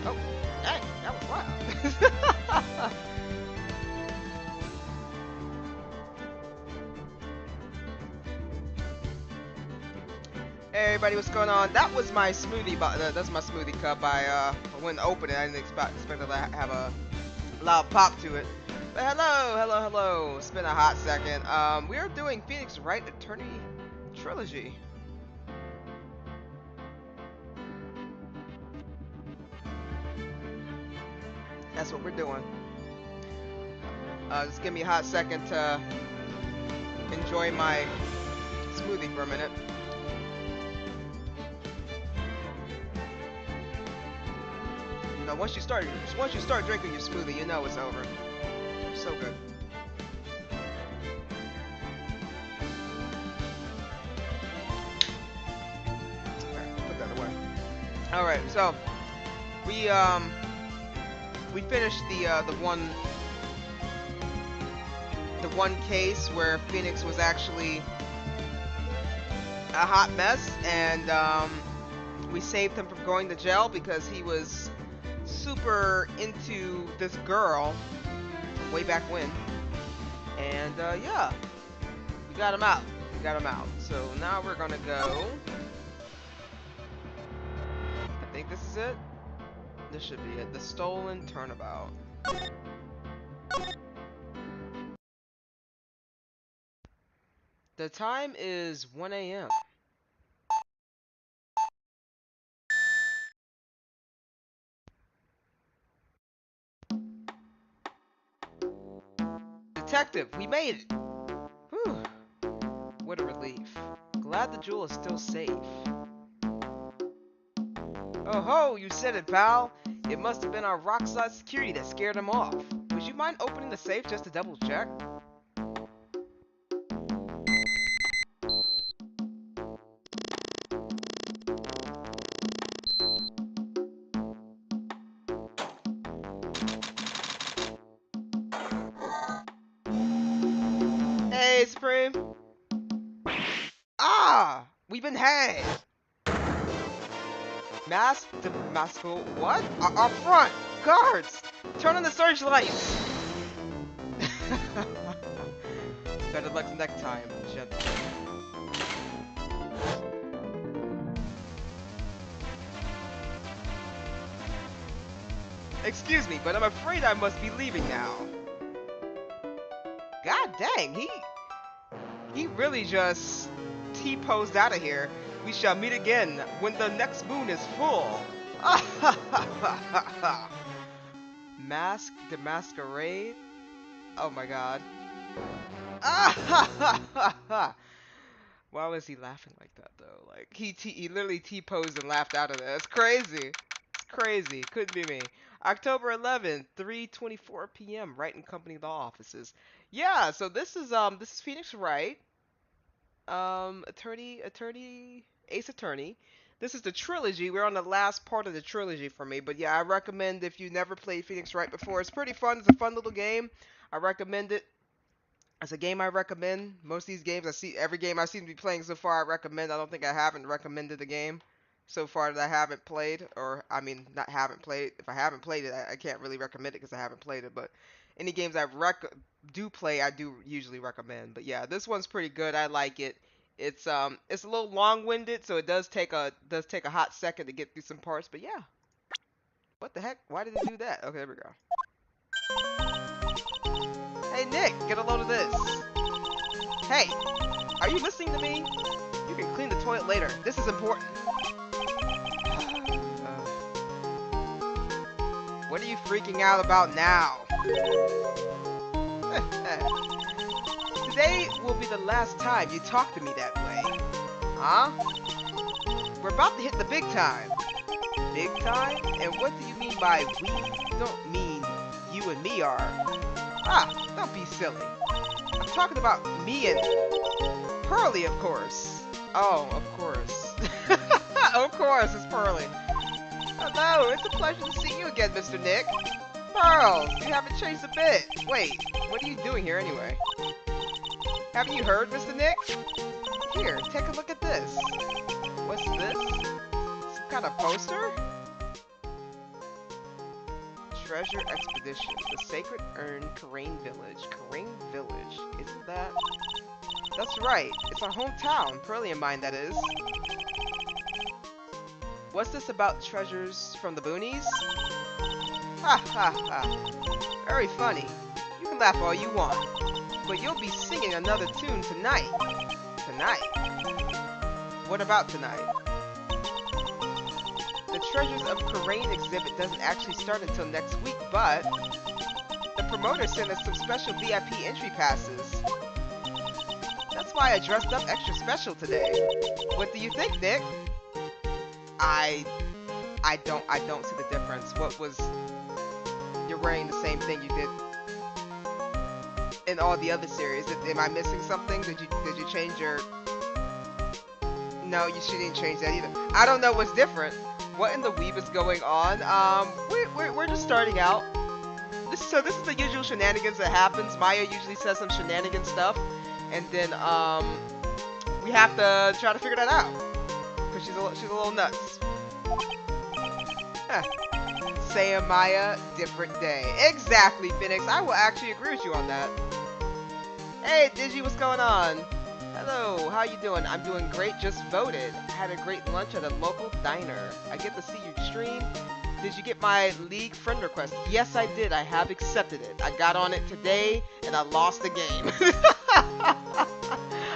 Oh, dang, that was wild. Hey everybody, what's going on? That was my smoothie, that's my smoothie cup. I went to open it. I didn't expect it to have a loud pop to it. But hello. It's been a hot second. We are doing Phoenix Wright Attorney Trilogy. That's what we're doing. Just give me a hot second to enjoy my smoothie for a minute. You know, once you start drinking your smoothie, you know it's over. It's so good. Alright, put that away. Alright, so we finished the one case where Phoenix was actually a hot mess, and we saved him from going to jail because he was super into this girl from way back when. And yeah, we got him out. So now we're gonna go. I think this is it. This should be it. The stolen turnabout. The time is 1 a.m. Detective, we made it! Whew. What a relief. Glad the jewel is still safe. Oh ho, you said it, pal. It must have been our rockside security that scared him off. Would you mind opening the safe just to double check? Hey, Supreme. Ah! We've been hacked! What? Our front! Guards! Turn on the searchlights! Better luck next time, gentlemen. Excuse me, but I'm afraid I must be leaving now. God dang, he really just T-posed out of here. We shall meet again when the next moon is full. Mask the Masquerade? Oh my god. Why was he laughing like that though? Like he literally T-posed and laughed out of there. It's crazy. It's crazy. Couldn't be me. October 11th, 3:24 p.m. Wright and Company Law Offices. Yeah, so this is Phoenix Wright. Ace Attorney. This is the trilogy. We're on the last part of the trilogy for me, but yeah, I recommend if you never played Phoenix Wright before. It's pretty fun. It's a fun little game. I recommend it. It's a game I recommend. Most of these games every game I seem to be playing so far I recommend. I don't think I haven't recommended a game so far that I haven't played, or I mean not haven't played. If I haven't played it, I can't really recommend it because I haven't played it, but any games I do play, I do usually recommend. But yeah, this one's pretty good. I like it. It's a little long-winded, so it does take a hot second to get through some parts. But yeah, what the heck? Why did it do that? Okay, there we go. Hey Nick, get a load of this. Hey, are you listening to me? You can clean the toilet later. This is important. What are you freaking out about now? Today will be the last time you talk to me that way. Huh? We're about to hit the big time. Big time? And what do you mean by we? You don't mean you and me are. Ah, don't be silly. I'm talking about me and Pearly, of course. Oh, of course. Of course, it's Pearly. Hello, it's a pleasure to see you again, Mr. Nick. Pearls, you haven't changed a bit. Wait, what are you doing here anyway? Haven't you heard, Mr. Nick? Here, take a look at this. What's this? Some kind of poster? treasure expedition. The sacred urn, Karain Village. Karain Village. Isn't that? That's right. It's our hometown. Pearly and mine, that is. What's this about treasures from the boonies? Ha ha ha. Very funny. You can laugh all you want. But you'll be singing another tune tonight. Tonight? What about tonight? The Treasures of Karain exhibit doesn't actually start until next week, but the promoter sent us some special VIP entry passes. That's why I dressed up extra special today. What do you think, Nick? I don't see the difference. What was... You're wearing the same thing you did in all the other series. Am I missing something? Did you change your... No, she didn't change that either. I don't know what's different. What in the weeb is going on? We're just starting out. So this is the usual shenanigans that happens. Maya usually says some shenanigan stuff, and then we have to try to figure that out because she's a little nuts. Huh. Saying Maya, different day. Exactly, Phoenix. I will actually agree with you on that. Hey, Digi, what's going on? Hello, how you doing? I'm doing great, just voted. Had a great lunch at a local diner. I get to see your stream. Did you get my league friend request? Yes, I did. I have accepted it. I got on it today, and I lost the game.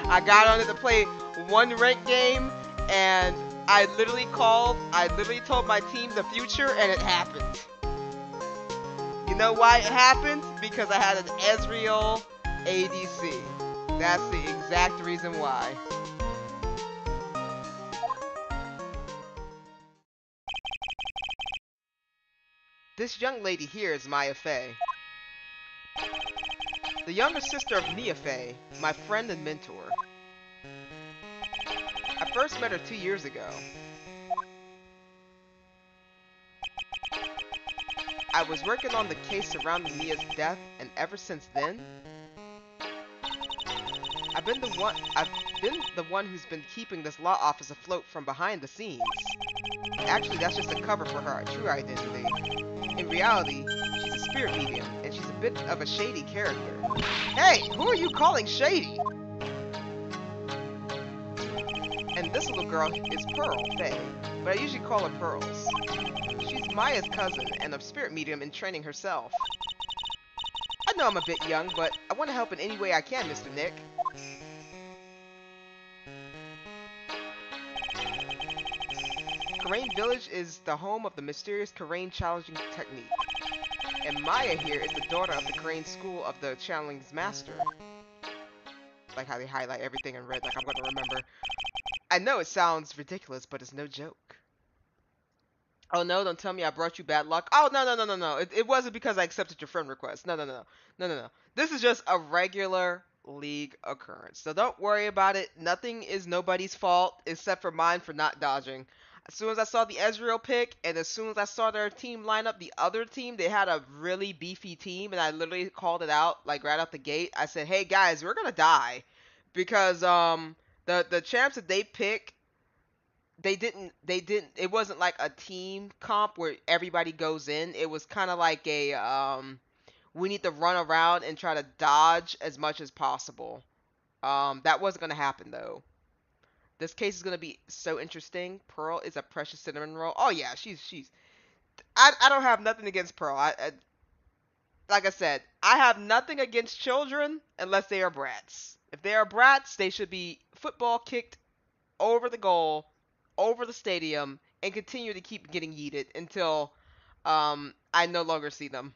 I got on it to play one ranked game, and I literally told my team the future, and it happened. You know why it happened? Because I had an Ezreal ADC. That's the exact reason why. This young lady here is Maya Fey. The younger sister of Mia Fey, my friend and mentor. I first met her 2 years ago. I was working on the case surrounding Mia's death, and ever since then, I've been the one who's been keeping this law office afloat from behind the scenes. Actually, that's just a cover for her true identity. In reality, she's a spirit medium, and she's a bit of a shady character. Hey, who are you calling shady? And this little girl is Pearl Faye, but I usually call her Pearls. She's Maya's cousin and a spirit medium in training herself. I know I'm a bit young, but I want to help in any way I can, Mr. Nick. Karain Village is the home of the mysterious Karain challenging technique. And Maya here is the daughter of the Karain school of the Chaosmasta. Like how they highlight everything in red, like I'm going to remember. I know it sounds ridiculous, but it's no joke. Oh no, don't tell me I brought you bad luck. Oh, no. It wasn't because I accepted your friend request. No. This is just a regular league occurrence. So don't worry about it. Nothing is nobody's fault except for mine for not dodging. As soon as I saw the Ezreal pick, and as soon as I saw their team line up, the other team, they had a really beefy team, and I literally called it out, like right out the gate. I said, hey guys, we're gonna die. Because the champs that they pick, it wasn't like a team comp where everybody goes in. It was kind of like a we need to run around and try to dodge as much as possible. That wasn't gonna happen though. This case is gonna be so interesting. Pearl is a precious cinnamon roll. Oh yeah, she's. I don't have nothing against Pearl. Like I said, I have nothing against children unless they are brats. If they are brats, they should be football kicked over the goal, over the stadium, and continue to keep getting yeeted until I no longer see them.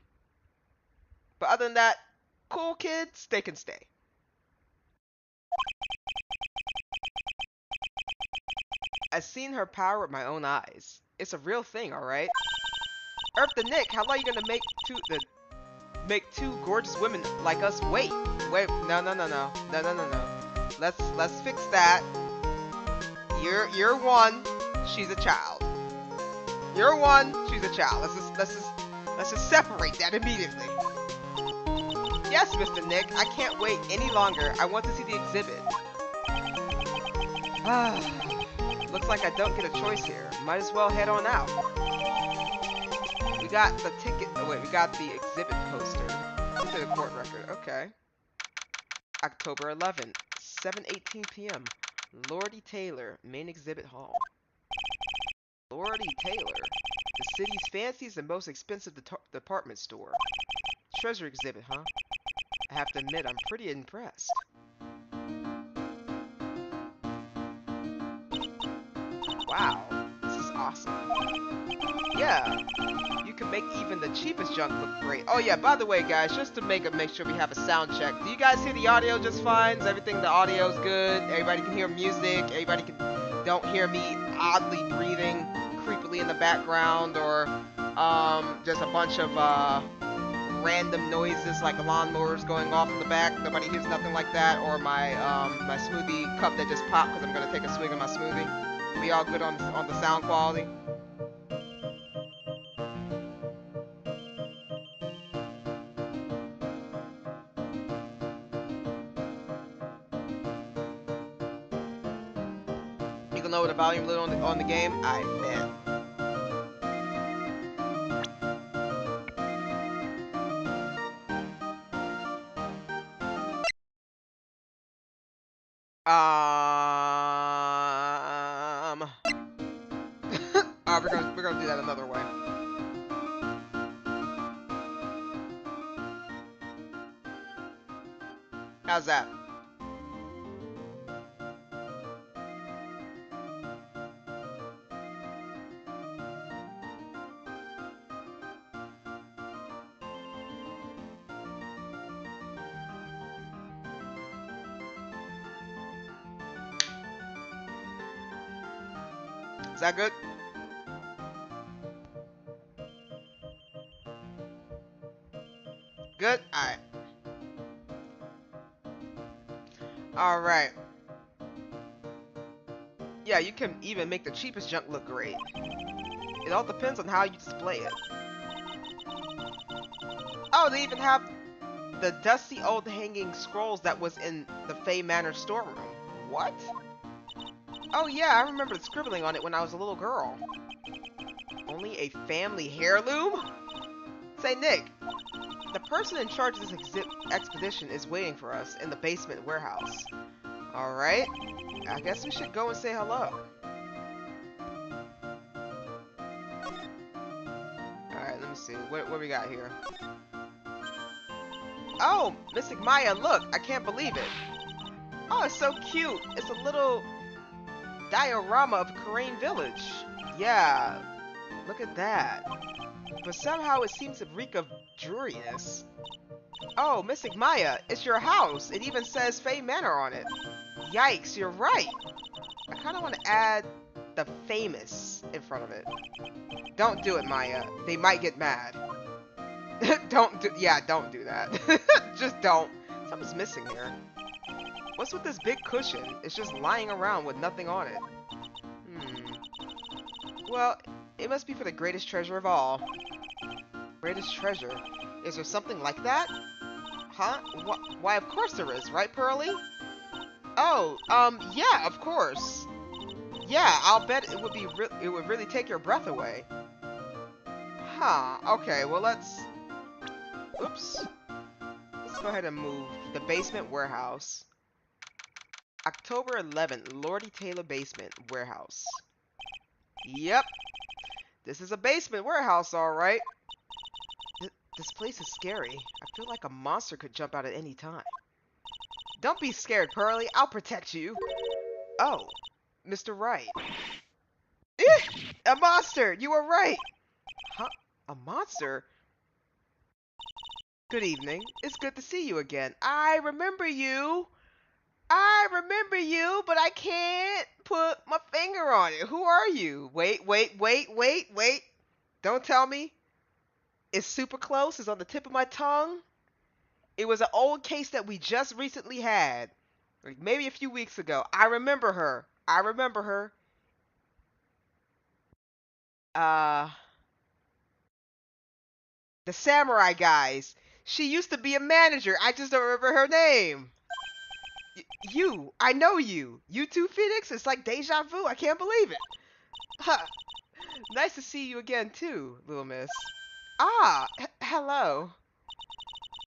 But other than that, cool kids, they can stay. I've seen her power with my own eyes. It's a real thing, alright? Earth the Nick, how long are you gonna make two gorgeous women like us wait? Wait, no. Let's fix that. You're one, she's a child. You're one, she's a child. Let's just separate that immediately. Yes, Mr. Nick, I can't wait any longer. I want to see the exhibit. Looks like I don't get a choice here. Might as well head on out. We We got the ticket. Oh wait, we got the exhibit poster. Into the court record. Okay. October 11th, 7:18 p.m. Lordy Taylor, main exhibit hall. Lordy Taylor, the city's fanciest and most expensive department store. Treasure exhibit, huh? I have to admit, I'm pretty impressed. Wow, this is awesome. Yeah, you can make even the cheapest junk look great. Oh yeah, by the way, guys, just to make sure we have a sound check. Do you guys hear the audio just fine? Is everything, the audio's good? Everybody can hear music? Everybody don't hear me oddly breathing creepily in the background, or just a bunch of random noises like lawnmowers going off in the back? Nobody hears nothing like that, or my my smoothie cup that just popped because I'm gonna take a swig of my smoothie. We all good on the sound quality? You can lower the volume a little on the game. I bet. We're gonna do that another way. How's that? Is that good? Good? Alright. Alright. Yeah, you can even make the cheapest junk look great. It all depends on how you display it. Oh, they even have the dusty old hanging scrolls that was in the Fay Manor storeroom. What? Oh yeah, I remember scribbling on it when I was a little girl. Only a family heirloom? Say, Nick, the person in charge of this expedition is waiting for us in the basement warehouse. Alright, I guess we should go and say hello. Alright, let me see. What we got here? Oh, Mystic Maya, look! I can't believe it. Oh, it's so cute. It's a little diorama of Karain Village. Yeah, look at that. But somehow it seems to reek of dreariness. Oh, Mystic Maya, it's your house. It even says Fay Manor on it. Yikes, you're right. I kind of want to add the famous in front of it. Don't do it, Maya. They might get mad. Don't do that. Just don't. Something's missing here. What's with this big cushion? It's just lying around with nothing on it. Well, it must be for the greatest treasure of all. Greatest treasure? Is there something like that? Huh? Why, of course there is, right, Pearly? Oh, yeah, of course. Yeah, I'll bet it would really take your breath away. Huh, okay, well let's... Oops. Let's go ahead and move the basement warehouse. October 11th, Lordy Taylor basement warehouse. Yep. This is a basement warehouse, alright. This place is scary. I feel like a monster could jump out at any time. Don't be scared, Pearly. I'll protect you. Oh, Mr. Wright. A monster! You were right! Huh? A monster? Good evening. It's good to see you again. I remember you. But I can't put my finger on it. Who are you? Wait. Don't tell me. It's super close. It's on the tip of my tongue. It was an old case that we just recently had. Like maybe a few weeks ago. I remember her. The samurai guys. She used to be a manager. I just don't remember her name. I know you. You too, Phoenix? It's like deja vu. I can't believe it. Huh. Nice to see you again, too, little miss. Ah, hello.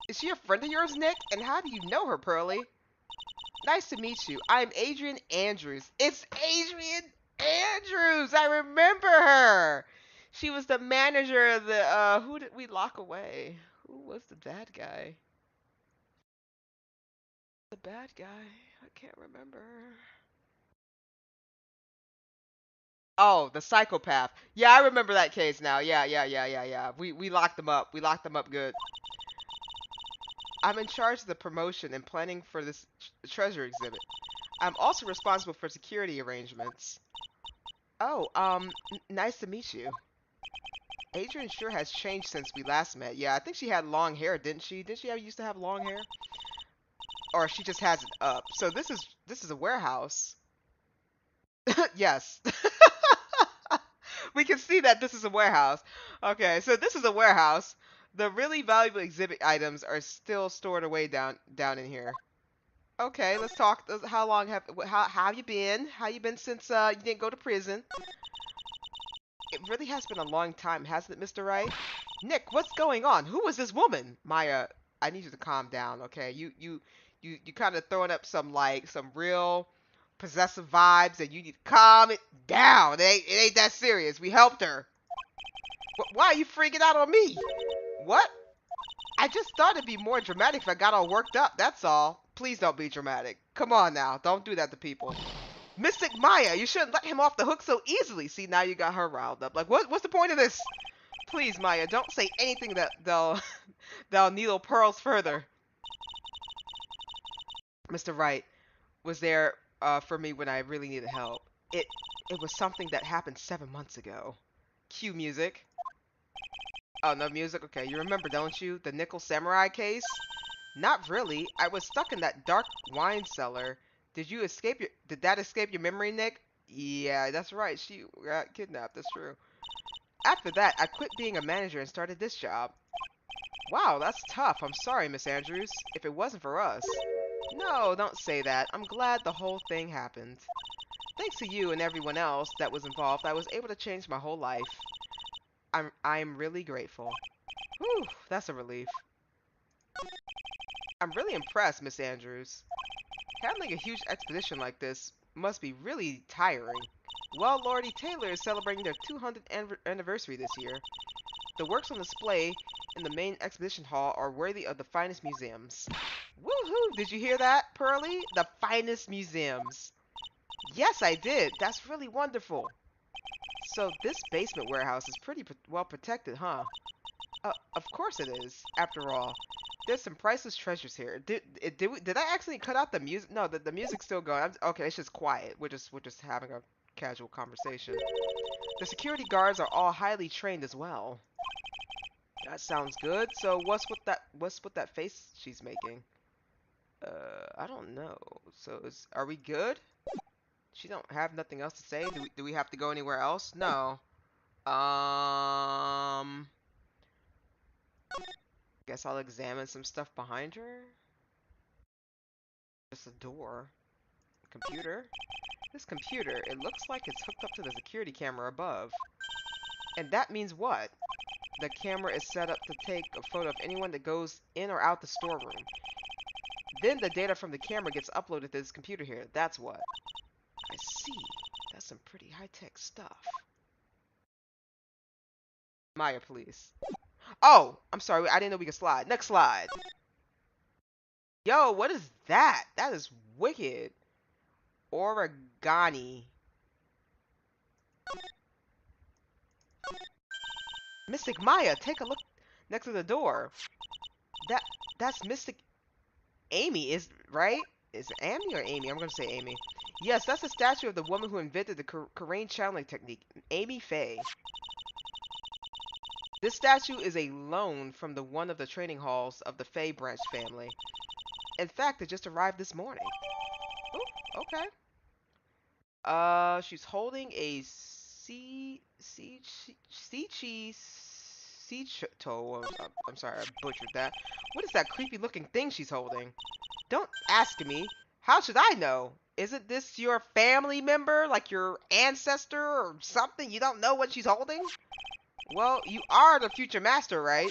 Is she a friend of yours, Nick? And how do you know her, Pearly? Nice to meet you. I'm Adrian Andrews. It's Adrian Andrews! I remember her! She was the manager of the, who did we lock away? Who was the bad guy? The bad guy? I can't remember. Oh, the psychopath. Yeah, I remember that case now. Yeah. We locked them up. We locked them up good. I'm in charge of the promotion and planning for this treasure exhibit. I'm also responsible for security arrangements. Oh, nice to meet you. Adrian sure has changed since we last met. Yeah, I think she had long hair, didn't she? Didn't she used to have long hair? Or she just has it up. So this is a warehouse. Yes. We can see that this is a warehouse. Okay, so this is a warehouse. The really valuable exhibit items are still stored away down in here. Okay, let's talk. How long how have you been? How you been since you didn't go to prison? It really has been a long time, hasn't it, Mr. Wright? Nick, what's going on? Who is this woman? Maya, I need you to calm down, okay? You kind of throwing up some real possessive vibes, and you need to calm it down. It ain't that serious. We helped her. Why are you freaking out on me? What? I just thought it'd be more dramatic if I got all worked up. That's all. Please don't be dramatic. Come on now. Don't do that to people. Mystic Maya, you shouldn't let him off the hook so easily. See, now you got her riled up. Like, what's the point of this? Please, Maya, don't say anything that they'll needle pearls further. Mr. Wright was there for me when I really needed help. It was something that happened 7 months ago. Cue music. Oh, no music? Okay, you remember, don't you? The Nickel Samurai case? Not really. I was stuck in that dark wine cellar. Did that escape your memory, Nick? Yeah, that's right. She got kidnapped. That's true. After that, I quit being a manager and started this job. Wow, that's tough. I'm sorry, Miss Andrews. If it wasn't for us. No, don't say that. I'm glad the whole thing happened. Thanks to you and everyone else that was involved, I was able to change my whole life. I'm really grateful. Whew, that's a relief. I'm really impressed, Miss Andrews. Handling a huge expedition like this must be really tiring. Well, Lordy Taylor is celebrating their 200th anniversary this year. The works on display in the main exhibition hall are worthy of the finest museums. Woohoo! Did you hear that, Pearly? The finest museums. Yes, I did. That's really wonderful. So this basement warehouse is pretty well protected, huh? Of course it is. After all, there's some priceless treasures here. Did I actually cut out the music? No, the music's still going. Okay, it's just quiet. We're just having a casual conversation. The security guards are all highly trained as well. That sounds good. So what's with that face she's making? I don't know. So are we good? She don't have nothing else to say. Do we have to go anywhere else? No. Um, guess I'll examine some stuff behind her. Just a door. Computer. This computer, it looks like it's hooked up to the security camera above. And that means what? The camera is set up to take a photo of anyone that goes in or out the storeroom. Then the data from the camera gets uploaded to this computer here. That's what. I see. That's some pretty high-tech stuff. Maya, please. Oh, I'm sorry. I didn't know we could slide. Next slide. Yo, what is that? That is wicked. Origami. Mystic Maya, take a look next to the door. That's Mystic Amy, is right? Is it Amy or Amy? I'm gonna say Amy. Yes, that's the statue of the woman who invented the Karain channeling technique, Amy Faye. This statue is a loan from one of the training halls of the Faye branch family. In fact, it just arrived this morning. Oh, okay. She's holding a sea toe. I'm sorry, I butchered that. What is that creepy looking thing she's holding? Don't ask me. How should I know? Isn't this your family member, like your ancestor or something? You don't know what she's holding? Well, you are the future master, right?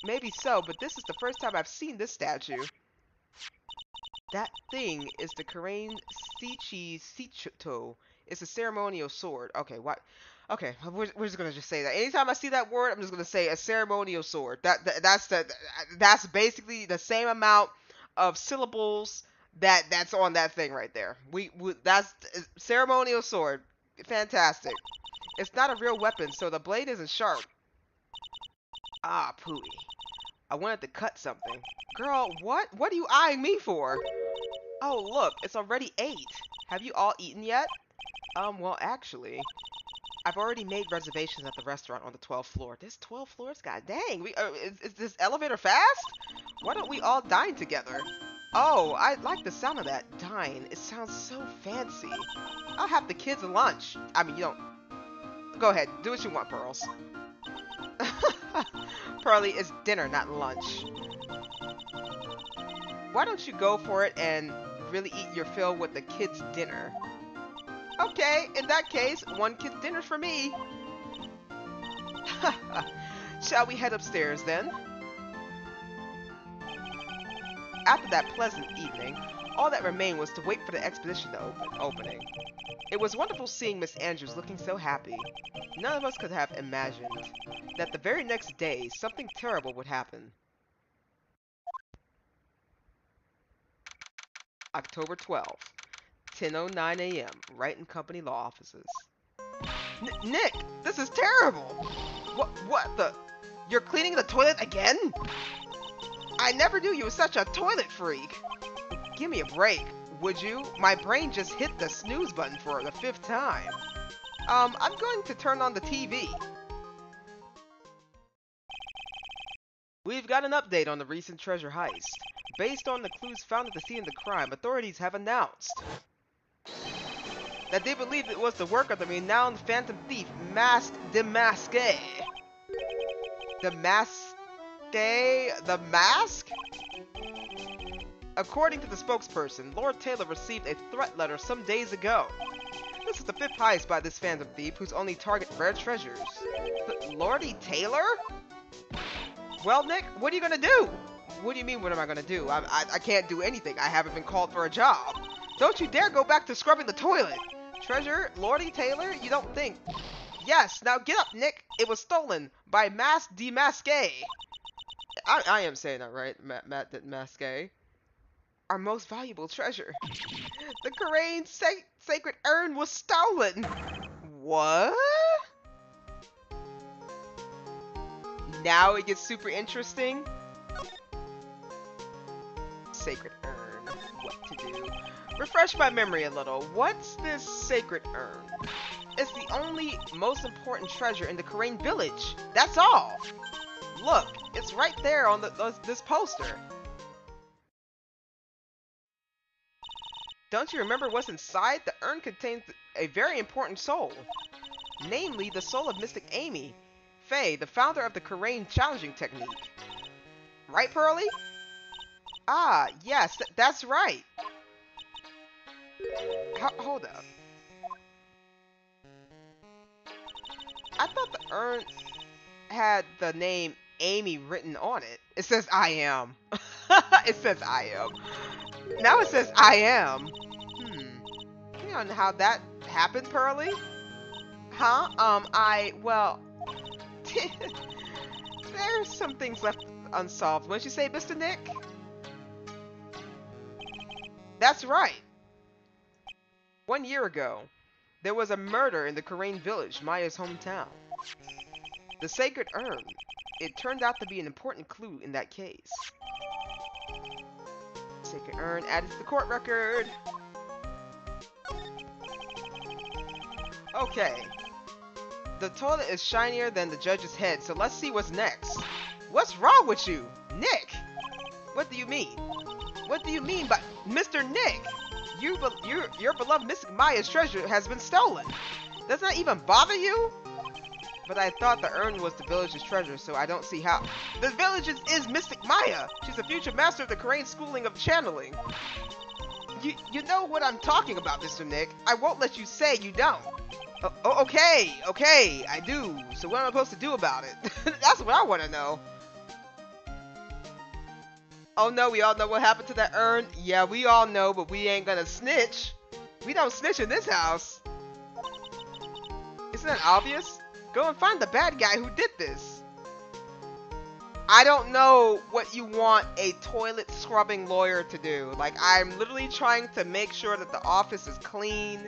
Maybe so, but this is the first time I've seen this statue. That thing is the Karain Sichi Sichuto. It's a ceremonial sword. Okay, what? Okay, we're just gonna just say that. Anytime I see that word, I'm just gonna say a ceremonial sword. That's basically the same amount of syllables that's on that thing right there. That's ceremonial sword. Fantastic. It's not a real weapon, so the blade isn't sharp. Ah, pooey. I wanted to cut something. Girl, what? What are you eyeing me for? Oh, look, it's already 8. Have you all eaten yet? Well, actually, I've already made reservations at the restaurant on the 12th floor. There's 12 floors? God dang. Is this elevator fast? Why don't we all dine together? Oh, I like the sound of that. Dine. It sounds so fancy. I'll have the kids lunch. I mean, you don't... Go ahead. Do what you want, Pearls. Pearly, it's dinner, not lunch. Why don't you go for it and really eat your fill with the kids' dinner? Okay, in that case, one kid's dinner for me. Shall we head upstairs then? After that pleasant evening, all that remained was to wait for the expedition opening. It was wonderful seeing Miss Andrews looking so happy. None of us could have imagined that the very next day something terrible would happen. October 12th, 10:09 a.m. Wright and Company law offices. Nick, this is terrible. What the? You're cleaning the toilet again? I never knew you were such a toilet freak. Give me a break, would you? My brain just hit the snooze button for the 5th time. I'm going to turn on the TV. We've got an update on the recent treasure heist. Based on the clues found at the scene of the crime, authorities have announced that they believe it was the work of the renowned phantom thief, Masked Demaske. The mask? According to the spokesperson, Lord Taylor received a threat letter some days ago. This is the 5th heist by this phantom thief, whose only target rare treasures. Lordy Taylor? Well, Nick, what are you gonna do? What do you mean, what am I gonna do? I can't do anything. I haven't been called for a job. Don't you dare go back to scrubbing the toilet. Treasure? Lordy Taylor? You don't think... Yes, now get up, Nick. It was stolen by Masked Demaske. I am saying that right, Matt Demaske. Our most valuable treasure. The Karain sacred urn was stolen. What? Now it gets super interesting. Sacred urn. What to do? Refresh my memory a little. What's this sacred urn? It's the only most important treasure in the Karain village. That's all. Look, it's right there on this poster. Don't you remember what's inside? The urn contains a very important soul. Namely, the soul of Mystic Amy, Faye, the founder of the Karain challenging technique. Right, Pearly? Ah, yes, that's right. Hold up. I thought the urn had the name Amy written on it. It says I am. It says I am. Now it says I am. You know how that happened, Pearly? Huh? Well... There's some things left unsolved. What'd you say, Mr. Nick? That's right. 1 year ago, there was a murder in the Karain village, Maya's hometown. The sacred urn. It turned out to be an important clue in that case. Sacred urn added to the court record. Okay. The toilet is shinier than the judge's head, so let's see what's next. What's wrong with you, Nick? What do you mean? What do you mean by Mr. Nick? Your beloved Mystic Maya's treasure has been stolen. Does that even bother you? But I thought the urn was the village's treasure, so I don't see how. The village is Mystic Maya. She's the future master of the Karain schooling of channeling. You know what I'm talking about, Mr. Nick. I won't let you say you don't. Okay, I do. So what am I supposed to do about it? That's what I want to know. Oh no, we all know what happened to that urn. Yeah, we all know, but we ain't gonna snitch. We don't snitch in this house. Isn't that obvious? Go and find the bad guy who did this. I don't know what you want a toilet scrubbing lawyer to do. Like, I'm literally trying to make sure that the office is clean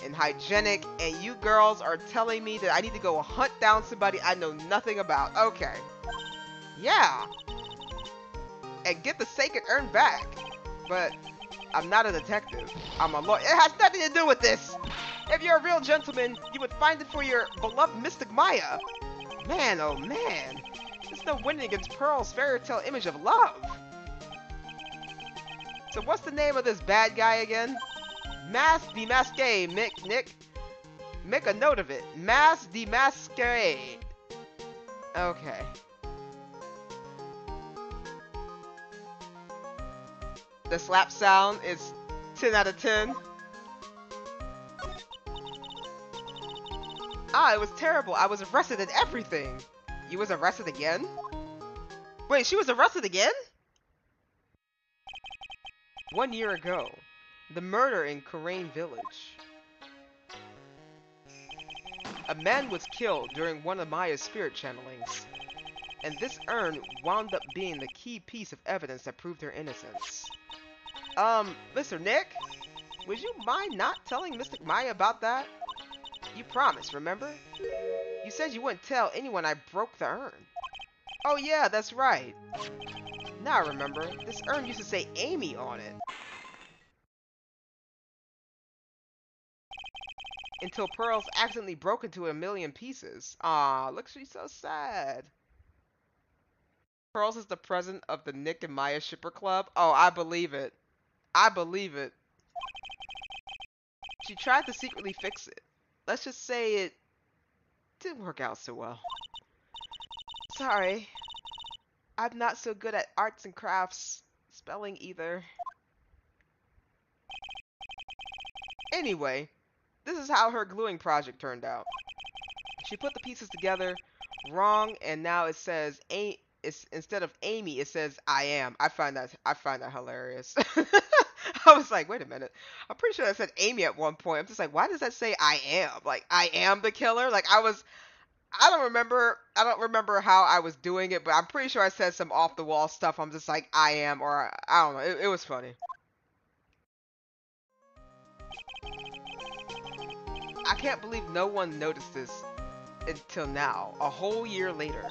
and hygienic, and you girls are telling me that I need to go hunt down somebody I know nothing about. Okay. Yeah. And get the sacred urn back. But I'm not a detective. I'm a lawyer. It has nothing to do with this. If you're a real gentleman, you would find it for your beloved Mystic Maya. Man, oh man. There's no winning against Pearl's fairy tale image of love. So what's the name of this bad guy again? Mask de Masquerade, Nick. Make a note of it. Mask de Masquerade. Okay. The slap sound is 10 out of 10. Ah, it was terrible. I was arrested and everything. You was arrested again? Wait, she was arrested again? 1 year ago. The murder in Kurain Village. A man was killed during one of Maya's spirit channelings. And this urn wound up being the key piece of evidence that proved her innocence. Mr. Nick? Would you mind not telling Mystic Maya about that? You promised, remember? You said you wouldn't tell anyone I broke the urn. Oh yeah, that's right. Now I remember, this urn used to say Amy on it. Until Pearls accidentally broke into a million pieces. Aw, look, she's so sad. Pearls is the president of the Nick and Maya Shipper Club. Oh, I believe it. I believe it. She tried to secretly fix it. Let's just say it didn't work out so well. Sorry. I'm not so good at arts and crafts. Spelling either. Anyway, this is how her gluing project turned out. She put the pieces together wrong, and now it says it's instead of Amy, it says I am. I find that hilarious. I was like, wait a minute. I'm pretty sure I said Amy at one point. I'm just like, why does that say I am? Like, I am the killer? Like, I don't remember how I was doing it, but I'm pretty sure I said some off the wall stuff. I'm just like, I am, or I don't know. It was funny. I can't believe no one noticed this until now, a whole year later.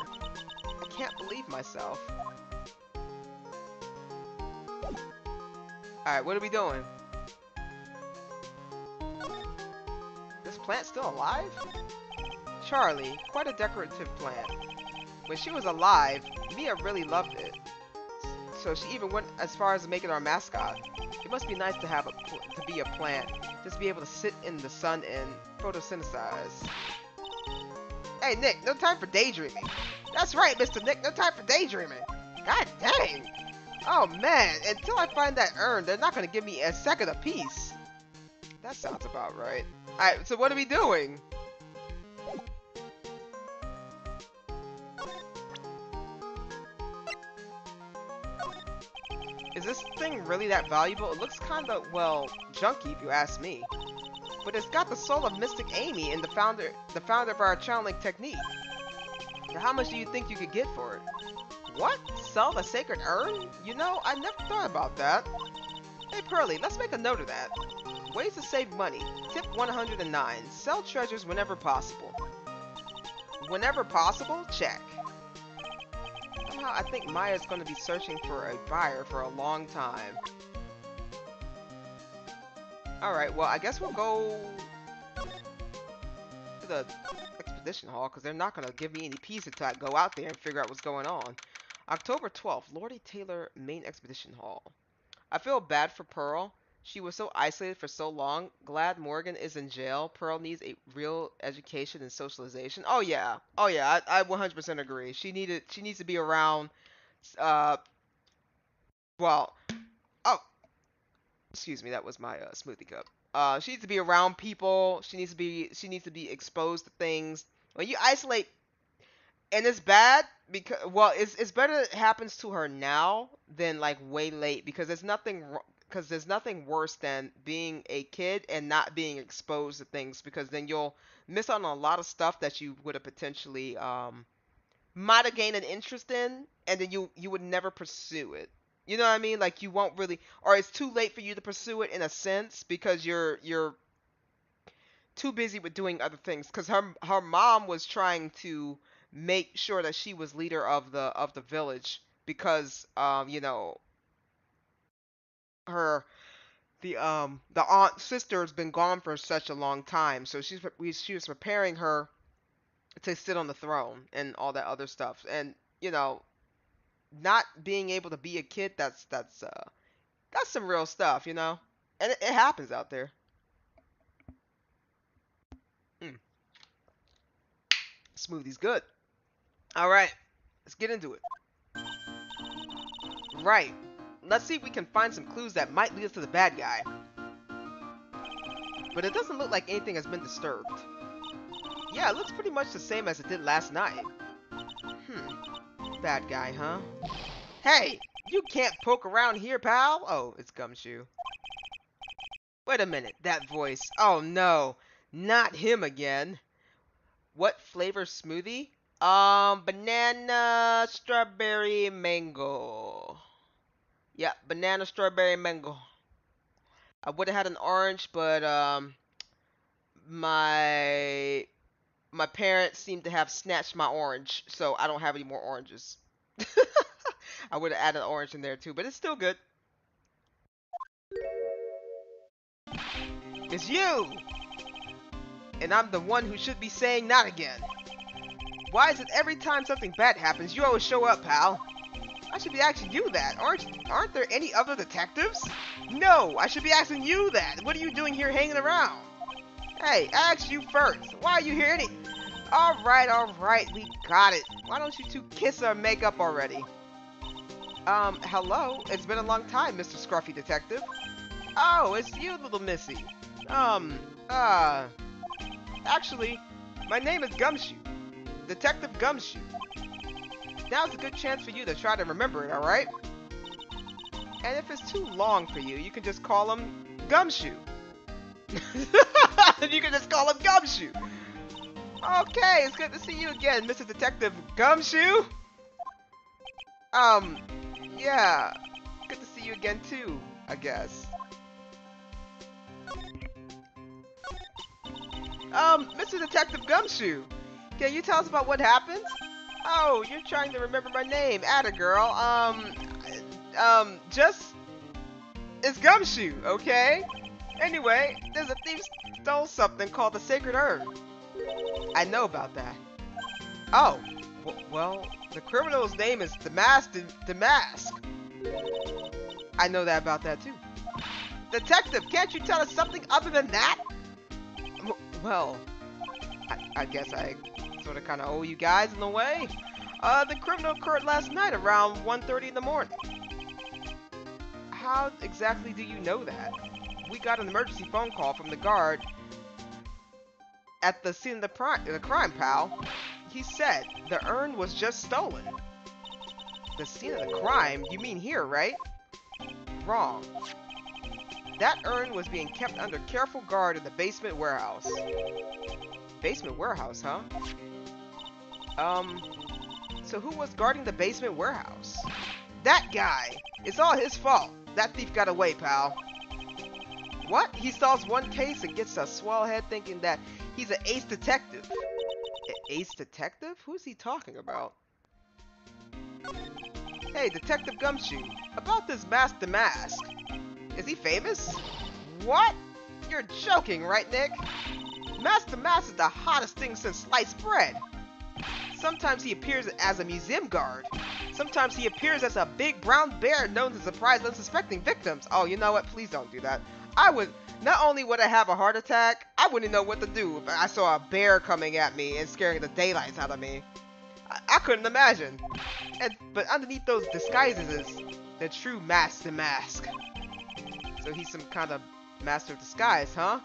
I can't believe myself. Alright, what are we doing? This plant's still alive? Charlie, quite a decorative plant. When she was alive, Mia really loved it. So she even went as far as making our mascot. It must be nice to have to be a plant, just be able to sit in the sun and photosynthesize. Hey Nick, no time for daydreaming. That's right, Mr. Nick, no time for daydreaming. God dang. Oh man, until I find that urn, they're not gonna give me a second apiece. That sounds about right. Alright, so what are we doing? Is this thing really that valuable? It looks kinda, well, junky if you ask me. But it's got the soul of Mystic Amy and the founder of our channeling technique. Now how much do you think you could get for it? What? Sell the sacred urn? You know, I never thought about that. Hey Pearly, let's make a note of that. Ways to save money. Tip 109. Sell treasures whenever possible. Whenever possible? Check. Somehow I think Maya's going to be searching for a buyer for a long time. Alright, well I guess we'll go to the expedition hall because they're not going to give me any peace until I go out there and figure out what's going on. October 12th, Lordy Taylor Main Expedition Hall. I feel bad for Pearl. She was so isolated for so long. Glad Morgan is in jail. Pearl needs a real education and socialization. Oh yeah, I 100% agree. She needs to be around. Uh, well, oh, excuse me, that was my smoothie cup. She needs to be around people. She needs to be exposed to things. When you isolate, and it's bad because, well, it's better it happens to her now than like way late, because there's nothing worse than being a kid and not being exposed to things, because then you'll miss out on a lot of stuff that you would have potentially might have gained an interest in, and then you would never pursue it. You know what I mean? Like you won't really, or it's too late for you to pursue it in a sense, because you're too busy with doing other things. Because her mom was trying to make sure that she was leader of the village, because her the aunt sister has been gone for such a long time, so she was preparing her to sit on the throne and all that other stuff. And not being able to be a kid, that's some real stuff, and it happens out there. mm, Smoothie's good. All right, let's get into it. Right, let's see if we can find some clues that might lead us to the bad guy, but it doesn't look like anything has been disturbed. Yeah, it looks pretty much the same as it did last night. Bad guy, huh? Hey, you can't poke around here, pal. Oh, it's Gumshoe. Wait a minute, that voice. Oh no, not him again. What flavor smoothie? Banana, strawberry, mango. Yeah, banana, strawberry, mango. I would have had an orange, but my my parents seem to have snatched my orange, so I don't have any more oranges. I would have added orange in there too, but it's still good. It's you! And I'm the one who should be saying not again. Why is it every time something bad happens, you always show up, pal? I should be asking you that. Aren't there any other detectives? No, I should be asking you that. What are you doing here hanging around? Hey, I asked you first. Why are you here any... Alright, we got it. Why don't you two kiss or make up already? Hello? It's been a long time, Mr. Scruffy Detective. Oh, it's you, little missy. Actually, my name is Gumshoe. Detective Gumshoe. Now's a good chance for you to try to remember it, alright? And if it's too long for you, you can just call him Gumshoe. You can just call him Gumshoe. Okay, it's good to see you again, Mr. Detective Gumshoe. Yeah, good to see you again too, I guess. Mr. Detective Gumshoe, can you tell us about what happened? Oh, you're trying to remember my name, Atta girl. Just it's Gumshoe, okay? Anyway, there's a thief stole something called the Sacred Urn. I know about that. Oh, well, the criminal's name is Damask. I know that about that too. Detective, can't you tell us something other than that? Well, I guess I sort of kind of owe you guys in a way. The criminal occurred last night around 1:30 in the morning. How exactly do you know that? We got an emergency phone call from the guard at the scene of the crime, pal. He said the urn was just stolen. The scene of the crime? You mean here, right? Wrong. That urn was being kept under careful guard in the basement warehouse. Basement warehouse, huh? So who was guarding the basement warehouse? That guy! It's all his fault. That thief got away, pal. What? He solves one case and gets a swell head thinking that he's an ace detective. Ace detective? Who's he talking about? Hey, Detective Gumshoe, about this Master Mask. Is he famous? What? You're joking, right, Nick? Master Mask is the hottest thing since sliced bread. Sometimes he appears as a museum guard. Sometimes he appears as a big brown bear known to surprise unsuspecting victims. Oh, you know what? Please don't do that. Not only would I have a heart attack, I wouldn't know what to do if I saw a bear coming at me and scaring the daylights out of me. I couldn't imagine. But underneath those disguises is the true Master Mask. So he's some kind of Master of disguise, huh?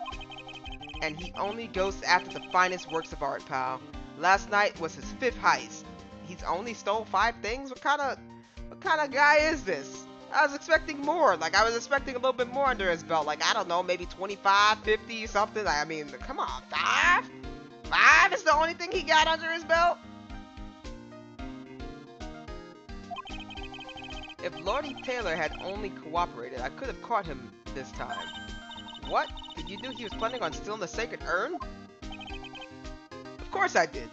And he only goes after the finest works of art, pal. Last night was his 5th heist. He's only stole 5 things? What kind of guy is this? I was expecting more. Like, I was expecting a little bit more under his belt. Like, I don't know, maybe 25, 50, something. I mean, come on, 5? 5 is the only thing he got under his belt? If Lordy Taylor had only cooperated, I could have caught him this time. What? Did you know he was planning on stealing the sacred urn? Of course I did.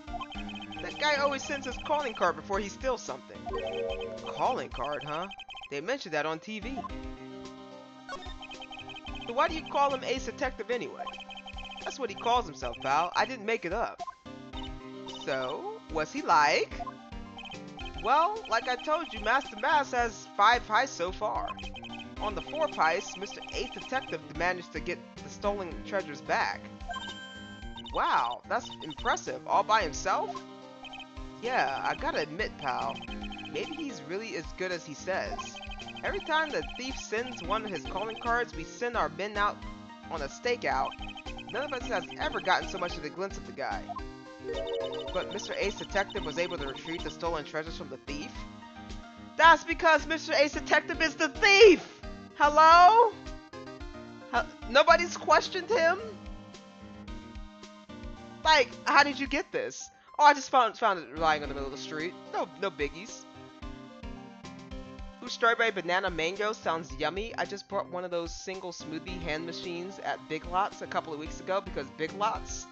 That guy always sends his calling card before he steals something. Calling card, huh? They mentioned that on TV. So why do you call him Ace Detective anyway? That's what he calls himself, pal. I didn't make it up. So, what's he like? Well, like I told you, Master Mass has 5 heists so far. On the 4th heist, Mr. Ace Detective managed to get the stolen treasures back. Wow, that's impressive. All by himself? Yeah, I gotta admit, pal. Maybe he's really as good as he says. Every time the thief sends one of his calling cards, we send our men out on a stakeout. None of us has ever gotten so much of a glimpse of the guy. But Mr. Ace Detective was able to retrieve the stolen treasures from the thief? That's because Mr. Ace Detective is the thief! Hello? Nobody's questioned him? Like, how did you get this? Oh, I just found it lying in the middle of the street. No biggies. Ooh, strawberry banana mango sounds yummy. I just bought one of those single smoothie hand machines at Big Lots a couple of weeks ago because Big Lots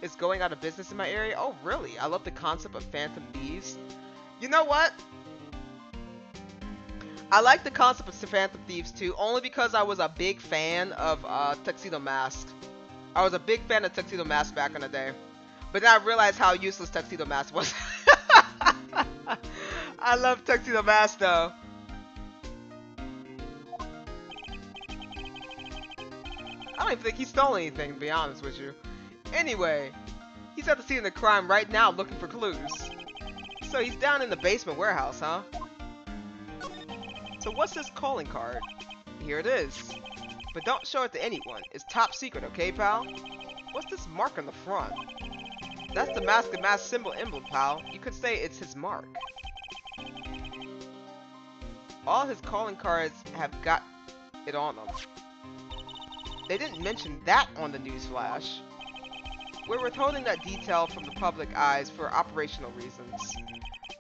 is going out of business in my area. Oh, really? I love the concept of Phantom Thieves. You know what? I like the concept of Phantom Thieves too, only because I was a big fan of Tuxedo Mask. I was a big fan of Tuxedo Mask back in the day. But then I realized how useless Tuxedo Mask was. I love Tuxedo Mask though. I don't even think he stole anything, to be honest with you. Anyway, he's at the scene of the crime right now looking for clues. So he's down in the basement warehouse, huh? So what's this calling card? Here it is. But don't show it to anyone. It's top secret, okay, pal? What's this mark on the front? That's the Mask of Mask symbol emblem, pal. You could say it's his mark. All his calling cards have got it on them. They didn't mention that on the newsflash. We're withholding that detail from the public eyes for operational reasons.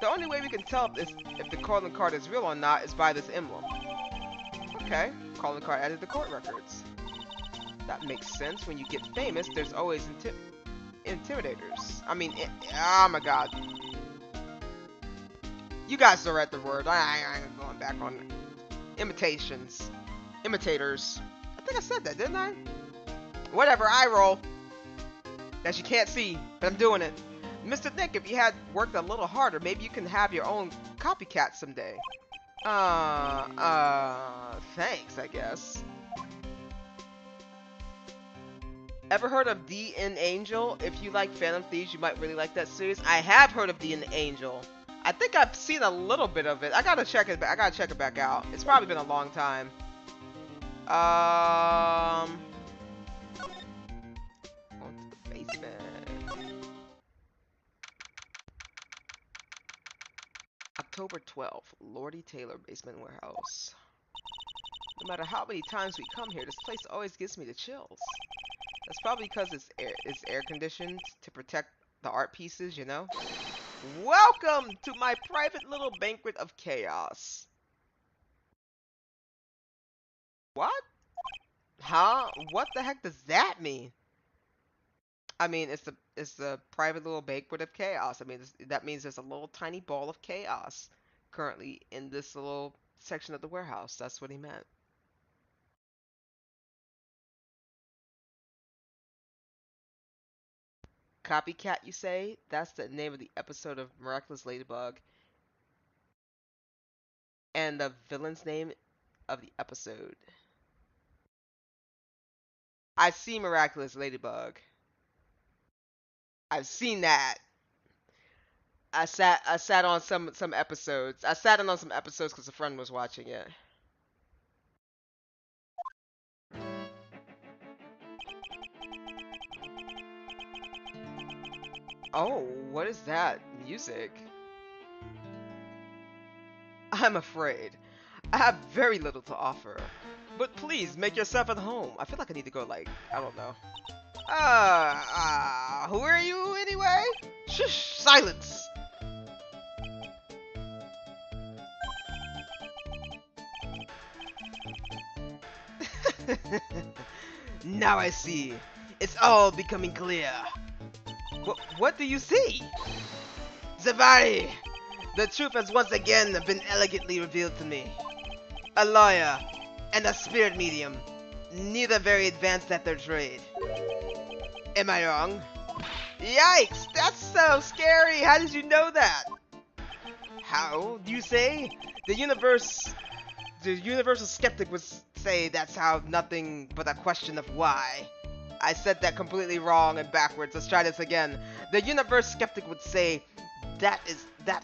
The only way we can tell if the calling card is real or not is by this emblem. Okay, calling card added to court records. That makes sense. When you get famous, there's always intimidators. I mean, oh my god. You guys are at the word. I ain't going back on imitations. Imitators. I think I said that, didn't I? Whatever, I roll. That you can't see, but I'm doing it. Mr. Nick, if you had worked a little harder, maybe you can have your own copycat someday. Thanks, I guess. Ever heard of D and Angel? If you like Phantom Thieves, you might really like that series. I have heard of D and Angel. I think I've seen a little bit of it. I gotta check it back out. It's probably been a long time. On to the basement. October 12th, Lordy Taylor Basement Warehouse. No matter how many times we come here, this place always gives me the chills. That's probably because it's air conditioned to protect the art pieces, you know? Welcome to my private little banquet of chaos. What? Huh? What the heck does that mean? I mean, it's the private little banquet of chaos. I mean, that means there's a little tiny ball of chaos currently in this little section of the warehouse. That's what he meant. Copycat, you say? That's the name of the episode of Miraculous Ladybug. And the villain's name of the episode. I've seen Miraculous Ladybug. I've seen that. I sat on some episodes. I sat in on some episodes because a friend was watching it. Oh, what is that? Music? I'm afraid I have very little to offer. But please, make yourself at home. I feel like I need to go, like, I don't know. Who are you anyway? Shush, silence! Now I see. It's all becoming clear. What do you see? Zavari! The truth has once again been elegantly revealed to me. A lawyer and a spirit medium, neither very advanced at their trade. Am I wrong? Yikes! That's so scary! How did you know that? How, do you say? The universal skeptic would say that's how nothing but a question of why. I said that completely wrong and backwards. Let's try this again. The universe skeptic would say that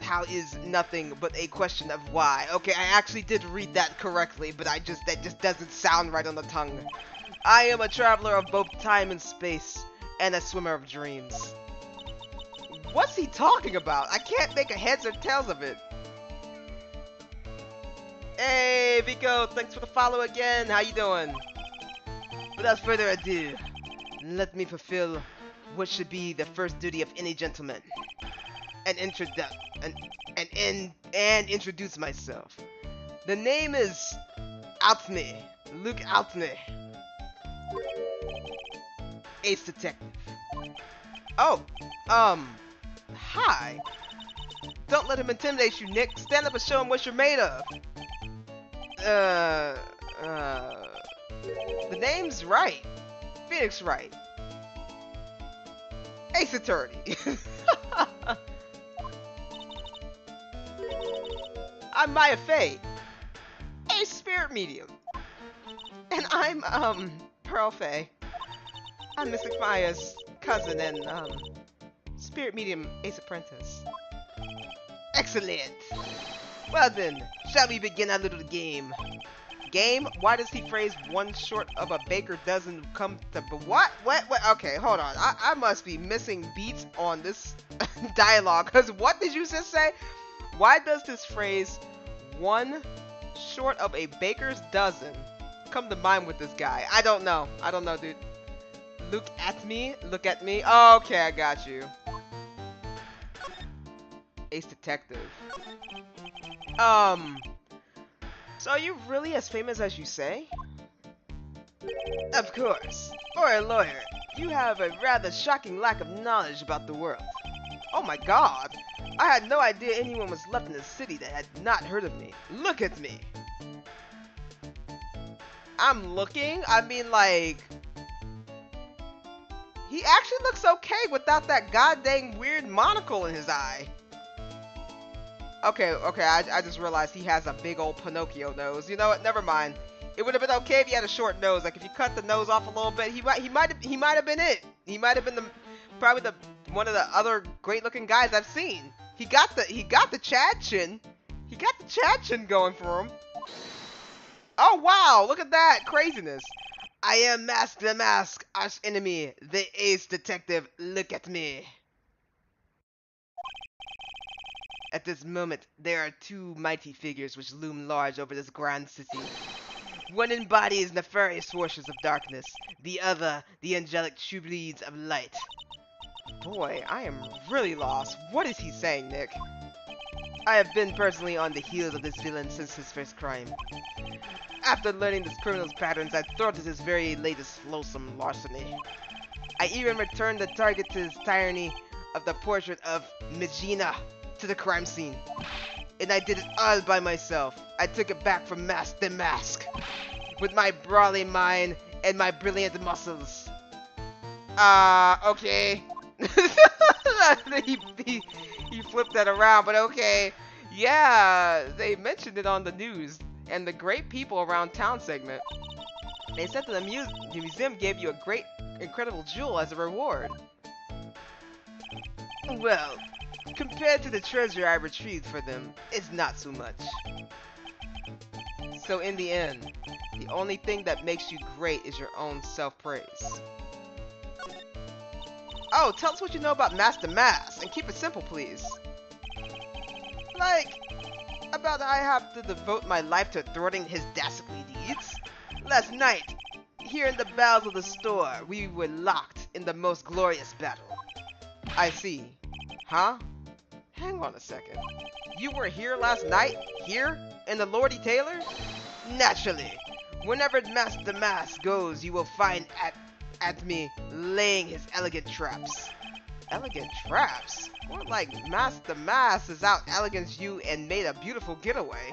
how is nothing but a question of why. Okay, I actually did read that correctly, but that just doesn't sound right on the tongue. I am a traveler of both time and space, and a swimmer of dreams. What's he talking about? I can't make a heads or tails of it. Hey, Vico, thanks for the follow again. How you doing? Without further ado, let me fulfill what should be the first duty of any gentleman. And introduce myself. The name is Altney. Luke Altney. Ace Detective. Oh, hi. Don't let him intimidate you, Nick. Stand up and show him what you're made of. The name's Wright. Phoenix Wright. Ace Attorney. I'm Maya Fey. Ace Spirit Medium. And I'm, Pearl Fey. I'm Mystic Maya's cousin and, Spirit Medium Ace Apprentice. Excellent! Well then, shall we begin our little game? Game? Why does he phrase one short of a baker doesn't come to... What? Okay, hold on. I must be missing beats on this dialogue, because what did you just say? Why does this phrase, one short of a baker's dozen, come to mind with this guy? I don't know, dude. Look at me. Oh, okay, I got you. Ace Detective. So are you really as famous as you say? Of course. For a lawyer, you have a rather shocking lack of knowledge about the world. Oh my god. I had no idea anyone was left in the city that had not heard of me. Look at me. I'm looking? I mean, like... He actually looks okay without that goddamn weird monocle in his eye. Okay, I just realized he has a big old Pinocchio nose. You know what? Never mind. It would have been okay if he had a short nose. Like, if you cut the nose off a little bit, he might have been it. He might have been probably one of the other great-looking guys I've seen. He got the Chad chin. He got the Chad chin going for him. Oh wow, look at that craziness. I am Mask the Mask, arch enemy, the Ace Detective. Look at me. At this moment, there are two mighty figures which loom large over this grand city. One embodies nefarious forces of darkness, the other, the angelic troubadours of light. Boy, I am really lost. What is he saying, Nick? I have been personally on the heels of this villain since his first crime. After learning this criminal's patterns, I thwarted his very latest loathsome larceny. I even returned the target to his tyranny of the portrait of Megina to the crime scene. And I did it all by myself. I took it back from Mask the Mask. With my brawly mind and my brilliant muscles. Okay. he flipped that around, but okay. Yeah, they mentioned it on the news. And the great people around town segment. They said that the museum gave you a great, incredible jewel as a reward. Well, compared to the treasure I retrieved for them, it's not so much. So in the end, the only thing that makes you great is your own self-praise. Oh, tell us what you know about Master Mass, and keep it simple, please. Like, about I have to devote my life to thwarting his dastardly deeds? Last night, here in the bowels of the store, we were locked in the most glorious battle. I see. Huh? Hang on a second. You were here last night? Here? In the Lordy Taylor? Naturally. Whenever Master Mass goes, you will find at me laying his elegant traps. Elegant traps? More like Master Mass is out elegance you and made a beautiful getaway.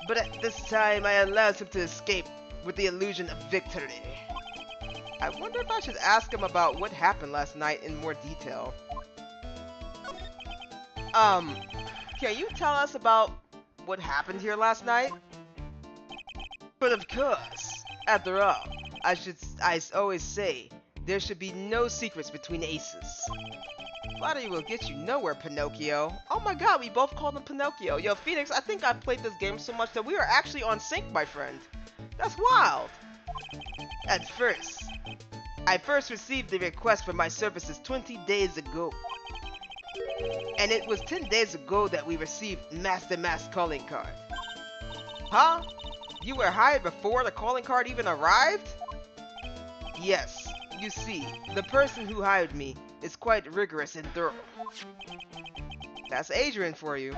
But at this time, I allowed him to escape with the illusion of victory. I wonder if I should ask him about what happened last night in more detail. Can you tell us about what happened here last night? But of course. After all, I always say, there should be no secrets between aces. Flattery will get you nowhere, Pinocchio. Oh my god, we both called him Pinocchio. Yo, Phoenix, I think I've played this game so much that we are actually on sync, my friend. That's wild. At first, I first received the request for my services 20 days ago. And it was 10 days ago that we received Master Mass calling card. Huh? You were hired before the calling card even arrived? Yes, you see, the person who hired me is quite rigorous and thorough. That's Adrian for you.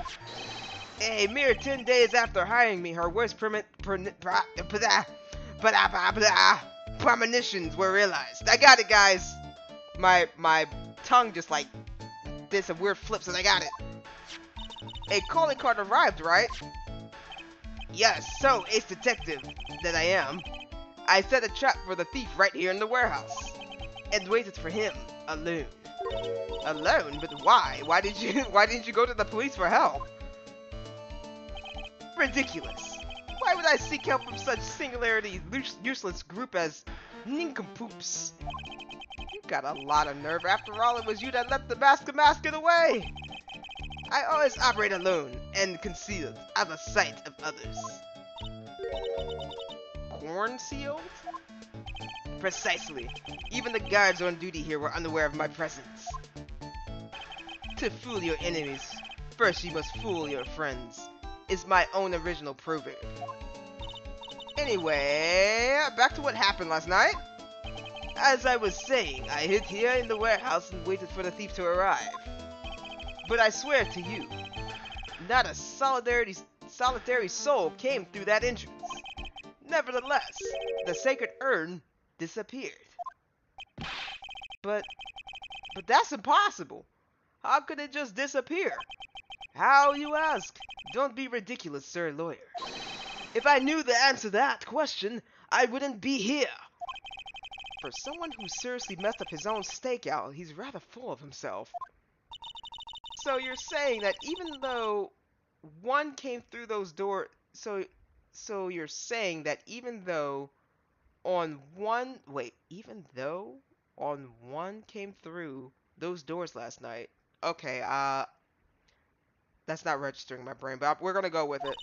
A mere 10 days after hiring me, her worst premonitions were realized. I got it, guys. My tongue just like did some weird flips and I got it. A calling card arrived, right? Yes, so ace detective that I am, I set a trap for the thief right here in the warehouse and waited for him alone. Alone? But why? Why didn't you go to the police for help? Ridiculous. Why would I seek help from such singularly useless group as nincompoops? You got a lot of nerve. After all, it was you that let the mask get away. I always operate alone and concealed out of sight of others. Corn sealed? Precisely. Even the guards on duty here were unaware of my presence. To fool your enemies, first you must fool your friends, is my own original proverb. Anyway, back to what happened last night. As I was saying, I hid here in the warehouse and waited for the thief to arrive. But I swear to you, not a solitary soul came through that entrance. Nevertheless, the sacred urn disappeared. But that's impossible. How could it just disappear? How, you ask? Don't be ridiculous, sir lawyer. If I knew the answer to that question, I wouldn't be here. For someone who seriously messed up his own stakeout, he's rather full of himself. So you're saying that even though one came through those doors, so you're saying that even though on one came through those doors last night. Okay, that's not registering in my brain, but we're gonna go with it.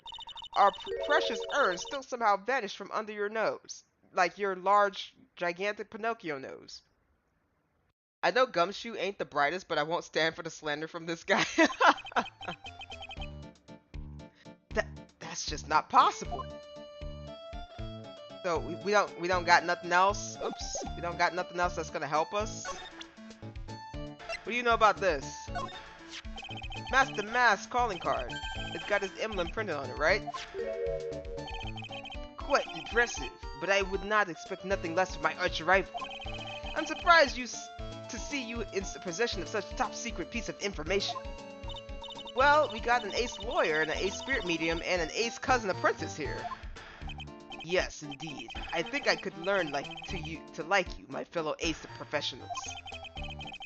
Our precious urn still somehow vanished from under your nose, like your large, gigantic Pinocchio nose. I know Gumshoe ain't the brightest, but I won't stand for the slander from this guy. That's just not possible. So we don't got nothing else. Oops, we don't got nothing else that's gonna help us. What do you know about this? Master Mass calling card. It's got his emblem printed on it, right? Quite impressive, but I would not expect nothing less from my arch rival. I'm surprised to see you in possession of such top secret piece of information. Well, we got an ace lawyer and an ace spirit medium and an ace cousin apprentice here. Yes, indeed. I think I could learn to like you, my fellow ace professionals.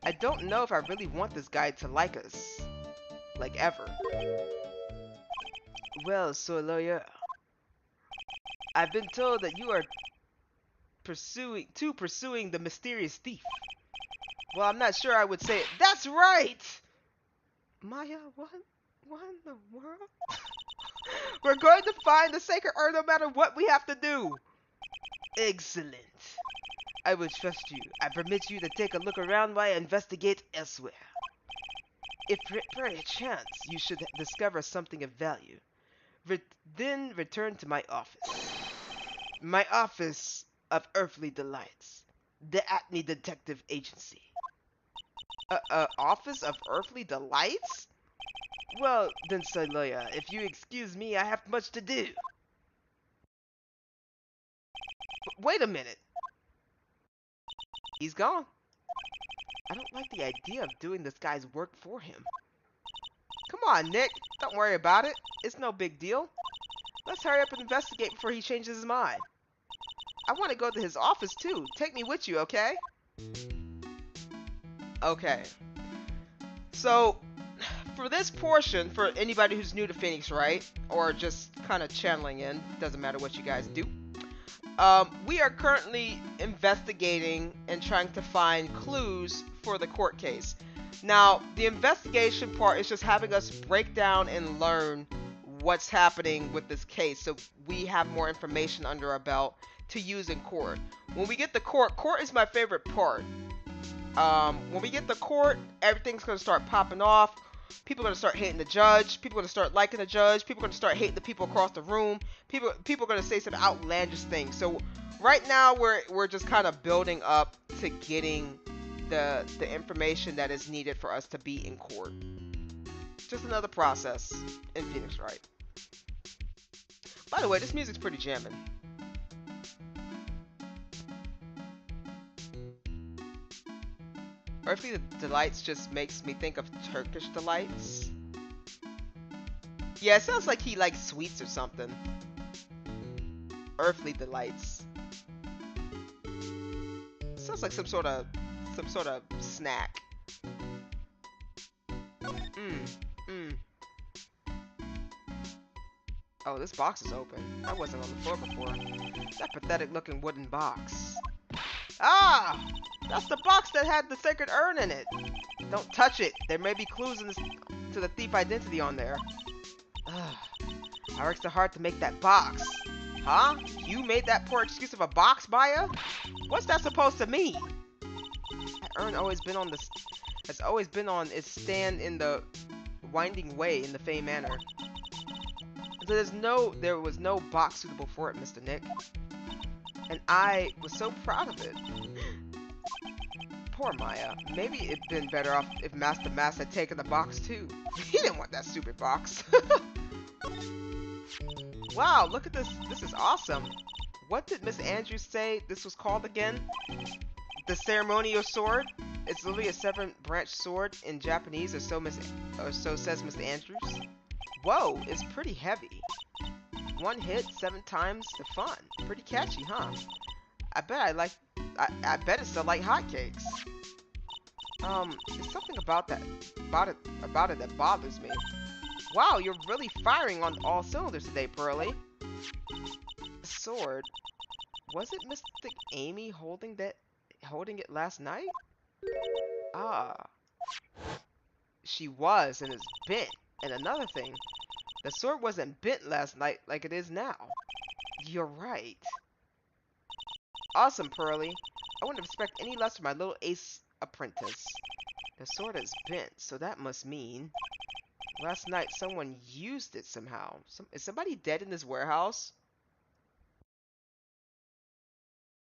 I don't know if I really want this guy to like us. Like ever. Well, so lawyer, I've been told that you are pursuing the mysterious thief. Well, I'm not sure I would say it. That's right! Maya, what in the world? We're going to find the sacred urn no matter what we have to do. Excellent. I will trust you. I permit you to take a look around while I investigate elsewhere. If per chance you should discover something of value, then return to my office. My office of earthly delights. The Acme Detective Agency. Office of earthly delights? Well, then, Saloya, if you excuse me, I have much to do. But wait a minute. He's gone. I don't like the idea of doing this guy's work for him. Come on, Nick. Don't worry about it. It's no big deal. Let's hurry up and investigate before he changes his mind. I want to go to his office, too. Take me with you, okay? Okay. So, for this portion, for anybody who's new to Phoenix Wright, or just kind of channeling in, doesn't matter what you guys do, we are currently investigating and trying to find clues for the court case. Now, the investigation part is just having us break down and learn what's happening with this case, so we have more information under our belt to use in court. When we get to court is my favorite part. When we get to court, everything's going to start popping off. People are going to start hating the judge. People are going to start liking the judge. People are going to start hating the people across the room. People are going to say some outlandish things. So right now we're just kind of building up to getting the information that is needed for us to be in court. Just another process in Phoenix Wright. By the way, this music's pretty jamming. Earthly Delights just makes me think of Turkish Delights. Yeah, it sounds like he likes sweets or something. Earthly Delights. Sounds like some sort of snack. Oh, this box is open. That wasn't on the floor before. That pathetic looking wooden box. Ah! That's the box that had the sacred urn in it. Don't touch it. There may be clues to the thief identity on there. I worked so hard to make that box. Huh? You made that poor excuse of a box buyer? What's that supposed to mean? That urn has always been on its stand in the winding way in the Fey Manor. So there was no box suitable for it, Mr. Nick. And I was so proud of it. Poor Maya. Maybe it'd been better off if Master Mass had taken the box too. He didn't want that stupid box. Wow, look at this. This is awesome. What did Miss Andrews say this was called again? The ceremonial sword? It's literally a 7-branch sword in Japanese, or so says Miss Andrews. Whoa, it's pretty heavy. 1 hit 7 times the fun. Pretty catchy, huh? I bet it's still like hotcakes. There's something about it that bothers me. Wow, you're really firing on all cylinders today, Pearly. Sword. Was it Mystic Amy holding it last night? Ah. She was, and it's bent. And another thing, the sword wasn't bent last night like it is now. You're right. Awesome, Pearly. I wouldn't expect any less from my little ace apprentice. The sword is bent, so that must mean last night someone used it somehow. Is somebody dead in this warehouse?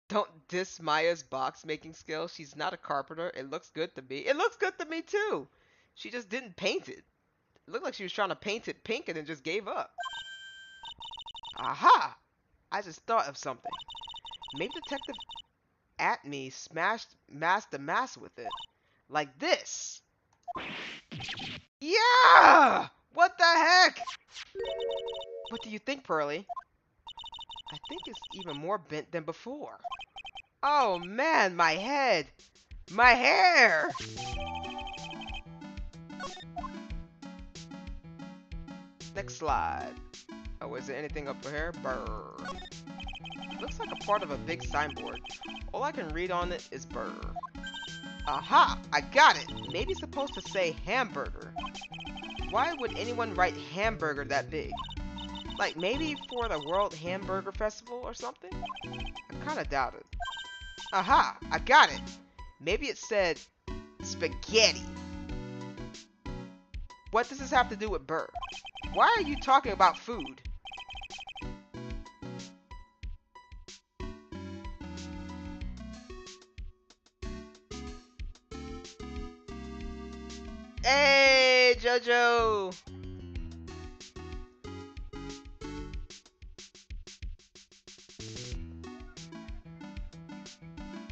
Don't diss Maya's box making skill. She's not a carpenter. It looks good to me. It looks good to me too. She just didn't paint it. It looked like she was trying to paint it pink and then just gave up. Aha! I just thought of something. Maybe Detective Atme masked the mask with it. Like this. Yeah! What the heck? What do you think, Pearly? I think it's even more bent than before. Oh man, my head! My hair! Next slide. Oh, is there anything up here? Brr. Looks like a part of a big signboard. All I can read on it is brr. Aha! I got it! Maybe it's supposed to say hamburger. Why would anyone write hamburger that big? Like maybe for the World Hamburger Festival or something? I kinda doubt it. Aha, I got it. Maybe it said spaghetti. What does this have to do with Burr? Why are you talking about food? Hey, Jojo!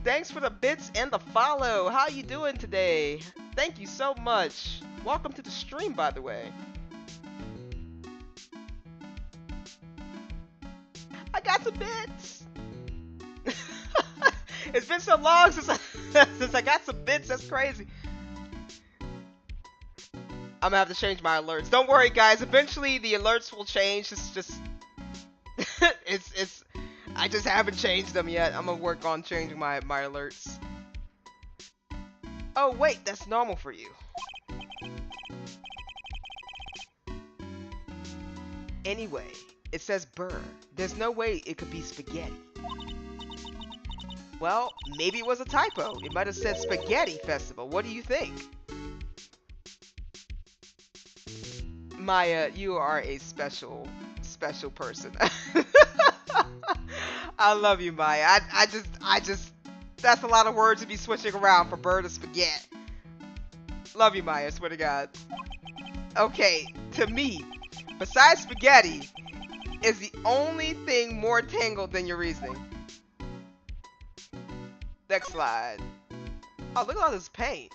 Thanks for the bits and the follow. How you doing today? Thank you so much. Welcome to the stream, by the way. I got some bits. It's been so long since I got some bits. That's crazy. I'm gonna have to change my alerts. Don't worry, guys. Eventually, the alerts will change. It's just, it's. I just haven't changed them yet. I'm gonna work on changing my alerts. Oh wait, that's normal for you. Anyway, it says burr. There's no way it could be spaghetti. Well, maybe it was a typo. It might have said Spaghetti Festival. What do you think? Maya, you are a special person. I love you, Maya. I just, that's a lot of words to be switching around from bird to spaghetti. Love you, Maya, swear to God. Okay, to me, besides spaghetti, is the only thing more tangled than your reasoning. Next slide. Oh, look at all this paint.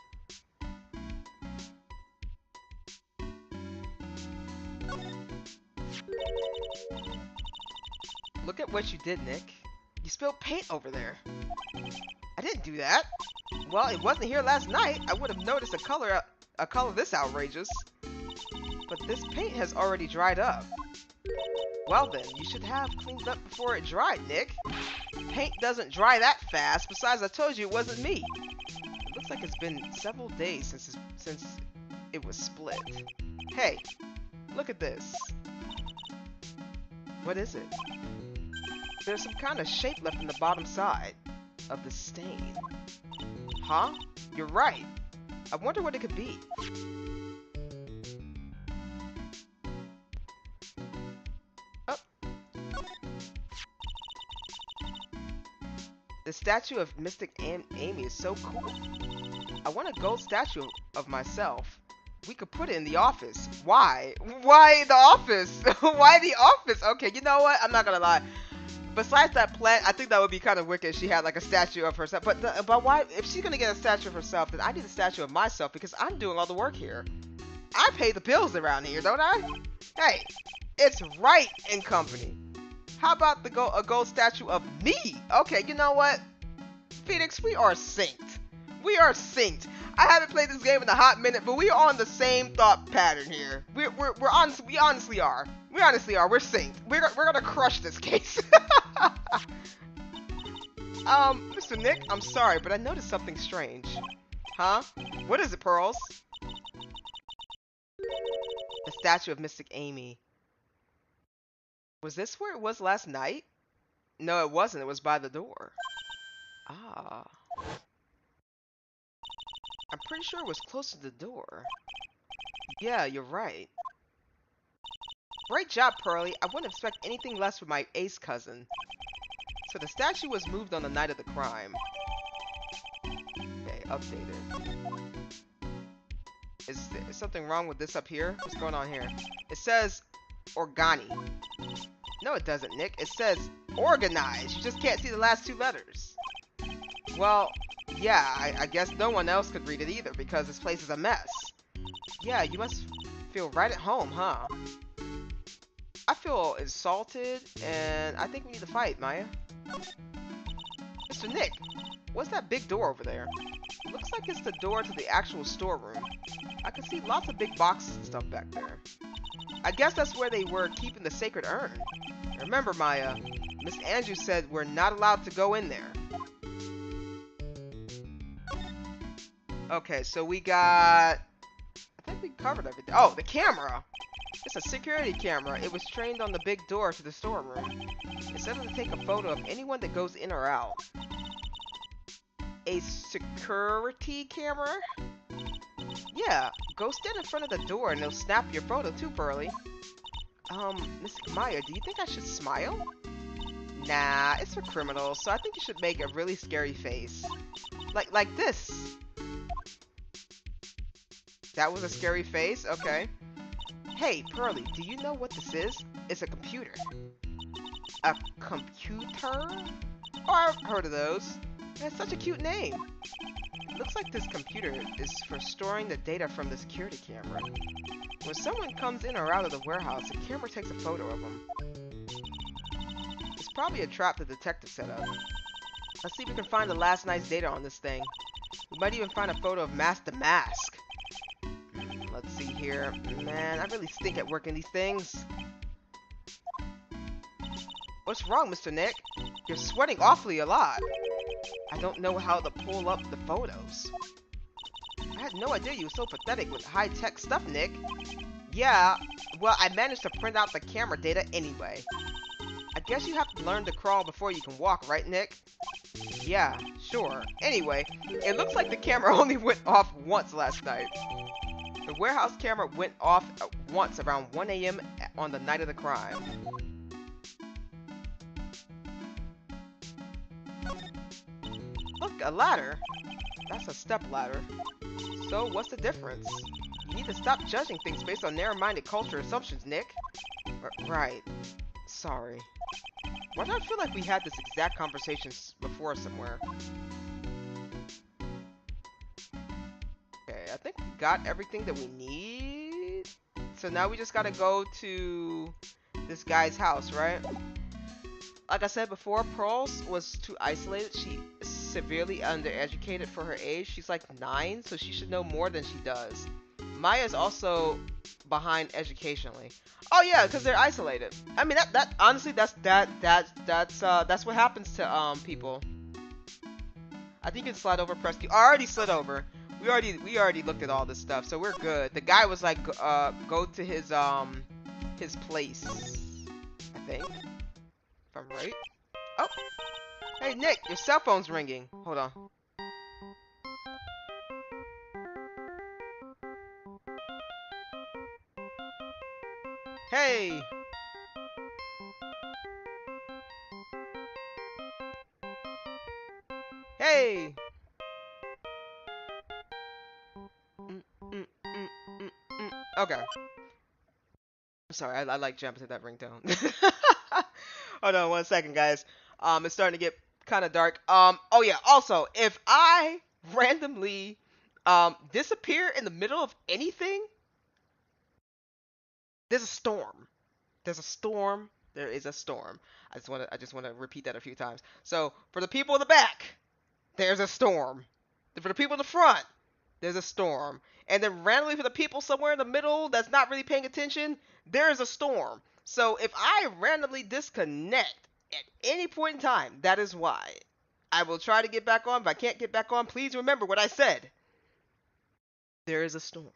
Look at what you did, Nick. You spilled paint over there. I didn't do that. Well, it wasn't here last night. I would have noticed a color this outrageous. But this paint has already dried up. Well then, you should have cleaned up before it dried, Nick. Paint doesn't dry that fast. Besides, I told you it wasn't me. It looks like it's been several days since it was split. Hey, look at this. What is it? There's some kind of shape left in the bottom side of the stain. Huh? You're right. I wonder what it could be. Oh. The statue of Mystic Amy is so cool. I want a gold statue of myself. We could put it in the office. Why? Why the office? Why the office? Okay, you know what? I'm not gonna lie. Besides that plant, I think that would be kind of wicked if she had like a statue of herself. But why? If she's gonna get a statue of herself, then I need a statue of myself because I'm doing all the work here. I pay the bills around here, don't I? Hey, it's Wright and Company. How about a gold statue of me? Okay, you know what? Phoenix, we are synced. We are synced. I haven't played this game in a hot minute, but we are on the we honestly are. We honestly are. We're synced. We're gonna crush this case. Mr. Nick, I'm sorry, but I noticed something strange. Huh? What is it, Pearls? The statue of Mystic Amy. Was this where it was last night? No, it wasn't. It was by the door. Ah. I'm pretty sure it was close to the door. Yeah, you're right. Great job, Pearly. I wouldn't expect anything less from my ace cousin. So the statue was moved on the night of the crime. Okay, updated. Is something wrong with this up here? What's going on here? It says Organi. No, it doesn't, Nick. It says organized. You just can't see the last two letters. Well, yeah, I guess no one else could read it either because this place is a mess. Yeah, you must feel right at home, huh? I feel insulted, and I think we need to fight, Maya. Mr. Nick, what's that big door over there? It looks like it's the door to the actual storeroom. I can see lots of big boxes and stuff back there. I guess that's where they were keeping the sacred urn. Remember, Maya, Miss Andrews said we're not allowed to go in there. Okay, so we got... I think we covered everything. Oh, the camera! It's a security camera. It was trained on the big door to the storeroom. It says to take a photo of anyone that goes in or out. a security camera? Yeah, go stand in front of the door and they'll snap your photo too, Pearly. Miss Maya, do you think I should smile? Nah, it's for criminals, so I think you should make a really scary face. Like this. That was a scary face? Okay. Hey, Pearly, do you know what this is? It's a computer. A computer? Oh, I've heard of those. That's such a cute name. Looks like this computer is for storing the data from the security camera. When someone comes in or out of the warehouse, the camera takes a photo of them. It's probably a trap the detective set up. Let's see if we can find the last night's data on this thing. We might even find a photo of Mask the Mask. Let's see here. Man, I really stink at working these things. What's wrong, Mr. Nick? You're sweating awfully a lot. I don't know how to pull up the photos. I had no idea you were so pathetic with high-tech stuff, Nick. Yeah, well, I managed to print out the camera data anyway. I guess you have to learn to crawl before you can walk, right, Nick? Yeah, sure. Anyway, it looks like the camera only went off once last night. The warehouse camera went off once around 1 AM on the night of the crime. Look, a ladder. That's a step ladder. So, what's the difference? You need to stop judging things based on narrow-minded culture assumptions, Nick. Right. Sorry. Why do I feel like we had this exact conversation before somewhere? Okay, I think we got everything that we need. So now we just gotta go to this guy's house, right? Like I said before, Pearl was too isolated. She is severely undereducated for her age. She's like 9, so she should know more than she does. Maya's also behind educationally. Oh yeah, because they're isolated. I mean, that honestly, that's what happens to people. I think you can slide over, press Q. I already slid over. We already looked at all this stuff, so we're good. The guy was like, go to his place, I think. If I'm right. Oh, hey Nick, your cell phone's ringing. Hold on. Hey. Hey. Okay. I'm sorry, I like jumping to that ringtone. Hold on 1 second, guys. It's starting to get kind of dark. Oh yeah, also, if I randomly disappear in the middle of anything, there's a storm. There's a storm. There is a storm. I just want to repeat that a few times. So, for the people in the back, there's a storm. For the people in the front, there's a storm. And then randomly for the people somewhere in the middle that's not really paying attention, there's a storm. So if I randomly disconnect at any point in time, that is why. I will try to get back on. If I can't get back on, please remember what I said. There is a storm.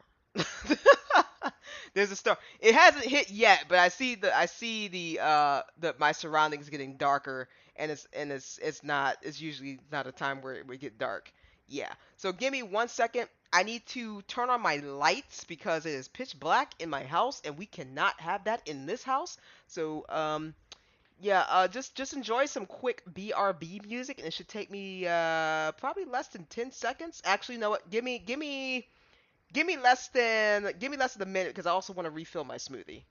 There's a storm. It hasn't hit yet, but I see my surroundings getting darker, and it's usually not a time where it would get dark. Yeah. So give me 1 second. I need to turn on my lights because it is pitch black in my house, and we cannot have that in this house. So yeah, just enjoy some quick BRB music, and it should take me probably less than 10 seconds. Actually, you know what? Give me less than a minute because I also want to refill my smoothie.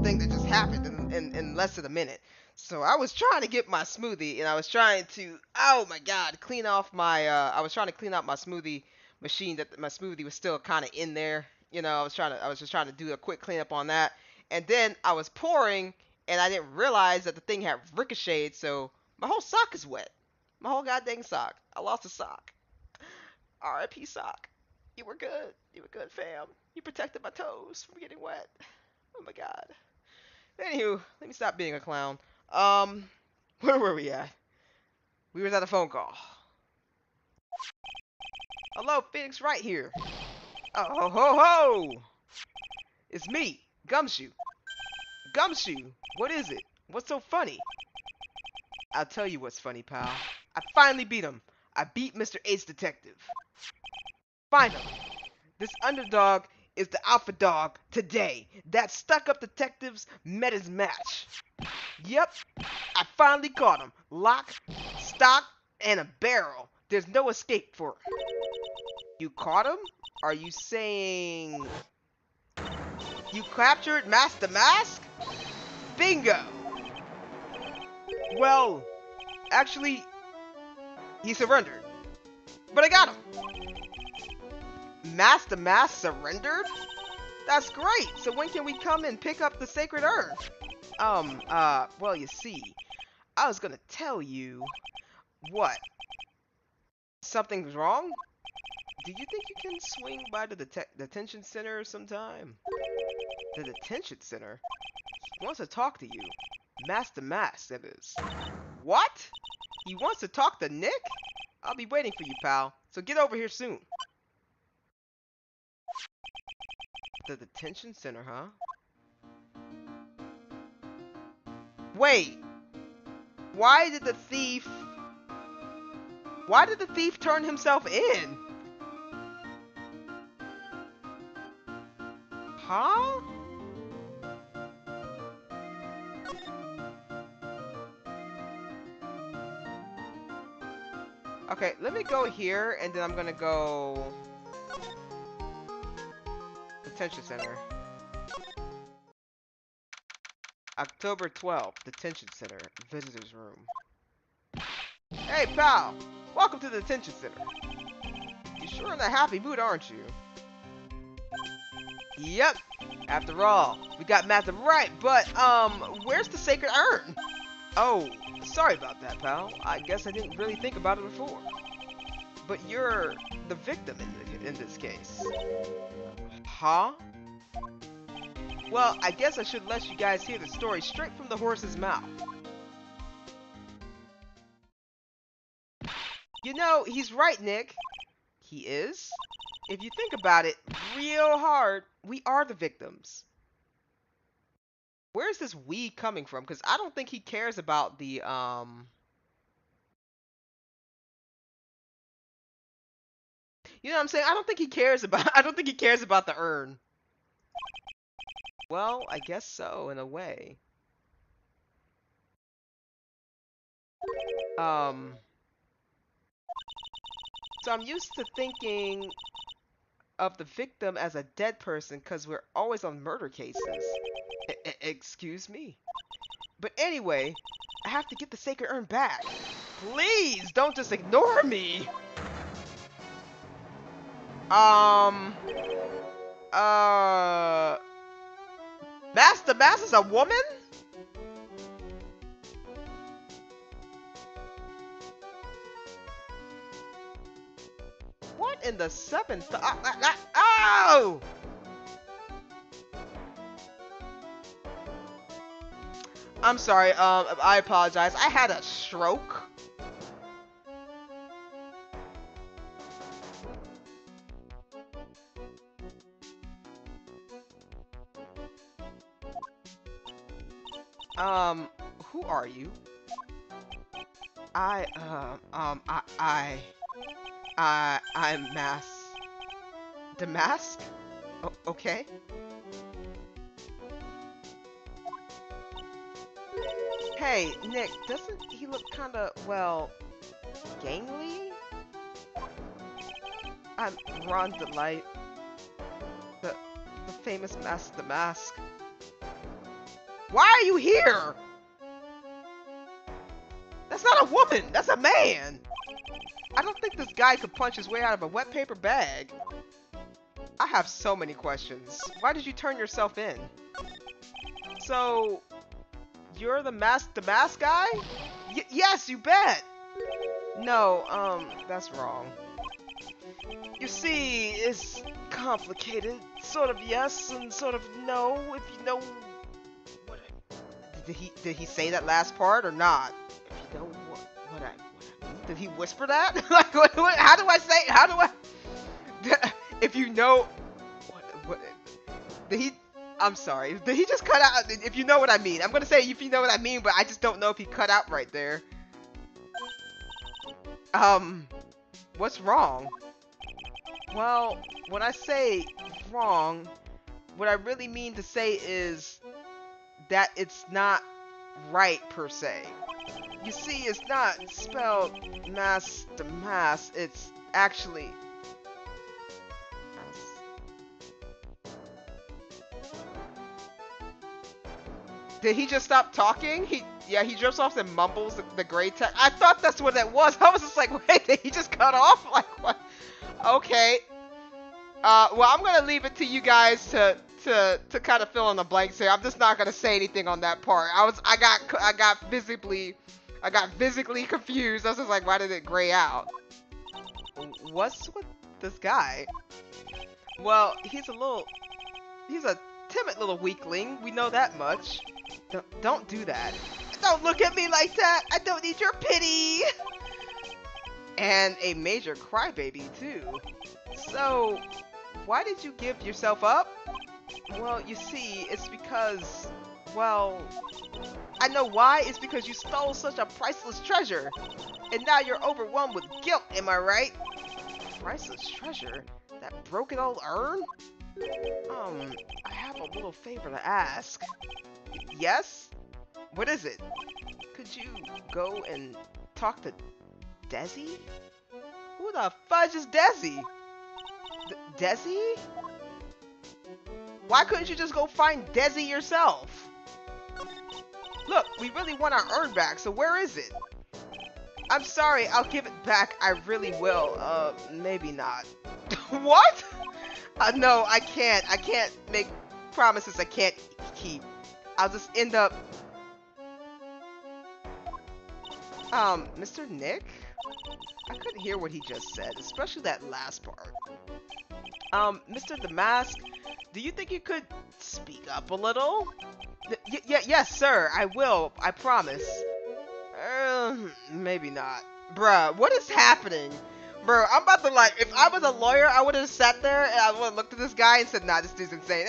thing that just happened in less than a minute. So I was trying to get my smoothie, and I was trying to, oh my god, clean off my, I was trying to clean out my smoothie machine, that my smoothie was still kind of in there. You know, I was just trying to do a quick cleanup on that. And then I was pouring, and I didn't realize that the thing had ricocheted, so my whole sock is wet. My whole goddamn sock. I lost a sock. R.I.P. sock. You were good. You were good, fam. You protected my toes from getting wet. Oh my god. Anywho, let me stop being a clown. Where were we at? We was at a phone call. Hello, Phoenix Wright here. Oh ho ho ho! It's me, Gumshoe. Gumshoe, what is it? What's so funny? I'll tell you what's funny, pal. I finally beat him. I beat Mr. Ace Detective. Finally. This underdog is the alpha dog today. That stuck-up detective's met his match. Yep, I finally caught him. Lock, stock, and a barrel. There's no escape for him. You caught him? Are you saying you captured Master Mask? Bingo! Well, actually, he surrendered. But I got him. Master Mask surrendered? That's great! So when can we come and pick up the sacred urn? Well, you see, I was gonna tell you... What? Something's wrong? Do you think you can swing by the detention center sometime? The detention center? He wants to talk to you. Master Mask, that is. What? He wants to talk to Nick? I'll be waiting for you, pal. So get over here soon. The detention center, huh? Wait! Why did the thief turn himself in? Huh? Okay, let me go here, and then I'm gonna go... Detention Center. October 12th, Detention Center, Visitors Room. Hey, pal! Welcome to the Detention Center. You're sure in a happy mood, aren't you? Yep. After all, we got Master Wright, but, where's the sacred urn? Oh, sorry about that, pal. I guess I didn't really think about it before. But you're the victim in this case. Huh? Well, I guess I should let you guys hear the story straight from the horse's mouth. You know, he's right, Nick. He is? If you think about it real hard, we are the victims. Where's this we coming from? Because I don't think he cares about the, You know what I'm saying? I don't think he cares about the urn. Well, I guess so, in a way. So I'm used to thinking of the victim as a dead person because we're always on murder cases. Excuse me. But anyway, I have to get the sacred urn back. Please, don't just ignore me. Master Mask is a woman? What in the seventh? Oh! I'm sorry, I apologize. I had a stroke. Who are you? I'm Mask. The Mask? Oh, okay. Hey, Nick, doesn't he look kinda, well, gangly? I'm Ron Delight, the famous Master the Mask. Why are you here? That's not a woman. That's a man. I don't think this guy could punch his way out of a wet paper bag. I have so many questions. Why did you turn yourself in? So, you're the mask guy? Yes, you bet. No, that's wrong. You see, it's complicated. Sort of yes and sort of no, if you know what did he say that last part or not? If you know what I mean. Did he whisper that? Like what, how do I say? How do I if you know what did he I'm sorry. Did he just cut out? If you know what I mean. I'm going to say if you know what I mean, but I just don't know if he cut out right there. What's wrong? Well, when I say wrong, what I really mean to say is that it's not right per se. You see, it's not spelled mass to mass, it's actually Did he just stop talking? He drifts off and mumbles the gray text. I thought that's what it was. I was just like, wait, did he just cut off? Like what? Okay. Well, I'm gonna leave it to you guys to kind of fill in the blanks here. I'm just not gonna say anything on that part. I got physically confused. I was just like, why did it gray out? What's with this guy? Well, he's a timid little weakling. We know that much. Don't do that. Don't look at me like that. I don't need your pity. And a major crybaby too. So, why did you give yourself up? Well, you see, it's because, well, I know why. It's because you stole such a priceless treasure. And now you're overwhelmed with guilt, am I right? Priceless treasure? That broken old urn? I have a little favor to ask. Yes? What is it? Could you go and talk to Desi? Who the fudge is Desi? Desi? Why couldn't you just go find Desi yourself? Look, we really want our urn back, so where is it? I'm sorry, I'll give it back. I really will. Maybe not. What? No, I can't. I can't make promises I can't keep. I'll just end up... Mr. Nick? I couldn't hear what he just said, especially that last part. Mr. The Mask, do you think you could speak up a little? Yes, sir, I will. I promise. Maybe not. Bruh, what is happening? Bro, I'm about to like, if I was a lawyer, I would have sat there and I would have looked at this guy and said, nah, this dude's insane.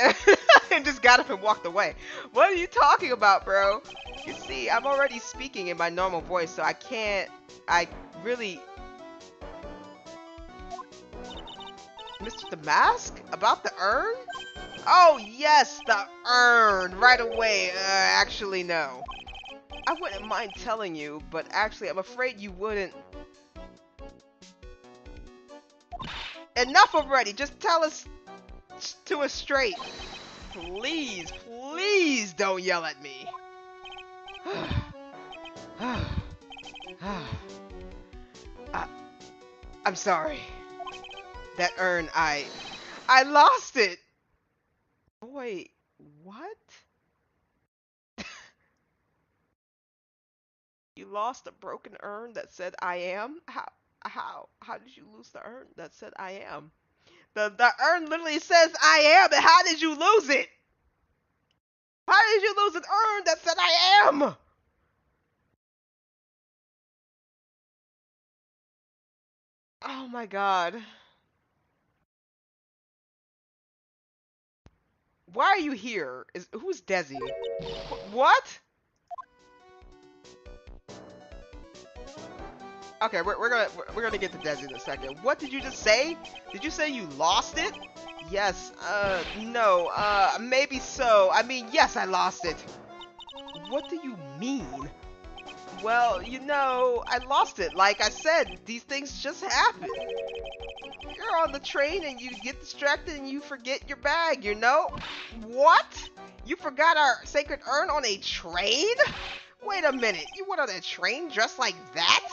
And just got up and walked away. What are you talking about, bro? You see, I'm already speaking in my normal voice, so I really... Mr. The Mask? About the urn? Oh, yes, the urn! Right away. Actually, no. I wouldn't mind telling you, but actually, I'm afraid you wouldn't... Enough already! Just tell us to us straight. Please, please don't yell at me. I'm sorry. That urn, I lost it. Boy, what? You lost a broken urn that said I am? How did you lose the urn that said I am? The urn literally says I am, and how did you lose it? How did you lose an urn that said I am? Oh my god. Why are you here? Who's Desi? What? Okay, we're gonna get to Desi in a second. What did you just say? Did you say you lost it? Yes. No. Maybe so. I mean, yes, I lost it. What do you mean? Well, you know, I lost it. Like I said, these things just happen. You're on the train and you get distracted and you forget your bag, you know? What? You forgot our sacred urn on a train? Wait a minute, you went on a train dressed like that?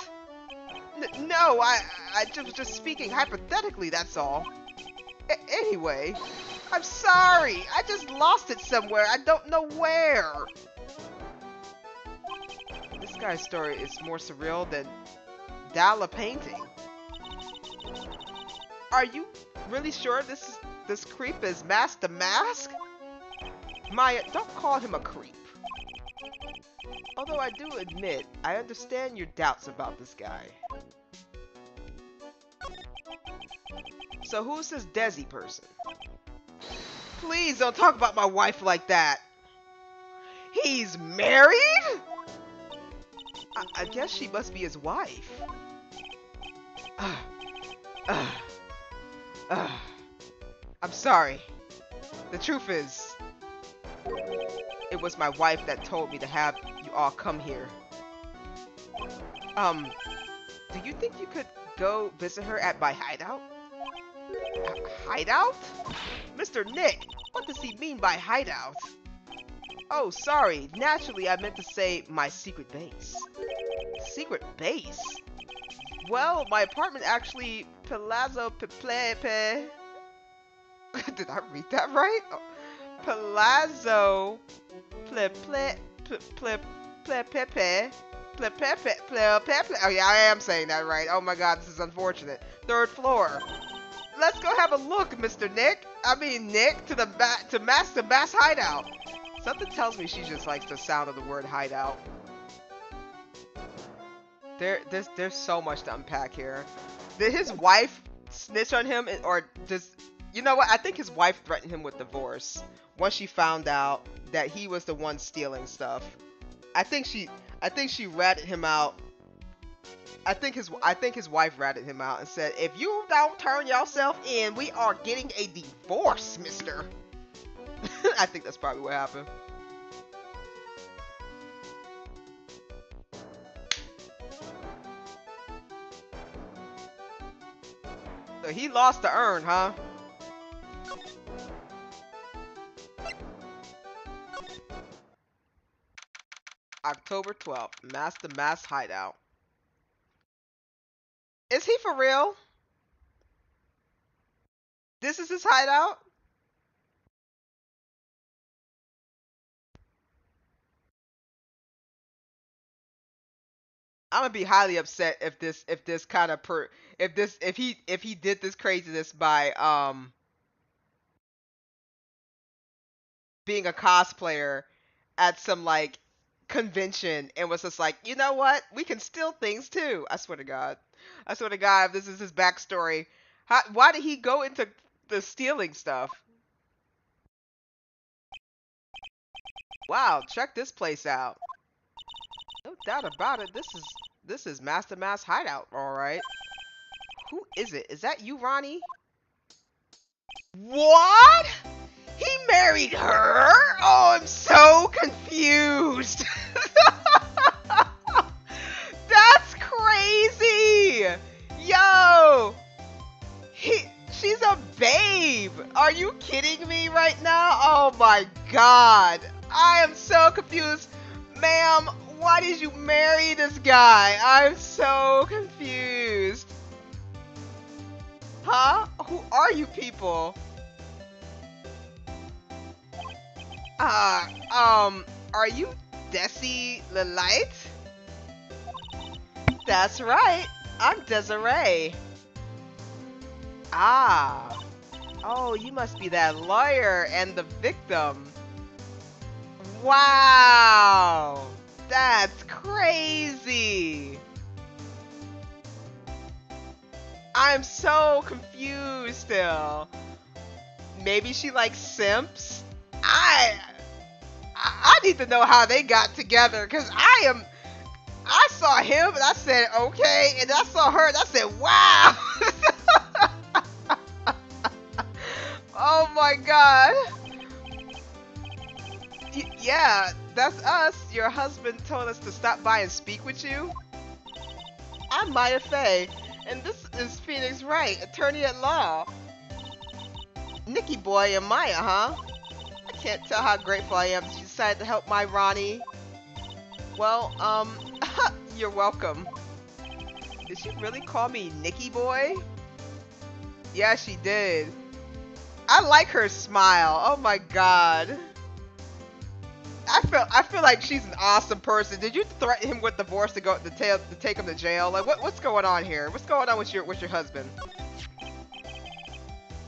No, I was just speaking hypothetically, that's all. Anyway, I'm sorry, I just lost it somewhere, I don't know where. This guy's story is more surreal than Dalla painting. Are you really sure this creep is Master Mask? Maya, don't call him a creep. Although I do admit, I understand your doubts about this guy. So who's this Desi person? Please don't talk about my wife like that. He's married? I guess she must be his wife. I'm sorry. The truth is, it was my wife that told me to have you all come here. Do you think you could go visit her at my hideout? Hideout? Mr. Nick, what does he mean by hideout? Oh, sorry. Naturally, I meant to say my secret base. Secret base? Well, my apartment actually Palazzo Pepe. Did I read that right? Oh, Palazzo Pepe. Oh yeah, I am saying that right. Oh my god, this is unfortunate. 3rd floor. Let's go have a look, Mr. Nick. I mean Nick, to Master Bass hideout. Something tells me she just likes the sound of the word hideout. There's so much to unpack here. Did his wife snitch on him, or does, you know what? I think his wife threatened him with divorce once she found out that he was the one stealing stuff. I think she ratted him out. I think his wife ratted him out and said, "If you don't turn yourself in, we are getting a divorce, mister." I think that's probably what happened. So he lost the urn, huh? October 12th, Master Mass hideout. Is he for real? This is his hideout? I'm gonna be highly upset if he did this craziness by being a cosplayer at some like convention and was just like, you know what? We can steal things too. I swear to God. I swear to God, if this is his backstory, why did he go into the stealing stuff? Wow, check this place out. No doubt about it. This is Master Mass hideout, all right. Who is it? Is that you, Ronnie? What? He married her? Oh, I'm so confused. That's crazy. Yo. She's a babe. Are you kidding me right now? Oh my god. I am so confused. Ma'am, why did you marry this guy? I'm so confused. Huh? Who are you people? Are you Desi Lilite? That's right. I'm Desiree. Ah. Oh, you must be that lawyer and the victim. Wow. That's crazy. I'm so confused still. Maybe she likes simps? I need to know how they got together, because I saw him and I said okay, and I saw her and I said wow. Oh my god. Yeah, that's us. Your husband told us to stop by and speak with you. I'm Maya Fey, and this is Phoenix Wright, attorney at law. Nicky boy and Maya, huh? I Can't tell how grateful I am that you decided to help my Ronnie. Well, you're welcome. Did she really call me Nicky Boy? Yeah, she did. I like her smile. Oh my god. I feel like she's an awesome person. Did you threaten him with divorce to take him to jail? Like what's going on here? What's going on with your husband?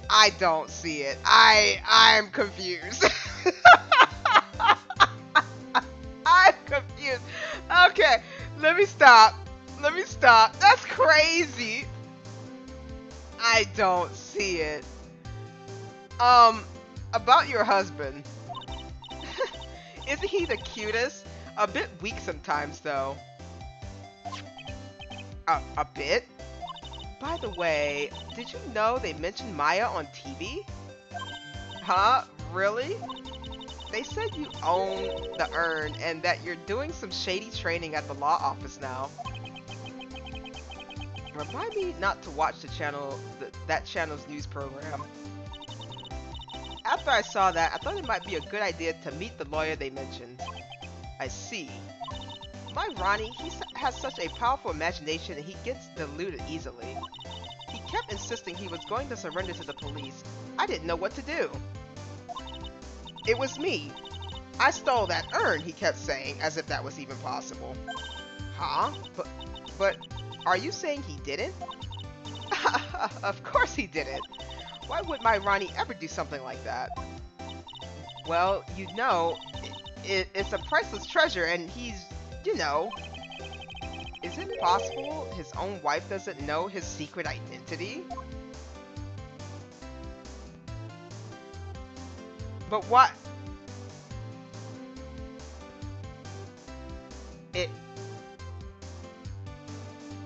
I don't see it. I'm confused. I'm confused. Okay, let me stop. Let me stop. That's crazy. I don't see it. About your husband. Isn't he the cutest? A bit weak sometimes, though. A bit? By the way, did you know they mentioned Maya on TV? Huh? Really? They said you own the urn and that you're doing some shady training at the law office now. Remind me not to watch that channel's news program. After I saw that, I thought it might be a good idea to meet the lawyer they mentioned. I see. My Ronnie, he has such a powerful imagination and he gets deluded easily. He kept insisting he was going to surrender to the police. I didn't know what to do. It was me. I stole that urn, he kept saying, as if that was even possible. Huh? But are you saying he didn't? Of course he didn't. Why would my Ronnie ever do something like that? Well, you know, it's a priceless treasure and he's, you know... Is it possible his own wife doesn't know his secret identity? But what?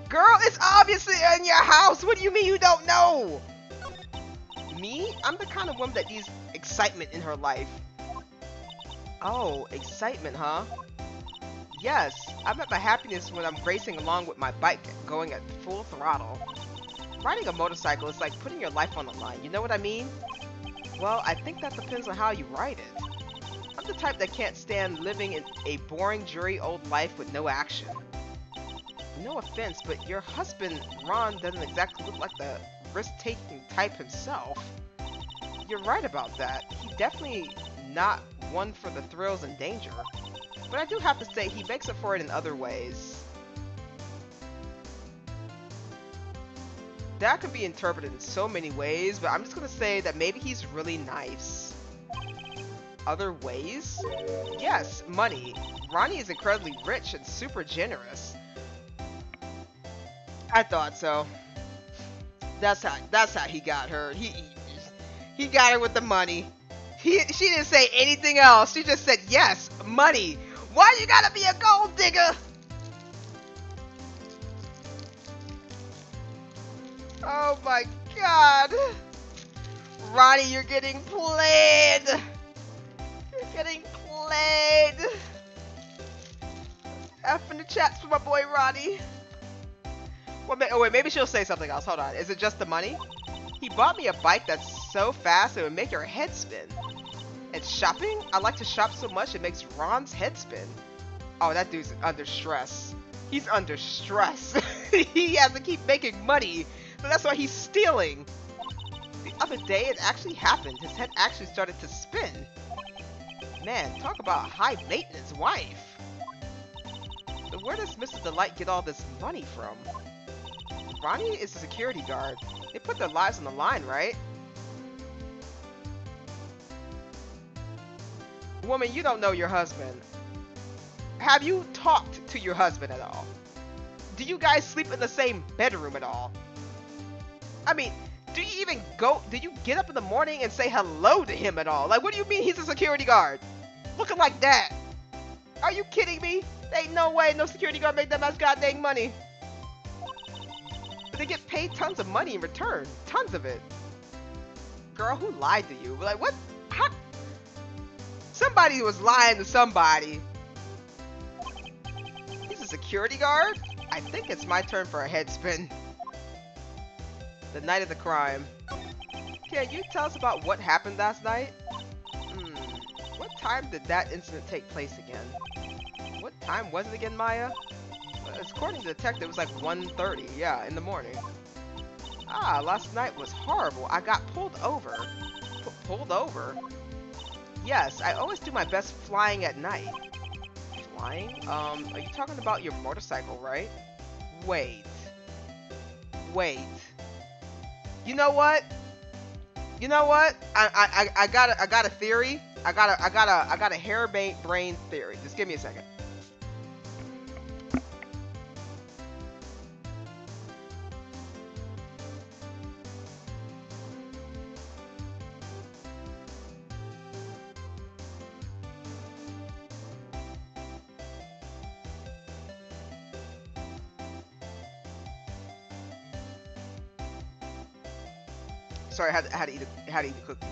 Girl, it's obviously in your house! What do you mean you don't know? Me? I'm the kind of woman that needs excitement in her life. Oh, excitement, huh? Yes, I'm at my happiness when I'm racing along with my bike, going at full throttle. Riding a motorcycle is like putting your life on the line, you know what I mean? Well, I think that depends on how you ride it. I'm the type that can't stand living in a boring, dreary old life with no action. No offense, but your husband, Ron, doesn't exactly look like the risk-taking type himself. You're right about that. He's definitely not one for the thrills and danger. But I do have to say, he makes up for it in other ways. That could be interpreted in so many ways, but I'm just gonna say that maybe he's really nice. Other ways? Yes, money. Ronnie is incredibly rich and super generous. I thought so. That's how he got her. He got her with the money. She didn't say anything else. She just said yes, money. Why you gotta be a gold digger? Oh my god. Ronnie, you're getting played. You're getting played. F in the chats for my boy Ronnie. Well, oh wait, maybe she'll say something else. Hold on. Is it just the money? He bought me a bike that's so fast it would make your head spin. And shopping? I like to shop so much it makes Ron's head spin. Oh, that dude's under stress. He's under stress. He has to keep making money. So that's why he's stealing. The other day it actually happened. His head actually started to spin. Man, talk about a high maintenance wife. So where does Mr. Delight get all this money from? Ronnie is a security guard. They put their lives on the line, right? Woman, you don't know your husband. Have you talked to your husband at all? Do you guys sleep in the same bedroom at all? I mean, do you get up in the morning and say hello to him at all? Like, what do you mean he's a security guard? Looking like that. Are you kidding me? There ain't no way no security guard make that much goddamn money. But they get paid tons of money in return. Tons of it. Girl, who lied to you? Like, what? How? Somebody was lying to somebody. He's a security guard? I think it's my turn for a head spin. The night of the crime. Can you tell us about what happened last night? time did that incident take place again? What time was it again, Maya? According to the detective, it was like 1:30. Yeah, in the morning. Ah, last night was horrible. I got pulled over. Pulled over? Yes, I always do my best flying at night. Flying? Are you talking about your motorcycle, right? Wait. Wait. You know what? You know what? I got a theory. I got a harebrained theory. Just give me a second. Sorry, I had to eat the cookie.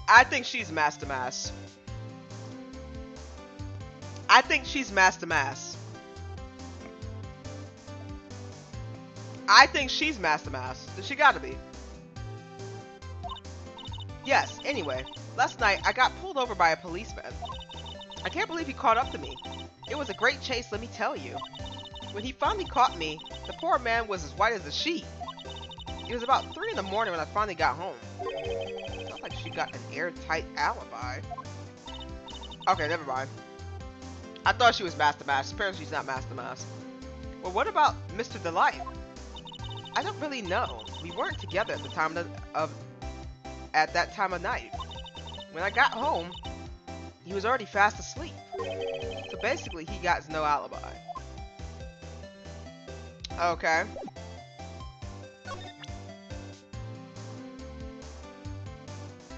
I think she's Master Mass. I think she's Master Mass. I think she's Master Mass. She gotta be. Yes, anyway. Last night, I got pulled over by a policeman. I can't believe he caught up to me. It was a great chase, let me tell you. When he finally caught me, the poor man was as white as a sheet. It was about 3 in the morning when I finally got home. Sounds like she got an airtight alibi. Okay, never mind. I thought she was Master Mass. Apparently she's not Master Mass. Well, what about Mr. Delight? I don't really know. We weren't together at the time at that time of night. When I got home, he was already fast asleep. So basically, he got no alibi. Okay.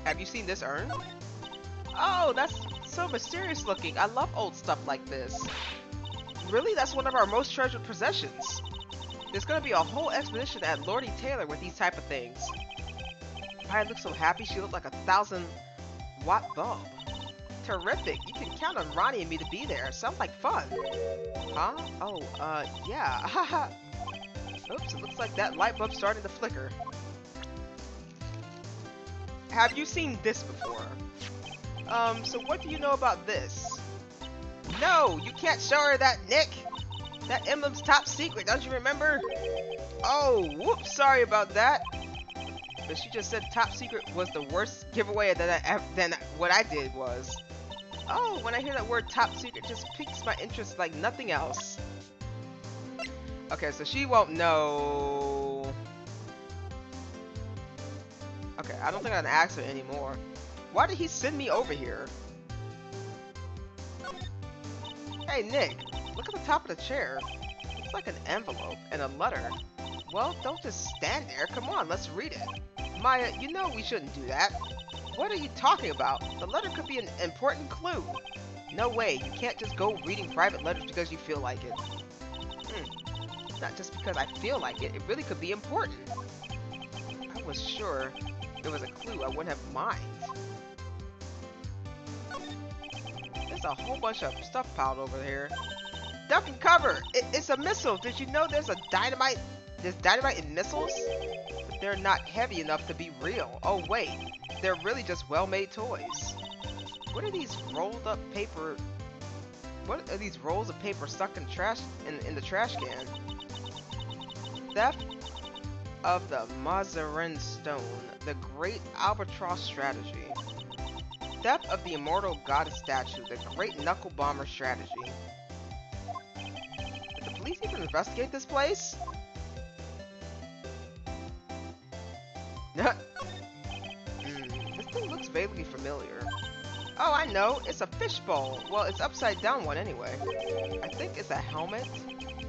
Have you seen this urn? Oh, that's so mysterious looking. I love old stuff like this. Really? That's one of our most treasured possessions. There's gonna be a whole expedition at Lordy Taylor with these type of things. Maya looked so happy she looked like a 1,000-watt bulb. Terrific. You can count on Ronnie and me to be there. Sounds like fun. Huh? Oh, yeah. Haha. Oops, it looks like that light bulb's starting to flicker. Have you seen this before? So what do you know about this? No, you can't show her that, Nick! That emblem's top secret, don't you remember? Oh, whoops, sorry about that. But she just said top secret was the worst giveaway than what I did was. Oh, when I hear that word top secret, it just piques my interest like nothing else. Okay, so she won't know. Okay, I don't think I can ask her anymore. Why did he send me over here? Hey, Nick, look at the top of the chair. It's like an envelope and a letter. Well, don't just stand there. Come on, let's read it. Maya, you know we shouldn't do that. What are you talking about? The letter could be an important clue. No way, you can't just go reading private letters because you feel like it. Not just because I feel like it, it really could be important. I was sure there was a clue I wouldn't have mind. There's a whole bunch of stuff piled over here. Duck and cover! It's a missile! Did you know there's dynamite in missiles? But they're not heavy enough to be real. Oh wait, they're really just well-made toys. What are these rolled up paper? What are these rolls of paper stuck in trash in the trash can? Theft of the Mazarin Stone, the Great Albatross Strategy. Theft of the Immortal Goddess Statue, the Great Knuckle Bomber Strategy. Did the police even investigate this place? This thing looks vaguely familiar. Oh, I know, it's a fishbowl. Well, it's upside down one anyway. I think it's a helmet,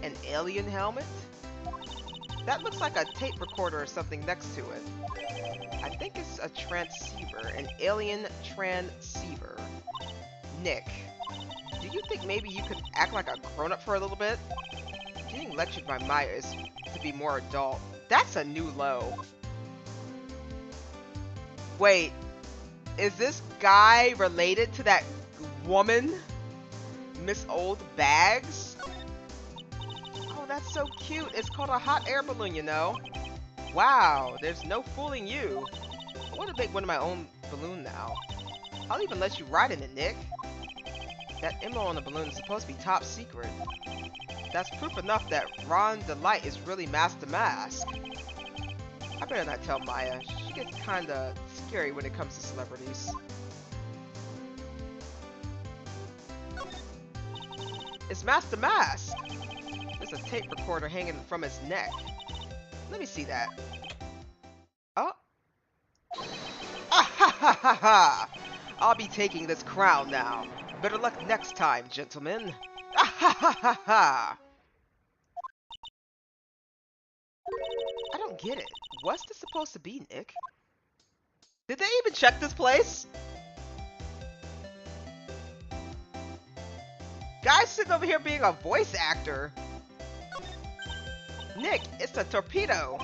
an alien helmet. That looks like a tape recorder or something next to it. I think it's a transceiver, an alien transceiver. Nick, do you think maybe you could act like a grown-up for a little bit? Getting lectured by Maya is to be more adult. That's a new low. Wait, is this guy related to that woman? Miss Old Bags? Oh, that's so cute. It's called a hot air balloon, you know. Wow, there's no fooling you. I want to make one of my own balloon now. I'll even let you ride in it, Nick. That ammo on the balloon is supposed to be top secret. That's proof enough that Ron the Light is really Master Mask. I better not tell Maya. She gets kinda scary when it comes to celebrities. It's Master Mask! There's a tape recorder hanging from his neck. Let me see that. Oh. Ah ha ha ha ha! I'll be taking this crown now. Better luck next time, gentlemen. Ah ha ha ha ha! I don't get it. What's this supposed to be, Nick? Did they even check this place? Guy's sitting over here being a voice actor. Nick, it's a torpedo.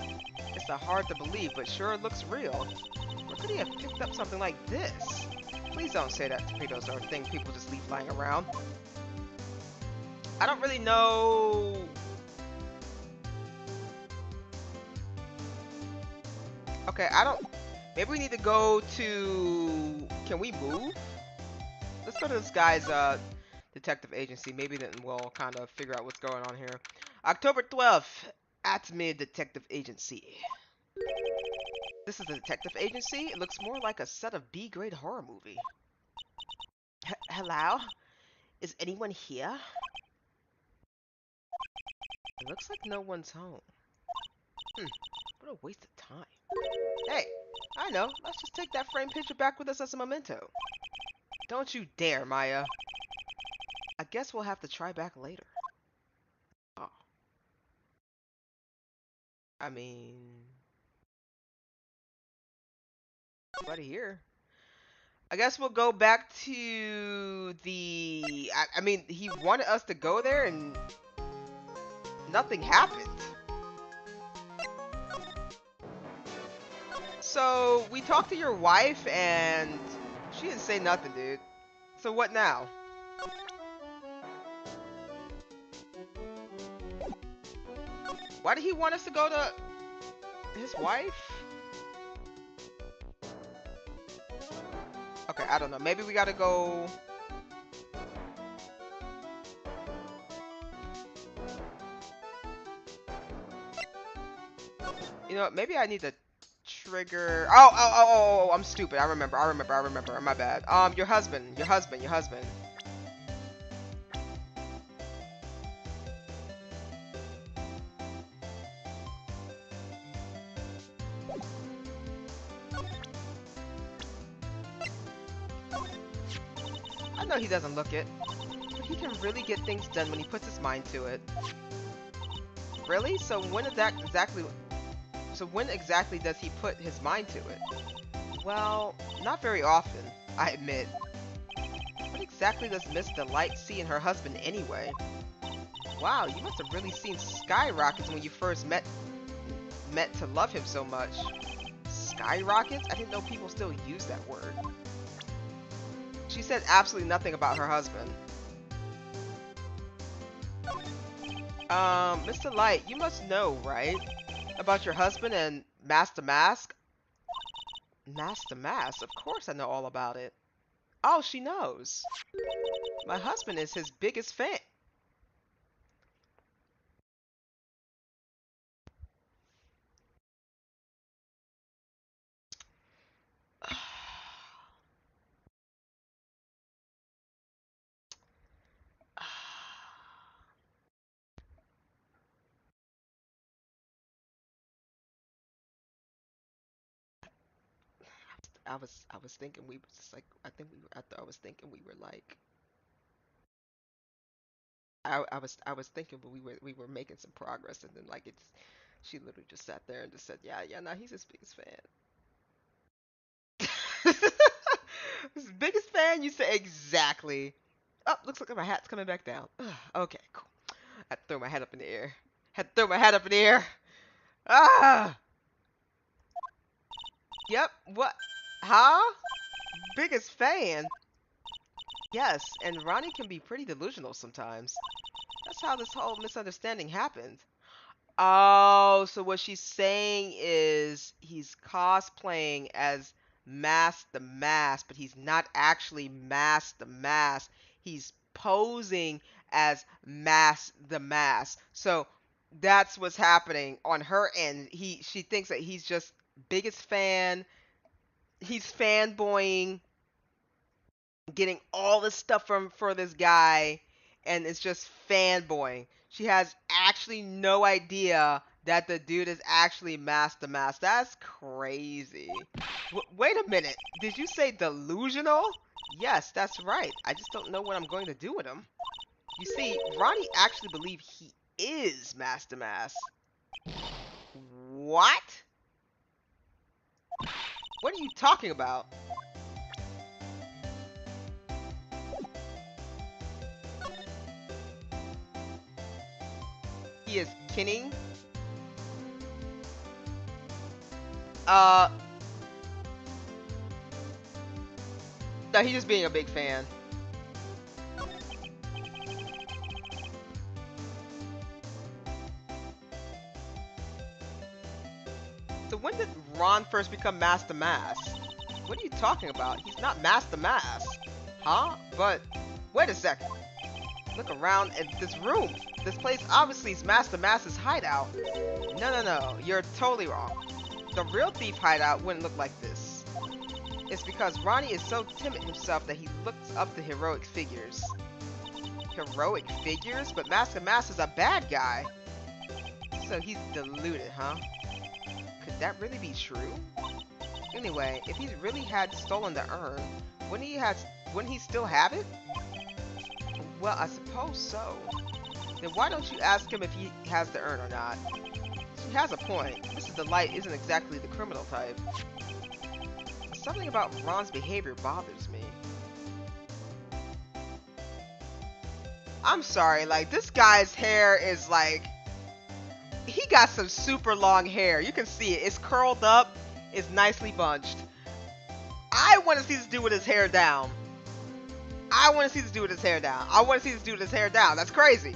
It's hard to believe, but sure looks real. Where could he have picked up something like this? Please don't say that torpedoes are a thing people just leave lying around. I don't really know. Okay, I don't. Maybe we need to go to. Can we move? Let's go to this guy's detective agency. Maybe then we'll kind of figure out what's going on here. October 12th, Atmid Detective Agency. This is a detective agency? It looks more like a set of B-grade horror movie. Hello? Is anyone here? It looks like no one's home. What a waste of time. Hey, I know. Let's just take that framed picture back with us as a memento. Don't you dare, Maya. I guess we'll have to try back later. Oh. I mean... Right here. I guess we'll go back to the... I mean, he wanted us to go there and... nothing happened. So, we talked to your wife and... she didn't say nothing, dude. So what now? Why did he want us to go to his wife? Okay, I don't know. Maybe we gotta go... You know, maybe I need to trigger... Oh, I'm stupid. I remember. My bad. Your husband. I know he doesn't look it, but he can really get things done when he puts his mind to it. Really? So when exactly does he put his mind to it? Well, not very often, I admit. What exactly does Mr. Light see in her husband anyway? Wow, you must have really seen skyrockets when you first met to love him so much. Skyrockets? I didn't know people still use that word. She said absolutely nothing about her husband. Mr. Light, you must know, right? About your husband and Master Mask? Master Mask? Of course I know all about it. Oh, she knows. My husband is his biggest fan. I was thinking we were just like I was thinking we were like I was thinking but we were making some progress and then like it's she literally just sat there and just said yeah no he's his biggest fan. His biggest fan, you say exactly. Oh, looks like my hat's coming back down. Ugh, okay, cool. I had to throw my head up in the air. Ah! Yep, what? Huh? Biggest fan? Yes, and Ronnie can be pretty delusional sometimes. That's how this whole misunderstanding happened. Oh, so what she's saying is he's cosplaying as Mask the Mask, but he's not actually Mask the Mask. He's posing as Mask the Mask. So that's what's happening on her end. She thinks that he's just biggest fan. He's fanboying, getting all this stuff from for this guy, and it's just fanboying. She has actually no idea that the dude is actually Master Mask. That's crazy. Wait a minute. Did you say delusional? Yes, that's right. I just don't know what I'm going to do with him. You see, Ronnie actually believes he is Master Mask. What? What are you talking about? He is kidding. Uh, no, he's just being a big fan. So when did Ron first become Master Mask? What are you talking about? He's not Master Mask. Huh? But, wait a second. Look around at this room. This place obviously is Master Mask's hideout. No. You're totally wrong. The real thief hideout wouldn't look like this. It's because Ronnie is so timid himself that he looks up to heroic figures. Heroic figures? But Master Mask is a bad guy. So he's deluded, huh? Could that really be true? Anyway, if he really had stolen the urn, wouldn't he still have it? Well, I suppose so. Then why don't you ask him if he has the urn or not? She has a point. Mrs. Delight isn't exactly the criminal type. Something about Ron's behavior bothers me. I'm sorry, like, this guy's hair is like... He got some super long hair. You can see it. It's curled up. It's nicely bunched. I want to see this dude with his hair down. I want to see this dude with his hair down. I want to see this dude with his hair down. That's crazy.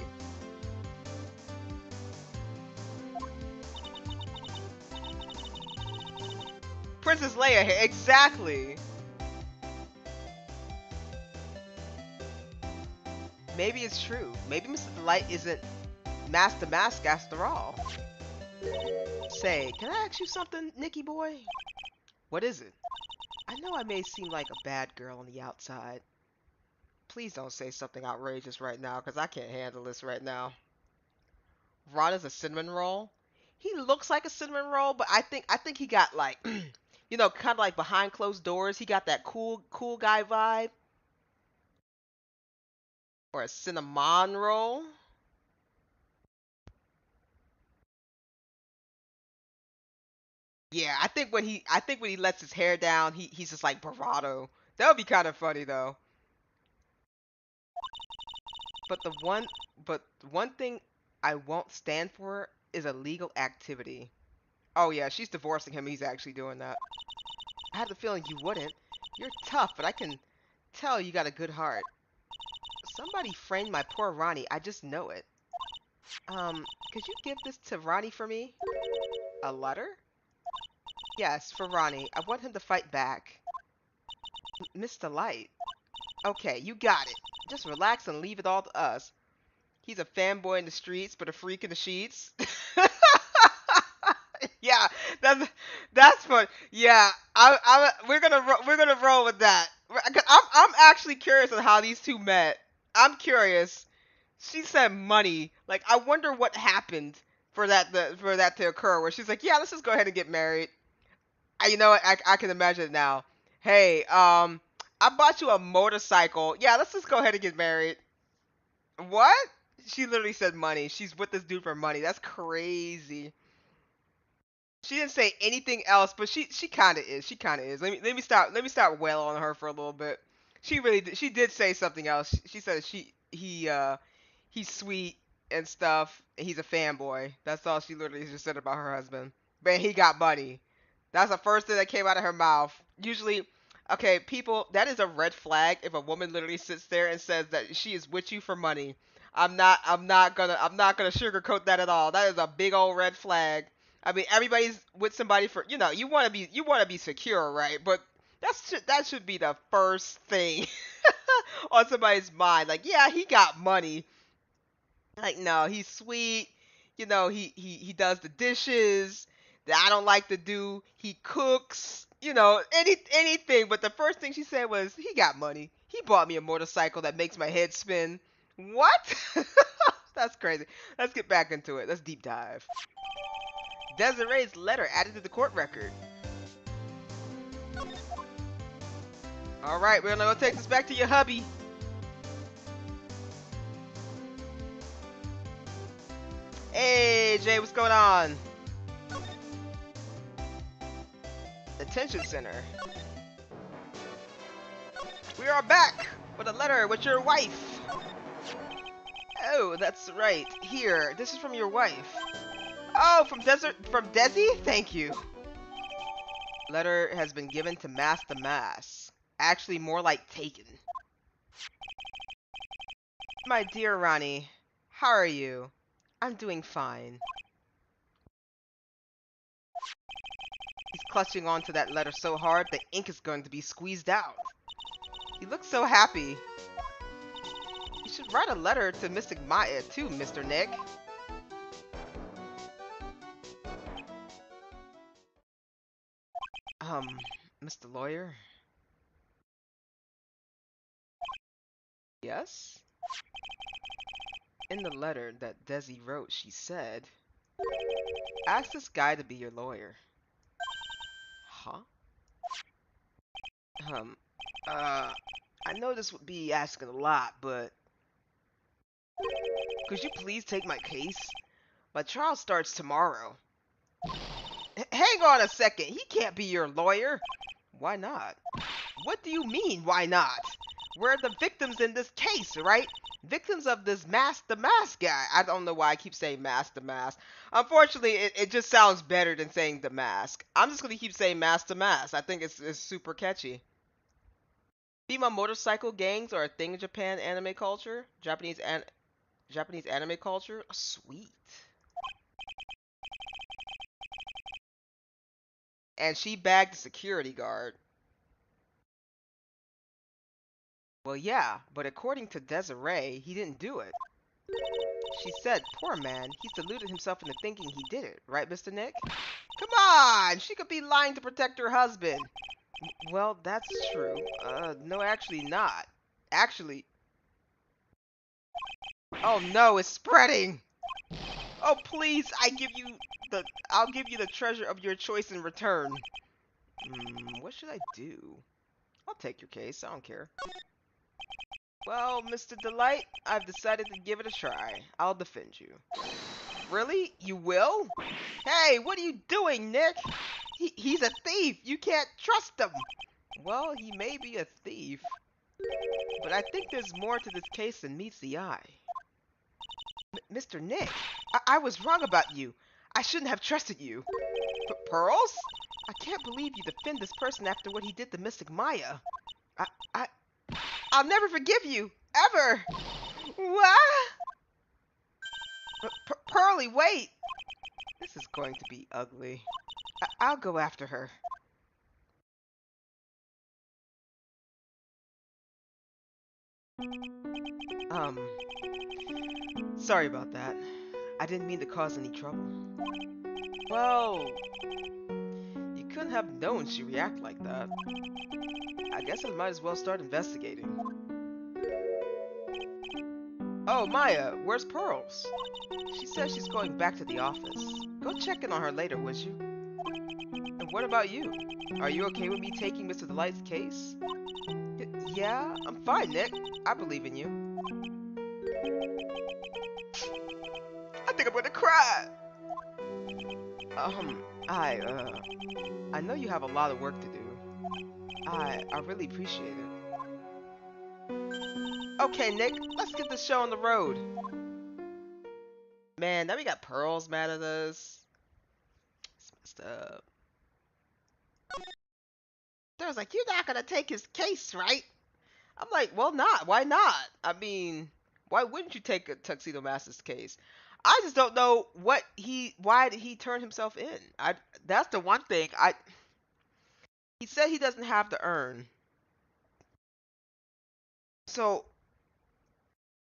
Princess Leia hair. Exactly. Maybe it's true. Maybe Mr. Delight isn't Master Mask after all. Say, can I ask you something, Nicky boy? What is it? I know I may seem like a bad girl on the outside. Please don't say something outrageous right now, because I can't handle this right now. Ron is a cinnamon roll? He looks like a cinnamon roll, but I think he got like, you know, kind of like behind closed doors. He got that cool guy vibe. Or a cinnamon roll. Yeah, I think when he lets his hair down, he's just like bravado. That would be kind of funny though. But one thing I won't stand for is illegal activity. Oh yeah, she's divorcing him. He's actually doing that. I had the feeling you wouldn't. You're tough, but I can tell you got a good heart. Somebody framed my poor Ronnie. I just know it. Could you give this to Ronnie for me? A letter? Yes, for Ronnie. I want him to fight back. Mr. Light. Okay, you got it. Just relax and leave it all to us. He's a fanboy in the streets, but a freak in the sheets. Yeah, that's fun. Yeah, we're gonna roll with that. I'm actually curious on how these two met. I'm curious. She said money. Like, I wonder what happened for that to occur. Where she's like, yeah, let's just go ahead and get married. You know what? I can imagine it now. Hey, I bought you a motorcycle. Yeah, let's just go ahead and get married. What? She literally said money. She's with this dude for money. That's crazy. She didn't say anything else, but she kind of is. She kind of is. Let me start wailing on her for a little bit. She did say something else. She said he's sweet and stuff. And he's a fanboy. That's all she literally just said about her husband. But he got money. That's the first thing that came out of her mouth. Usually, okay, people, that is a red flag if a woman literally sits there and says that she is with you for money. I'm not gonna sugarcoat that at all. That is a big old red flag. I mean, everybody's with somebody for, you want to be secure, right? But That should be the first thing on somebody's mind. Like, yeah, he got money. Like, no, he's sweet. He does the dishes that I don't like to do. He cooks. Anything. But the first thing she said was, he got money. He bought me a motorcycle that makes my head spin. What? That's crazy. Let's get back into it. Let's deep dive. Desiree's letter added to the court record. All right, we're gonna go take this back to your hubby. Hey, Jay, what's going on? Detention center. We are back with a letter with your wife. Oh, that's right. Here, this is from your wife. Oh, from Desi? Thank you. Letter has been given to Mass the Mass. Actually, more like taken. My dear Ronnie, how are you? I'm doing fine. He's clutching onto that letter so hard the ink is going to be squeezed out. He looks so happy. You should write a letter to Mystic Maya too, Mr. Nick. Mr. Lawyer? Yes? In the letter that Desi wrote, she said, ask this guy to be your lawyer. Huh? I know this would be asking a lot, but could you please take my case? My trial starts tomorrow. Hang on a second, he can't be your lawyer. Why not? What do you mean, why not? We're the victims in this case, right? Victims of this the mask guy. I don't know why I keep saying the mask. Unfortunately, it just sounds better than saying the mask. I'm just going to keep saying the mask. I think it's super catchy. Female motorcycle gangs are a thing in Japan anime culture. Japanese anime culture. Oh, sweet. And she bagged the security guard. Well, yeah, but according to Desiree, he didn't do it. She said, poor man, he's deluded himself into thinking he did it, right, Mr. Nick? Come on! She could be lying to protect her husband. Well, that's true. No, actually not. Actually... Oh no, it's spreading! Oh, please, I'll give you the treasure of your choice in return. What should I do? I'll take your case, I don't care. Well, Mr. Delight, I've decided to give it a try. I'll defend you. Really? You will? Hey, what are you doing, Nick? He's a thief. You can't trust him. Well, he may be a thief, but I think there's more to this case than meets the eye. Mr. Nick, I was wrong about you. I shouldn't have trusted you. Pearls? I can't believe you defend this person after what he did to Mystic Maya. I'll never forgive you, ever. What? Pearly, wait. This is going to be ugly. I'll go after her. Sorry about that. I didn't mean to cause any trouble. Well, you couldn't have known she'd react like that. I guess I might as well start investigating. Oh, Maya, where's Pearls? She says she's going back to the office. Go check in on her later, would you? And what about you? Are you okay with me taking Mr. Delight's case? Yeah, I'm fine, Nick. I believe in you. I think I'm gonna cry! I know you have a lot of work to do. I really appreciate it. Okay, Nick, let's get this show on the road. Man, now we got Pearls mad at us. It's messed up. They was like, you're not gonna take his case, right? I'm like, well, not. Why not? I mean, why wouldn't you take a Tuxedo Master's case? I just don't know why did he turn himself in? That's the one thing He said he doesn't have to earn. So,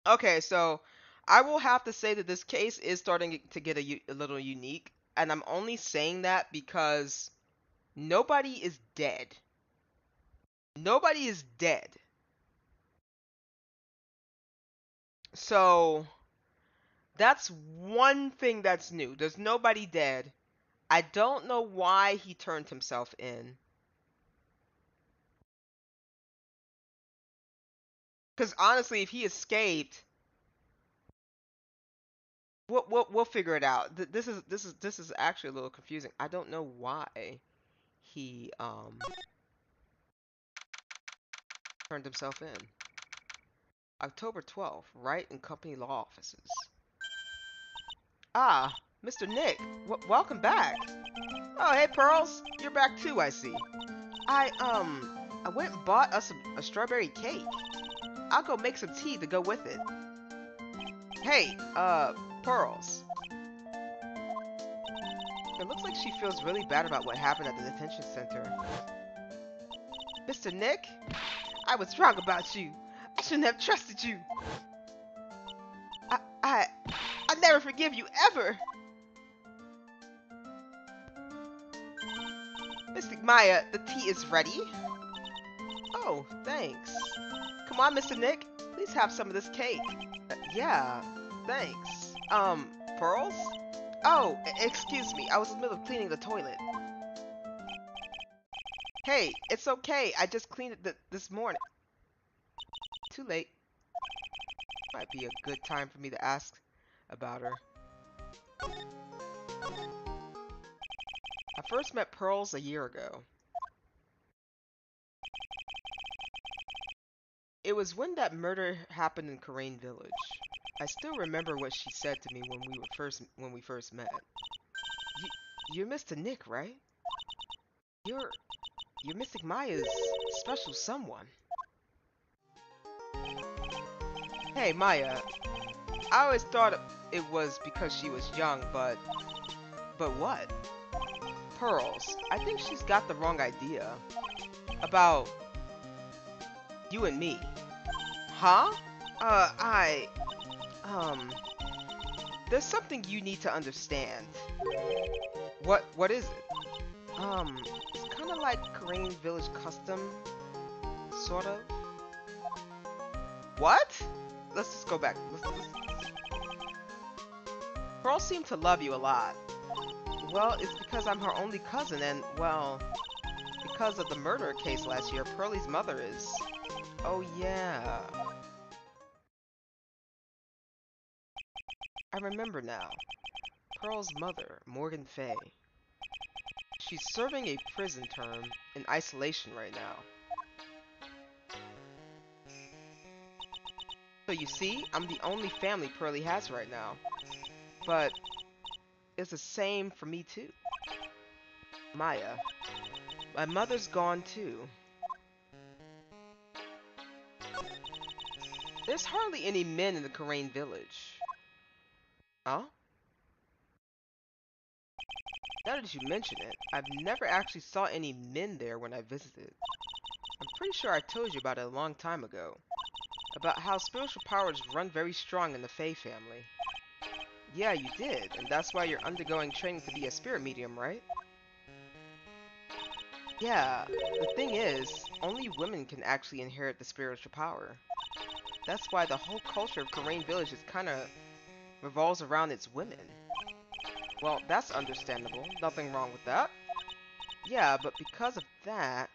okay, so I will have to say that this case is starting to get a little unique, and I'm only saying that because nobody is dead. Nobody is dead. So, that's one thing that's new. There's nobody dead. I don't know why he turned himself in. Because honestly, if he escaped, we'll figure it out. This is actually a little confusing. I don't know why he turned himself in. October 12th, Wright and Company Law Offices. Ah, Mr. Nick, welcome back. Oh, hey Pearls, you're back too, I see. I went and bought us a strawberry cake. I'll go make some tea to go with it. Hey, Pearls. It looks like she feels really bad about what happened at the detention center. Mr. Nick, I was wrong about you. I shouldn't have trusted you. I never forgive you, ever. Mystic Maya, the tea is ready. Oh, thanks. Come on, Mr. Nick. Please have some of this cake. Yeah, thanks. Pearls? Oh, excuse me. I was in the middle of cleaning the toilet. Hey, it's okay. I just cleaned it this morning. Too late. Might be a good time for me to ask about her. I first met Pearls a year ago. It was when that murder happened in Karain Village. I still remember what she said to me when we first met. You're Mr. Nick, right? You're Mystic Maya's special someone. Hey, Maya. I always thought it was because she was young, but what? Pearls. I think she's got the wrong idea about you and me. Huh? There's something you need to understand. What is it? It's kind of like Karain Village custom, sort of. What? Let's just go back. Pearl seemed to love you a lot. Well, it's because I'm her only cousin, and, well, because of the murder case last year, Pearlie's mother is... Oh, yeah. I remember now. Pearl's mother, Morgan Fay. She's serving a prison term in isolation right now. So you see, I'm the only family Pearlie has right now. But it's the same for me too. Maya. My mother's gone too. There's hardly any men in the Karain village. Huh? Now that you mention it, I've never actually saw any men there when I visited. I'm pretty sure I told you about it a long time ago. About how spiritual powers run very strong in the Fey family. Yeah, you did, and that's why you're undergoing training to be a spirit medium, right? Yeah, the thing is, only women can actually inherit the spiritual power. That's why the whole culture of Karain Village is kinda revolves around its women. Well, that's understandable. Nothing wrong with that. Yeah, but because of that,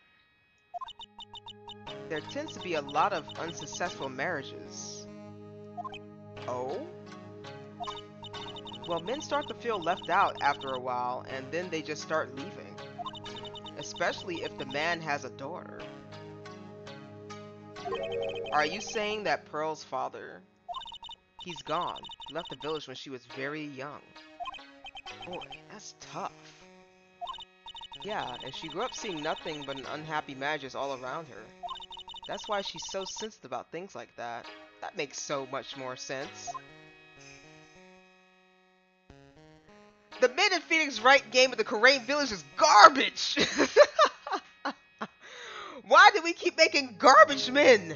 there tends to be a lot of unsuccessful marriages. Oh? Well, men start to feel left out after a while, and then they just start leaving. Especially if the man has a daughter. Are you saying that Pearl's father... He's gone. Left the village when she was very young. Boy, that's tough. Yeah, and she grew up seeing nothing but an unhappy marriages all around her. That's why she's so sensitive about things like that. That makes so much more sense. The men in Phoenix Wright game of the Karain Village is garbage! Why do we keep making garbage men?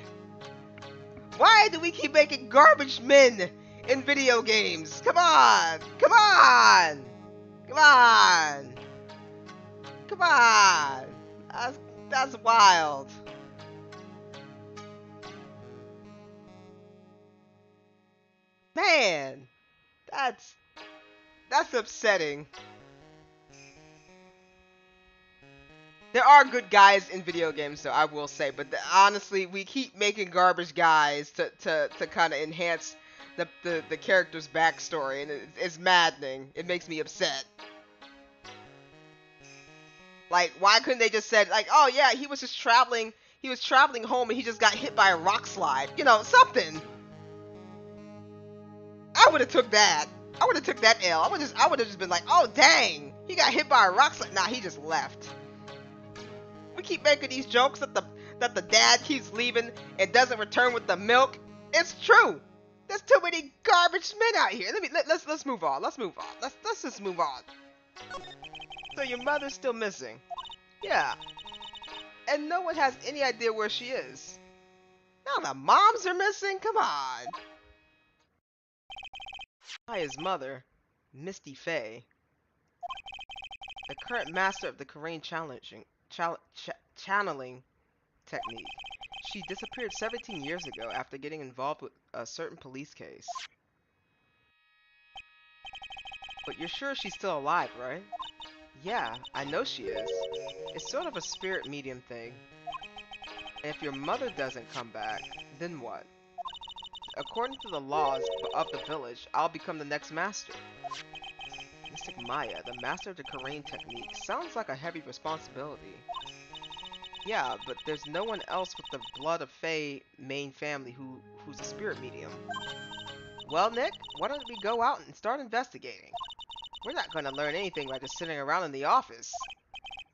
Why do we keep making garbage men in video games? Come on! Come on! Come on! Come on! That's wild. Man, that's upsetting. There are good guys in video games, though, I will say, but honestly, we keep making garbage guys to kind of enhance the character's backstory, and it's maddening. It makes me upset. Like, why couldn't they just said, like, oh yeah, he was traveling home and he just got hit by a rock slide. You know, something. I would have took that. I would have took that L. I would have just been like, oh dang, he got hit by a rock slide. Nah, he just left. We keep making these jokes that the dad keeps leaving and doesn't return with the milk. It's true. There's too many garbage men out here. Let's move on. Let's move on. Let's just move on. So your mother's still missing. Yeah. And no one has any idea where she is. Now the moms are missing? Come on. Maya's mother, Misty Faye, the current master of the Korean channeling technique. She disappeared 17 years ago after getting involved with a certain police case. But you're sure she's still alive, right? Yeah, I know she is. It's sort of a spirit medium thing. And if your mother doesn't come back, then what? According to the laws of the village, I'll become the next master. Mystic Maya, the master of the Korean technique, sounds like a heavy responsibility. Yeah, but there's no one else with the blood of Faye main family who's a spirit medium. Well, Nick, why don't we go out and start investigating? We're not going to learn anything by just sitting around in the office.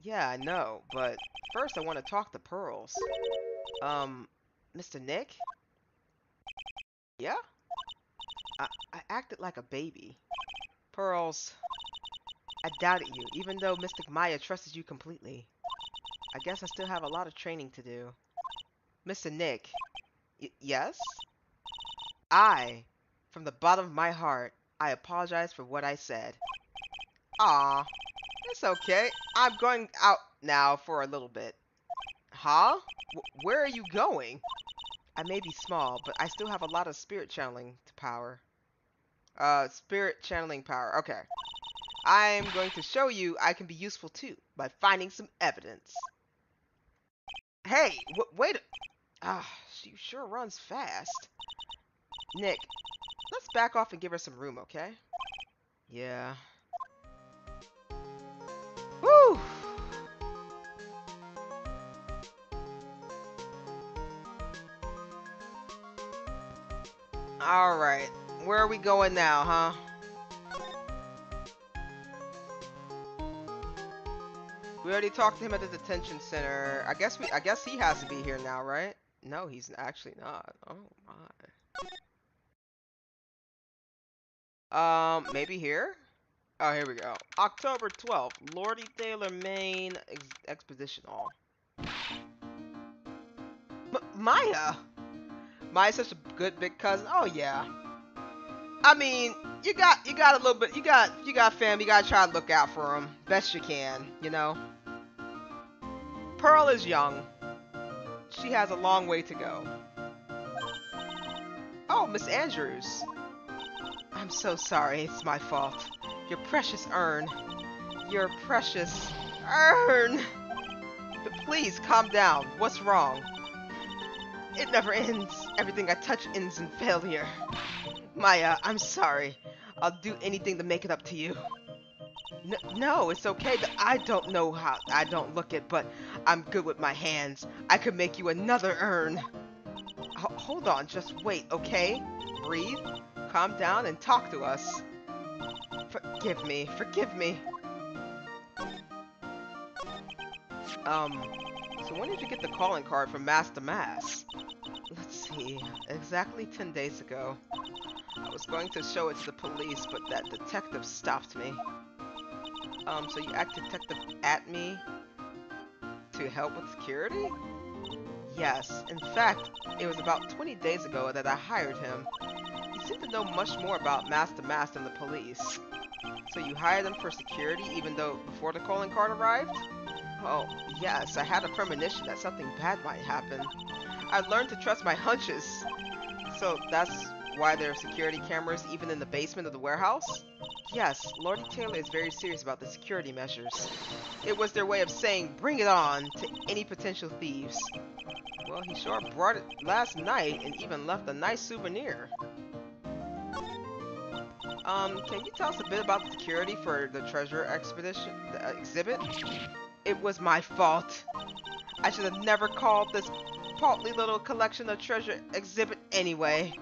Yeah, I know, but first I want to talk to Pearls. Mr. Nick? Yeah? I acted like a baby. Pearls, I doubted you, even though Mystic Maya trusted you completely. I guess I still have a lot of training to do. Mr. Nick, yes? From the bottom of my heart, I apologize for what I said. Aw, it's okay. I'm going out now for a little bit. Huh? Where are you going? I may be small, but I still have a lot of spirit channeling power. Spirit channeling power. Okay. I'm going to show you I can be useful too, by finding some evidence. Hey, wait. She sure runs fast. Nick, let's back off and give her some room, okay? Yeah. Woo! Alright, where are we going now, huh? We already talked to him at the detention center. I guess he has to be here now, right? No, he's actually not. Oh my. Maybe here? Oh, here we go. October 12th, Lordy Thaler, Maine Expedition Hall. Maya! Maya's such a good big cousin. Oh yeah. I mean, you got a little bit. You got family. You gotta try to look out for them best you can. You know. Pearl is young. She has a long way to go. Oh, Miss Andrews. I'm so sorry. It's my fault. Your precious urn. Your precious urn. But please calm down. What's wrong? It never ends. Everything I touch ends in failure. Maya, I'm sorry. I'll do anything to make it up to you. No, it's okay. I don't know how. I don't look it, but I'm good with my hands. I could make you another urn. Hold on, just wait, okay? Breathe, calm down, and talk to us. Forgive me. So when did you get the calling card from Mass to Mass? Let's see, exactly 10 days ago. I was going to show it to the police, but that detective stopped me. So you act detective at me to help with security? Yes, in fact, it was about 20 days ago that I hired him. He seemed to know much more about Master Mass than the police. So you hired him for security even though before the calling card arrived? Well, yes, I had a premonition that something bad might happen. I learned to trust my hunches. So that's why there are security cameras even in the basement of the warehouse? Yes, Lordy Taylor is very serious about the security measures. It was their way of saying, bring it on, to any potential thieves. Well, he sure brought it last night and even left a nice souvenir. Can you tell us a bit about the security for the treasure expedition, exhibit? It was my fault. I should have never called this paltry little collection of treasure exhibit anyway.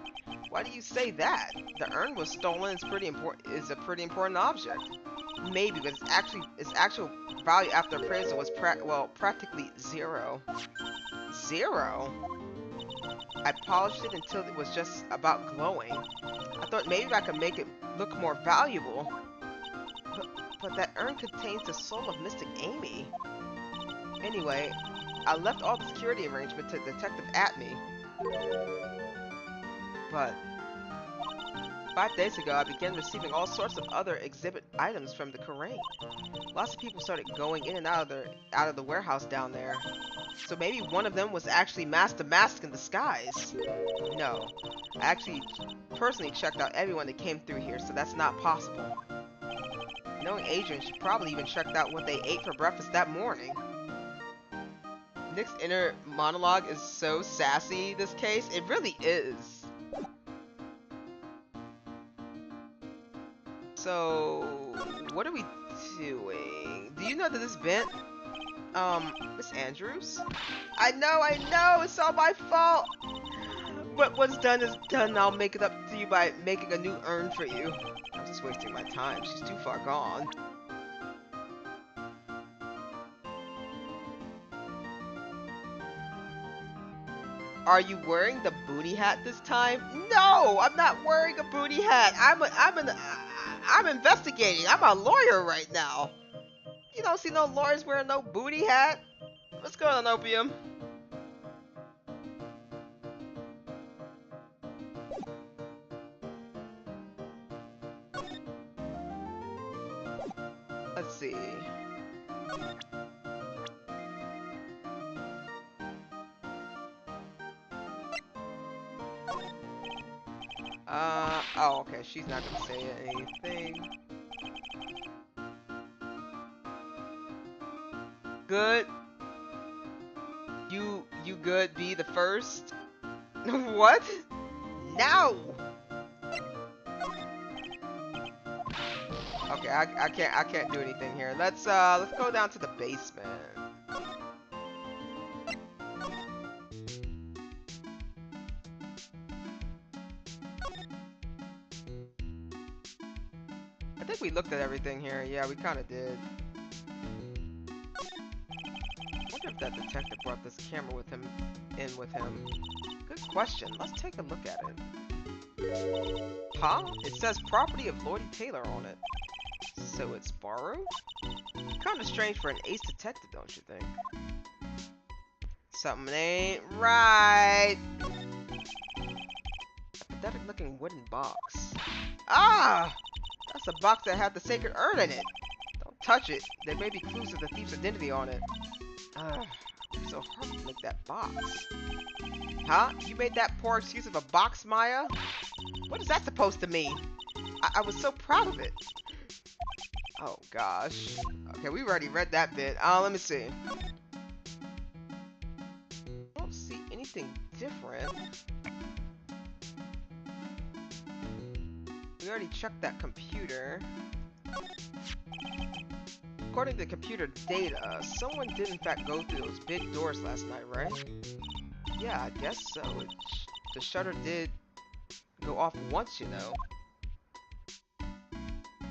Why do you say that? The urn was stolen. It's pretty important. Is a pretty important object. Maybe, but its actual value after appraisal was practically zero. Zero? I polished it until it was just about glowing. I thought maybe I could make it look more valuable. But that urn contains the soul of Mystic Amy. Anyway, I left all the security arrangement to Detective Atme. But 5 days ago, I began receiving all sorts of other exhibit items from the Karain. Lots of people started going in and out of the warehouse down there. So maybe one of them was actually Master Mask in disguise. No, I actually personally checked out everyone that came through here, so that's not possible. Knowing Adrian, she probably even checked out what they ate for breakfast that morning. Nick's inner monologue is so sassy this case. It really is. So, what are we doing? Do you know that this bent? Miss Andrews? I know, it's all my fault! But what's done is done, I'll make it up to you by making a new urn for you. I'm just wasting my time, she's too far gone. Are you wearing the booty hat this time? No, I'm not wearing a booty hat. I'm investigating. I'm a lawyer right now. You don't see no lawyers wearing no booty hat. What's going on, Opium? Let's see. Oh, okay, she's not gonna say anything. Good. You good, be the first? What? No! Okay, I can't do anything here. Let's go down to the basement. I think we looked at everything here. Yeah, we kind of did. I wonder if that detective brought this camera with him with him. Good question. Let's take a look at it. Huh? It says property of Lordy Taylor on it. So it's borrowed? Kinda strange for an ace detective, don't you think? Something ain't right. A pathetic looking wooden box. Ah! That's a box that had the sacred urn in it. Don't touch it. There may be clues to the thief's identity on it. It's so hard to make that box. Huh? You made that poor excuse of a box, Maya? What is that supposed to mean? I was so proud of it. Oh gosh. Okay, we already read that bit. Let me see. I don't see anything different. We already checked that computer. According to computer data, someone did in fact go through those big doors last night, right? Yeah, I guess so. The shutter did go off once, you know.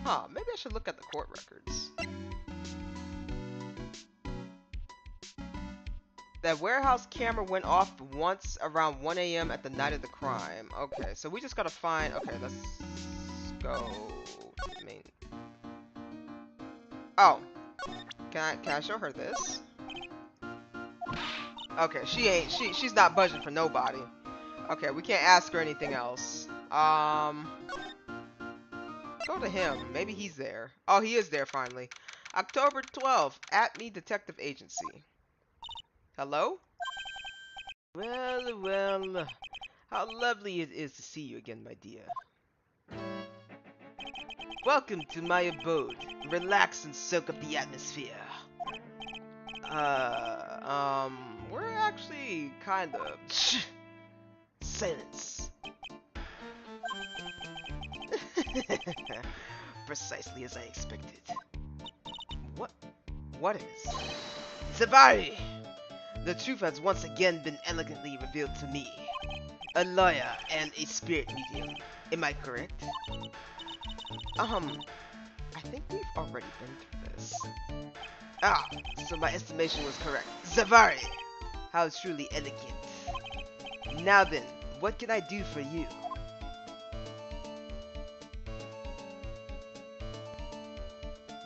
Huh, maybe I should look at the court records. That warehouse camera went off once around 1 AM at the night of the crime. Okay, so we just gotta find... Okay, let's go to the main... Oh! Can I show her this? Okay, she's not budging for nobody. Okay, we can't ask her anything else. Go to him. Maybe he's there. Oh, he is there finally. October 12th, at me Detective Agency. Hello? Well, how lovely it is to see you again, my dear. Welcome to my abode. Relax and soak up the atmosphere. We're actually kind of... Silence. Precisely as I expected. What? What is? Sabari! The truth has once again been elegantly revealed to me. A lawyer and a spirit medium. Am I correct? I think we've already been through this. Ah, so my estimation was correct. Zavari! How truly elegant. Now then, what can I do for you?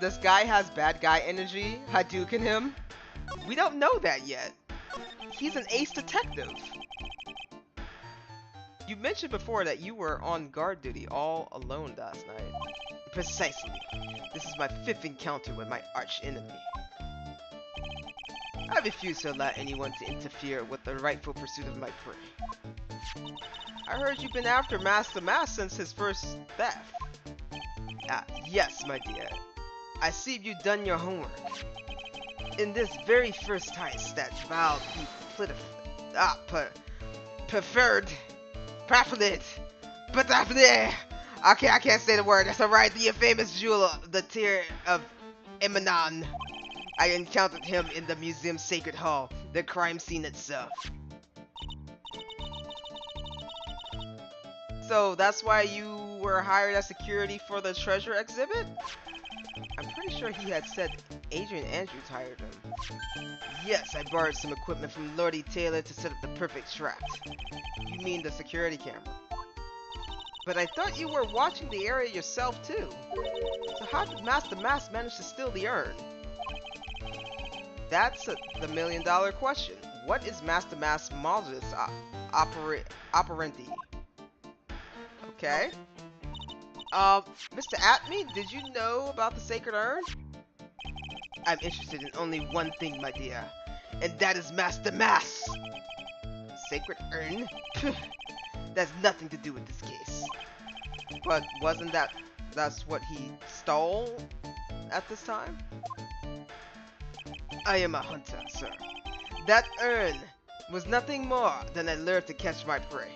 This guy has bad guy energy, Hadouken him. We don't know that yet. He's an ace detective. You mentioned before that you were on guard duty all alone last night. Precisely. This is my 5th encounter with my arch enemy. I refuse to allow anyone to interfere with the rightful pursuit of my prey. I heard you've been after Master Mass since his first theft. Ah, yes, my dear. I see you've done your homework. In this very first heist that vowed you preferred, but okay, I can't say the word. That's alright. The infamous jeweler, the tear of Emanon. I encountered him in the museum's sacred hall, the crime scene itself. So that's why you were hired as security for the treasure exhibit? I'm pretty sure he had said Adrian Andrews hired him. Yes, I borrowed some equipment from Lordy Taylor to set up the perfect trap. You mean the security camera? But I thought you were watching the area yourself too. So how did Master Mass manage to steal the urn? That's the million-dollar question. What is Master Mass modus operandi? Okay. Mr. Atme, did you know about the sacred urn? I'm interested in only one thing, my dear, and that is Master Mass. Sacred urn? That's nothing to do with this case. But wasn't that's what he stole at this time? I am a hunter, sir. That urn was nothing more than a lure to catch my prey.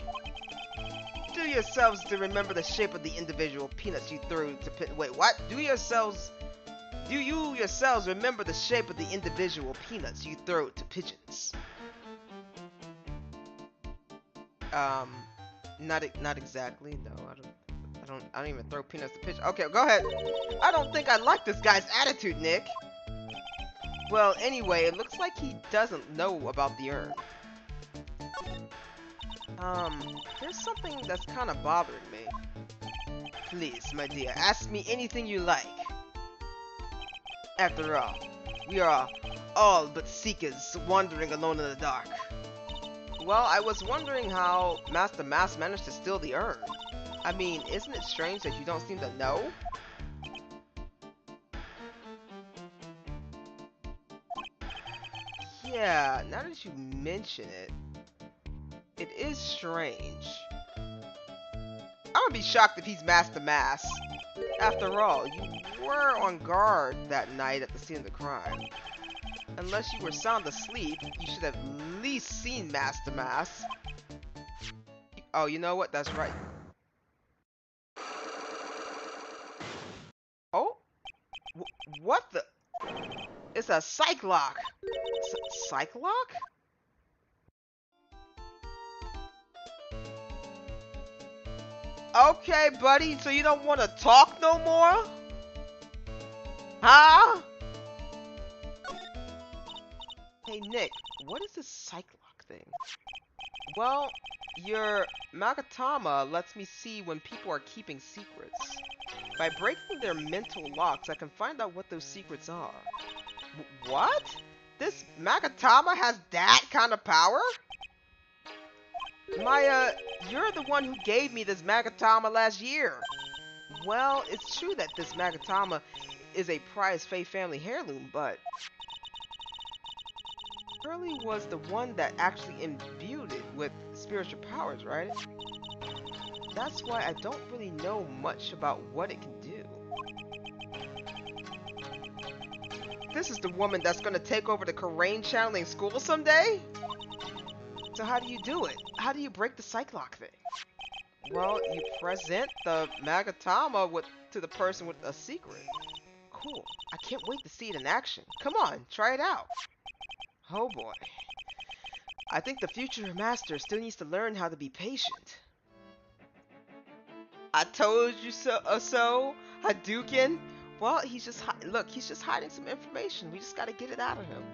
Do yourselves to remember the shape of the individual peanuts you threw to wait, what? Do you yourselves remember the shape of the individual peanuts you throw to pigeons? Not exactly. No, I don't even throw peanuts to pigeons. Okay, go ahead. I don't think I like this guy's attitude, Nick. Well, anyway, it looks like he doesn't know about the urn. There's something that's kind of bothering me. Please, my dear, ask me anything you like. After all, we are all but seekers wandering alone in the dark. Well, I was wondering how Master Mass managed to steal the urn. I mean, isn't it strange that you don't seem to know? Yeah, now that you mention it, it is strange. I would be shocked if he's Master Mass. After all, you were on guard that night at the scene of the crime. Unless you were sound asleep, you should have at least seen Master Mass. Oh, you know what? That's right. Oh? What the? It's a psych lock. Psych lock? Okay, buddy, so you don't want to talk no more? Huh? Hey, Nick, what is this psych lock thing? Well, your Magatama lets me see when people are keeping secrets. By breaking their mental locks, I can find out what those secrets are. What? This Magatama has that kind of power? Maya, you're the one who gave me this Magatama last year. Well, it's true that this Magatama is a prized Fae family heirloom, but Curly was the one that actually imbued it with spiritual powers, right? That's why I don't really know much about what it can do. This is the woman that's gonna take over the Karain channeling school someday? So how do you do it? How do you break the Cyclock thing? Well, you present the Magatama to the person with a secret. Cool. I can't wait to see it in action. Come on, try it out. Oh boy. I think the future master still needs to learn how to be patient. I told you so, Hadouken. Well, he's just look, he's just hiding some information. We just gotta get it out of him.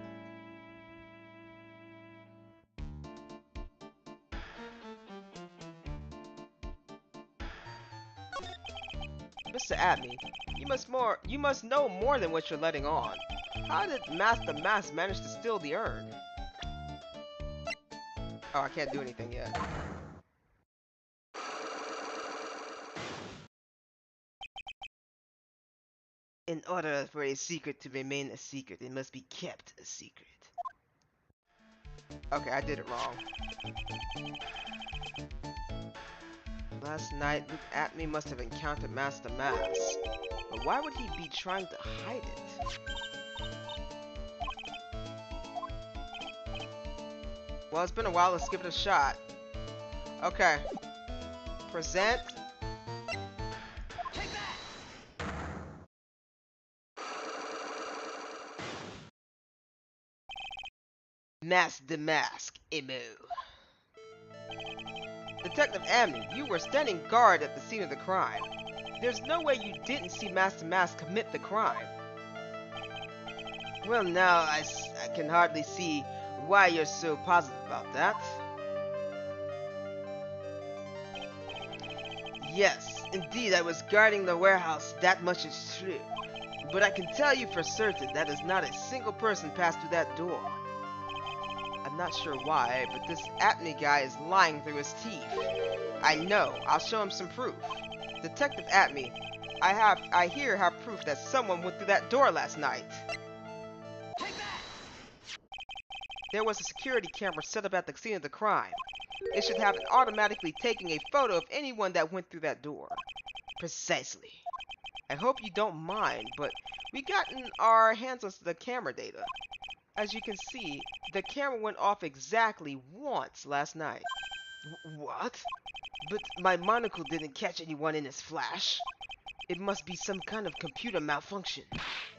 Mr. Abney, you must know more than what you're letting on. How did Master Mass manage to steal the urn? Oh, I can't do anything yet. In order for a secret to remain a secret, it must be kept a secret. Okay, I did it wrong. Last night, Luke Atme must have encountered Master Mass. But why would he be trying to hide it? Well, it's been a while, let's give it a shot. Okay. Present. Take that! Mask the mask, Emu. Detective Amney, you were standing guard at the scene of the crime. There's no way you didn't see Master Mask commit the crime. Well, now I can hardly see why you're so positive about that. Yes, indeed I was guarding the warehouse, that much is true. But I can tell you for certain that is not a single person passed through that door. I'm not sure why, but this Atme guy is lying through his teeth. I know, I'll show him some proof. Detective Atme, I here have proof that someone went through that door last night. Take that! There was a security camera set up at the scene of the crime. It should have it automatically taking a photo of anyone that went through that door. Precisely. I hope you don't mind, but we gotten our hands on the camera data. As you can see, the camera went off exactly once last night. What? But my monocle didn't catch anyone in its flash. It must be some kind of computer malfunction.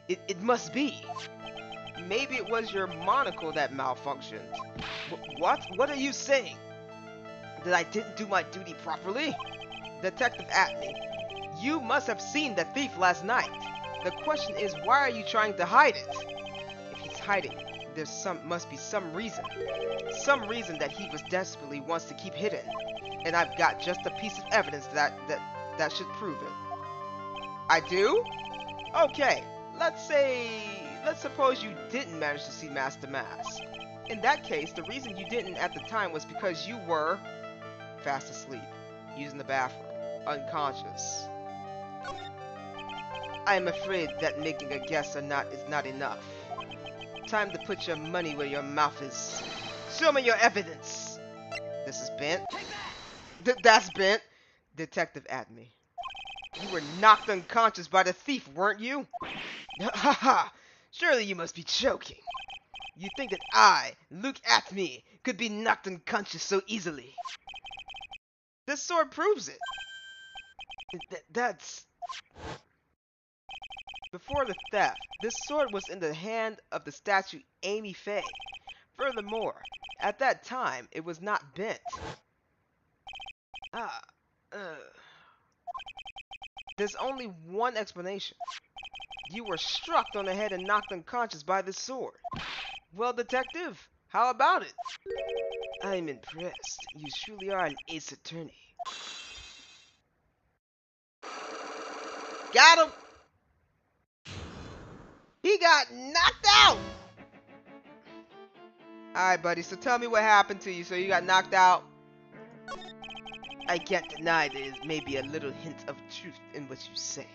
It must be. Maybe it was your monocle that malfunctioned. What? What are you saying? That I didn't do my duty properly? Detective Atney, you must have seen the thief last night. The question is, why are you trying to hide it? If he's hiding, must be some reason. Some reason that he was desperately wants to keep hidden. And I've got just a piece of evidence that should prove it. I do? Okay, let's suppose you didn't manage to see Master Mass. In that case, the reason you didn't at the time was because you were fast asleep, using the bathroom, unconscious. I am afraid that making a guess is not enough. Time to put your money where your mouth is. Show me your evidence. This is bent. That's bent. Detective Atme. You were knocked unconscious by the thief, weren't you? Ha ha! Surely you must be joking. You think that I, Luke Atme, could be knocked unconscious so easily? This sword proves it. That's... Before the theft, this sword was in the hand of the statue Amy Faye. Furthermore, at that time, it was not bent. There's only one explanation. You were struck on the head and knocked unconscious by this sword. Well, detective, how about it? I'm impressed. You truly are an ace attorney. Got him! He got knocked out! Alright, buddy, so tell me what happened to you. So you got knocked out? I can't deny there is maybe a little hint of truth in what you say.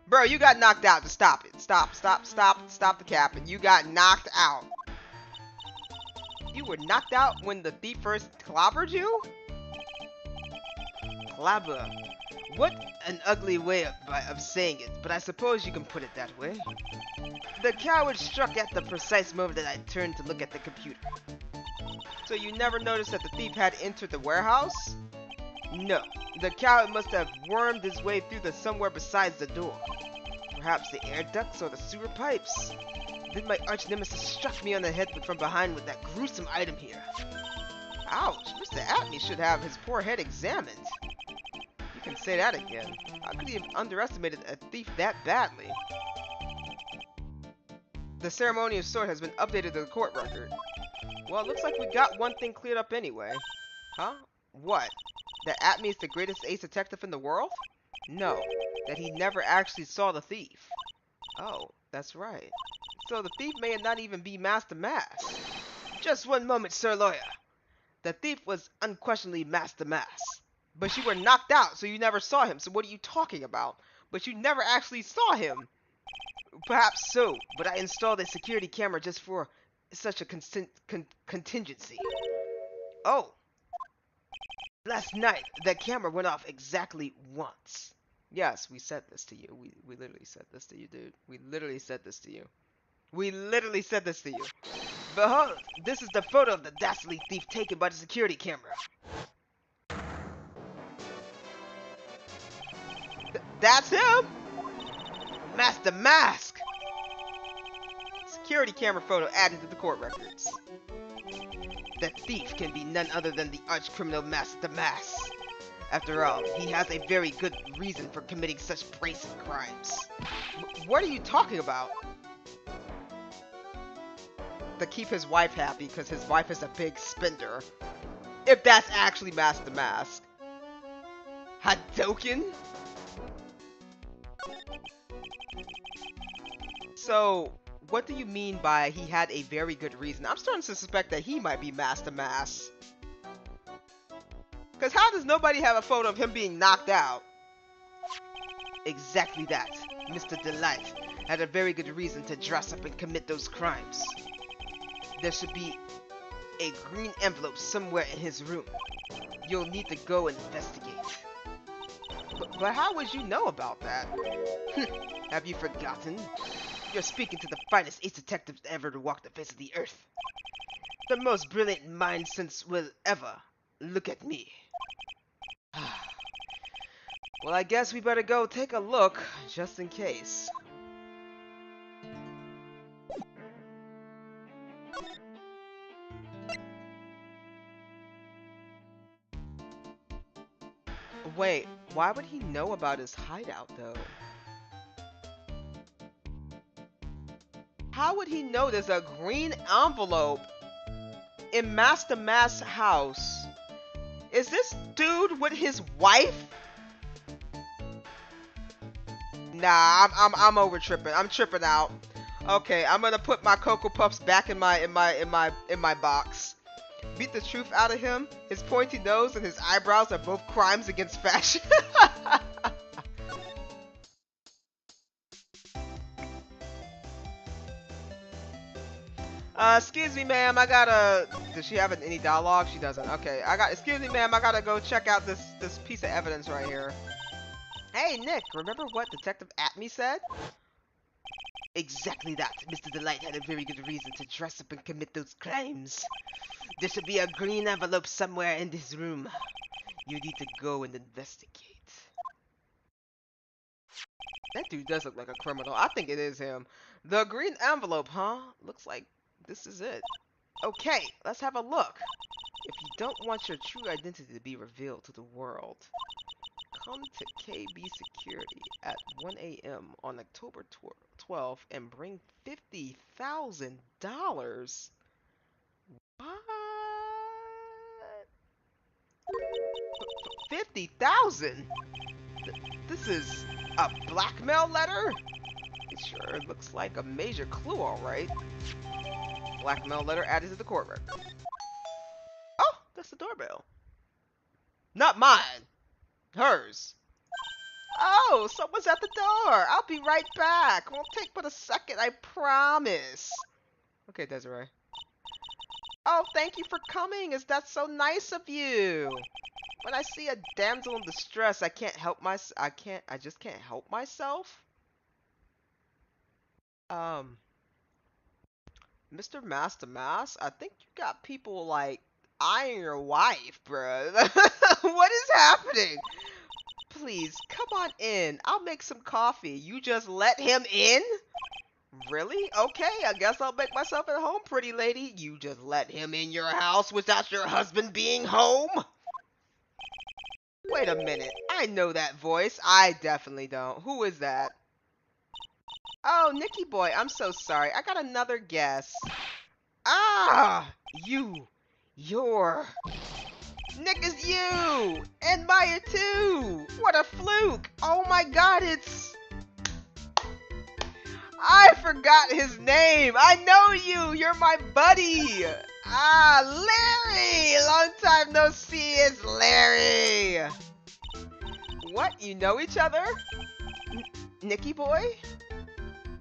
Bro, you got knocked out. Just stop it. Stop the capping. You got knocked out. You were knocked out when the thief first clobbered you? Clobber. What an ugly way of saying it, but I suppose you can put it that way. The coward struck at the precise moment that I turned to look at the computer. So you never noticed that the thief had entered the warehouse? No. The coward must have wormed his way through the somewhere besides the door. Perhaps the air ducts or the sewer pipes. Then my arch nemesis struck me on the head from behind with that gruesome item here. Ouch, Mr. Atme should have his poor head examined. You can say that again. How could he have underestimated a thief that badly? The ceremonious sword has been updated to the court record. Well, it looks like we got one thing cleared up anyway. Huh? What? That Atme is the greatest ace detective in the world? No, that he never actually saw the thief. Oh, that's right. So the thief may not even be Master Mask. Just one moment, Sir Lawyer. The thief was unquestionably Master Mask. But you were knocked out, so you never saw him. So what are you talking about? But you never actually saw him. Perhaps so, but I installed a security camera just for such a contingency. Oh. Last night, the camera went off exactly once. Yes, we said this to you. We literally said this to you, dude. We literally said this to you. We literally said this to you. Behold, this is the photo of the dastardly thief taken by the security camera. That's him! Master Mask! Security camera photo added to the court records. The thief can be none other than the arch-criminal Master Mask. After all, he has a very good reason for committing such brazen crimes. What are you talking about? To keep his wife happy, because his wife is a big spender. If that's actually Master Mask. Hadouken? So, what do you mean by he had a very good reason? I'm starting to suspect that he might be Master Mask. Because how does nobody have a photo of him being knocked out? Exactly that. Mr. Delight had a very good reason to dress up and commit those crimes. There should be a green envelope somewhere in his room. You'll need to go and investigate. But how would you know about that? Have you forgotten? You're speaking to the finest ace detectives ever to walk the face of the earth. The most brilliant mind since will ever. Look at me. Well, I guess we better go take a look, just in case. Wait, why would he know about his hideout, though? How would he know there's a green envelope in Master Mask's house? Is this dude with his wife? Nah, I'm over tripping. I'm tripping out. Okay, I'm gonna put my Cocoa Puffs back in my box. Beat the truth out of him. His pointy nose and his eyebrows are both crimes against fashion. Excuse me, ma'am. I gotta. Does she have any dialogue? She doesn't. Okay. Excuse me, ma'am. I gotta go check out this piece of evidence right here. Hey, Nick. Remember what Detective Atme said? Exactly that. Mr. Delight had a very good reason to dress up and commit those crimes. There should be a green envelope somewhere in this room. You need to go and investigate. That dude does look like a criminal. I think it is him. The green envelope, huh? Looks like this is it. Okay, let's have a look. If you don't want your true identity to be revealed to the world, come to KB Security at 1 a.m. on October 12th and bring $50,000. What? 50,000? This is a blackmail letter? It sure looks like a major clue, alright. Blackmail letter added to the court record. Oh, that's the doorbell. Not mine. Hers. Oh, someone's at the door. I'll be right back. Won't take but a second, I promise. Okay, Desiree. Oh, thank you for coming. Is that so nice of you? When I see a damsel in distress, I just can't help myself. Mr. Master Mass, I think you got people like eyeing your wife, bruh. What is happening? Please, come on in. I'll make some coffee. You just let him in? Really? Okay, I guess I'll make myself at home, pretty lady. You just let him in your house without your husband being home? Wait a minute. I know that voice. I definitely don't. Who is that? Oh, Nicky boy, I'm so sorry. I got another guess. Ah! You're... Nick is you! And Maya too! What a fluke! Oh my god, it's... I forgot his name! I know you! You're my buddy! Ah, Larry! Long time no see, it's Larry! What? You know each other? Nicky boy?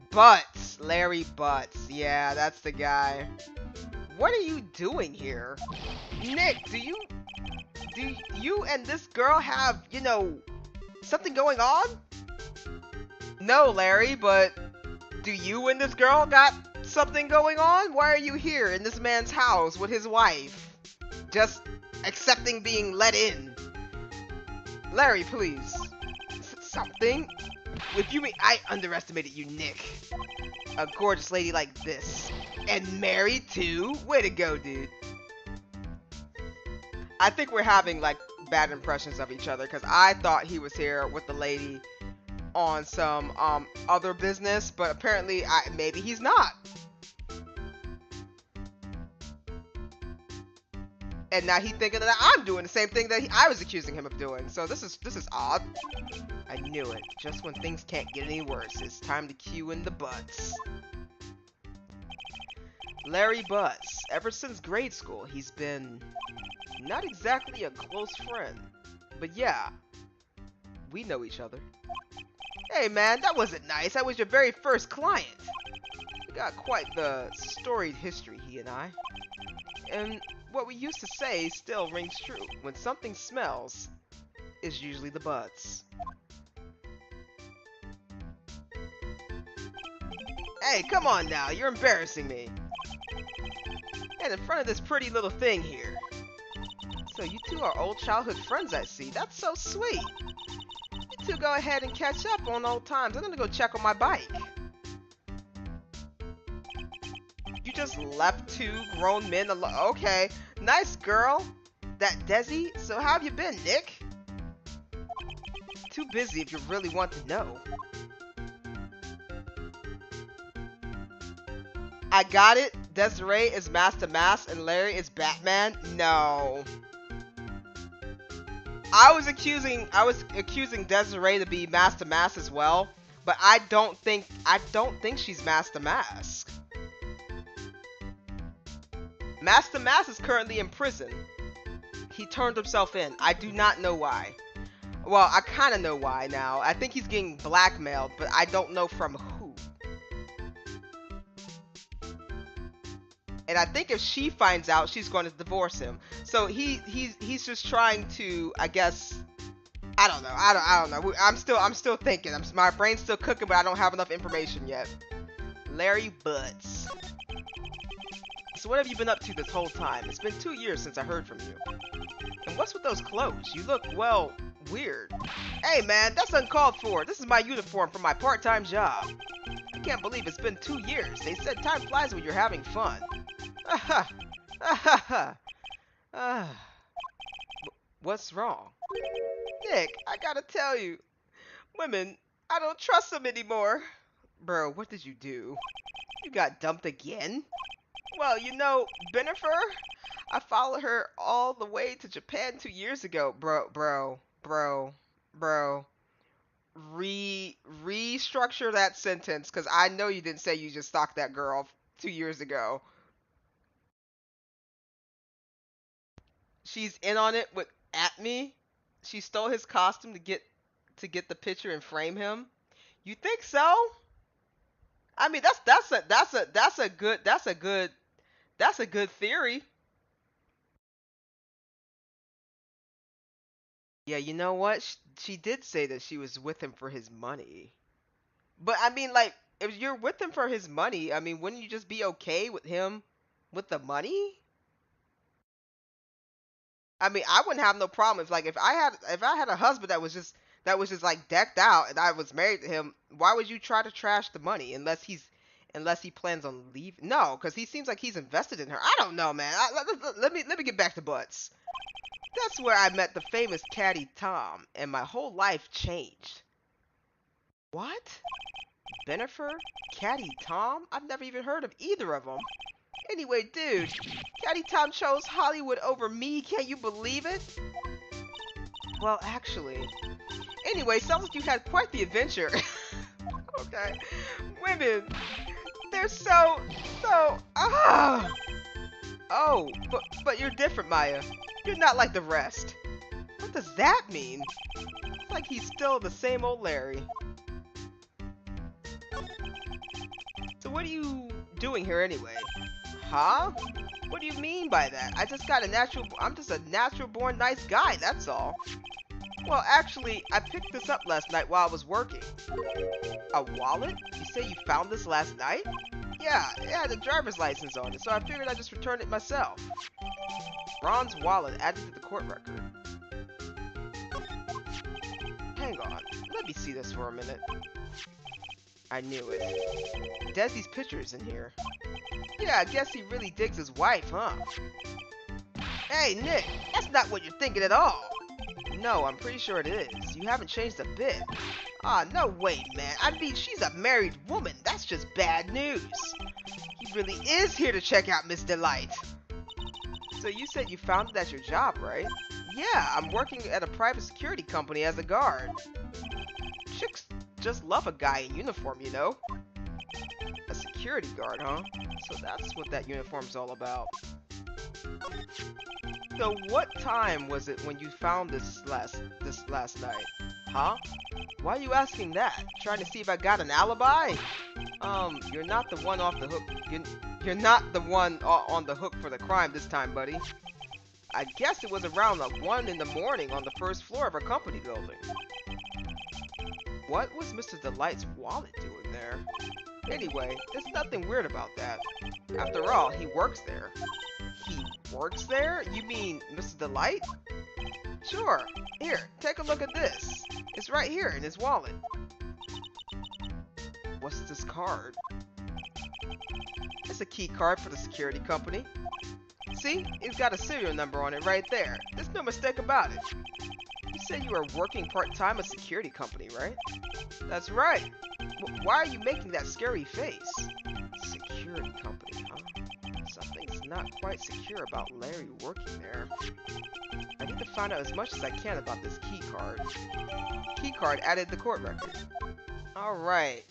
Butts! Larry Butts. Yeah, that's the guy. What are you doing here? Nick, do you and this girl have, something going on? No, Larry, but do you and this girl got something going on? Why are you here in this man's house with his wife? Just accepting being let in. Larry, please. Something? If you mean I underestimated you, Nick. A gorgeous lady like this. And married too? Way to go, dude. I think we're having, bad impressions of each other, because I thought he was here with the lady on some, other business, but apparently, maybe he's not. And now he's thinking that I'm doing the same thing that I was accusing him of doing, so this is odd. I knew it. Just when things can't get any worse, it's time to cue in the Butts. Larry Butts. Ever since grade school, he's been not exactly a close friend. But yeah, we know each other. Hey man, that wasn't nice. I was your very first client. We got quite the storied history, he and I. And what we used to say still rings true. When something smells, it's usually the Butts. Hey, come on now, you're embarrassing me. And in front of this pretty little thing here. So you two are old childhood friends, I see. That's so sweet. You two go ahead and catch up on old times. I'm gonna go check on my bike. You just left two grown men alone. Okay, nice girl. That Desi. So how have you been, Nick? Too busy if you really want to know. I got it. Desiree is Master Mask and Larry is Batman. No. I was accusing Desiree to be Master Mask as well, but I don't think she's Master Mask. Master Mask is currently in prison. He turned himself in. I do not know why. Well, I kind of know why now. I think he's getting blackmailed, but I don't know from who. And I think if she finds out, she's going to divorce him. So he's just trying to, I guess, I don't know. I don't know. I'm still thinking. My brain's still cooking, but I don't have enough information yet. Larry Butts. So what have you been up to this whole time? It's been 2 years since I heard from you. And what's with those clothes? You look, well, weird. Hey man, that's uncalled for. This is my uniform for my part-time job. I can't believe it's been 2 years. They said time flies when you're having fun. What's wrong? Nick, I gotta tell you. Women, I don't trust them anymore. Bro, what did you do? You got dumped again? Well, Bennifer, I followed her all the way to Japan 2 years ago. Bro. Restructure that sentence, because I know you didn't say you just stalked that girl 2 years ago. She's in on it with at me. She stole his costume to get the picture and frame him. You think so? I mean, that's a good theory. Yeah, you know what? She did say that she was with him for his money. But I mean, like, if you're with him for his money, I mean, wouldn't you just be okay with him with the money? I mean, I wouldn't have no problem if I had a husband that was just like decked out and I was married to him. Why would you try to trash the money unless he plans on leaving? No, because he seems like he's invested in her. I don't know, man. Let me get back to butts. That's where I met the famous caddy Tom, and my whole life changed. What? Benifer? Caddy Tom? I've never even heard of either of them. Anyway, dude, Caddy Tom chose Hollywood over me. Can you believe it? Well, actually. Anyway, sounds like you had quite the adventure. Okay. Women, they're so. Oh, but you're different, Maya. You're not like the rest. What does that mean? It's like he's still the same old Larry. So what are you doing here anyway? Huh? What do you mean by that? I'm just a natural born nice guy, that's all. Well, actually, I picked this up last night while I was working. A wallet? You say you found this last night? Yeah, it had a driver's license on it, so I figured I'd just return it myself. Ron's wallet added to the court record. Hang on, let me see this for a minute. I knew it. Desi's picture's in here. Yeah, I guess he really digs his wife, huh? Hey, Nick, that's not what you're thinking at all. No, I'm pretty sure it is. You haven't changed a bit. Ah, no way, man. I mean, she's a married woman. That's just bad news. He really is here to check out Miss Delight. So you said you found it at your job, right? Yeah, I'm working at a private security company as a guard. Chicks just love a guy in uniform, you know? A security guard, huh? So that's what that uniform's all about. So what time was it when you found this last night? Huh? Why are you asking that? Trying to see if I got an alibi? You're not the one off the hook. You're not the one on the hook for the crime this time, buddy. I guess it was around 1 in the morning on the first floor of our company building. What was Mr. Delight's wallet doing there? Anyway, there's nothing weird about that. After all, he works there. He works there? You mean Mr. Delight? Sure. Here, take a look at this. It's right here in his wallet. What's this card? It's a key card for the security company. See? It's got a serial number on it right there. There's no mistake about it. You said you were working part-time at a security company, right? That's right. Why are you making that scary face? Security company, huh? Something's not quite secure about Larry working there. I need to find out as much as I can about this key card. Key card added to the court record. Alright.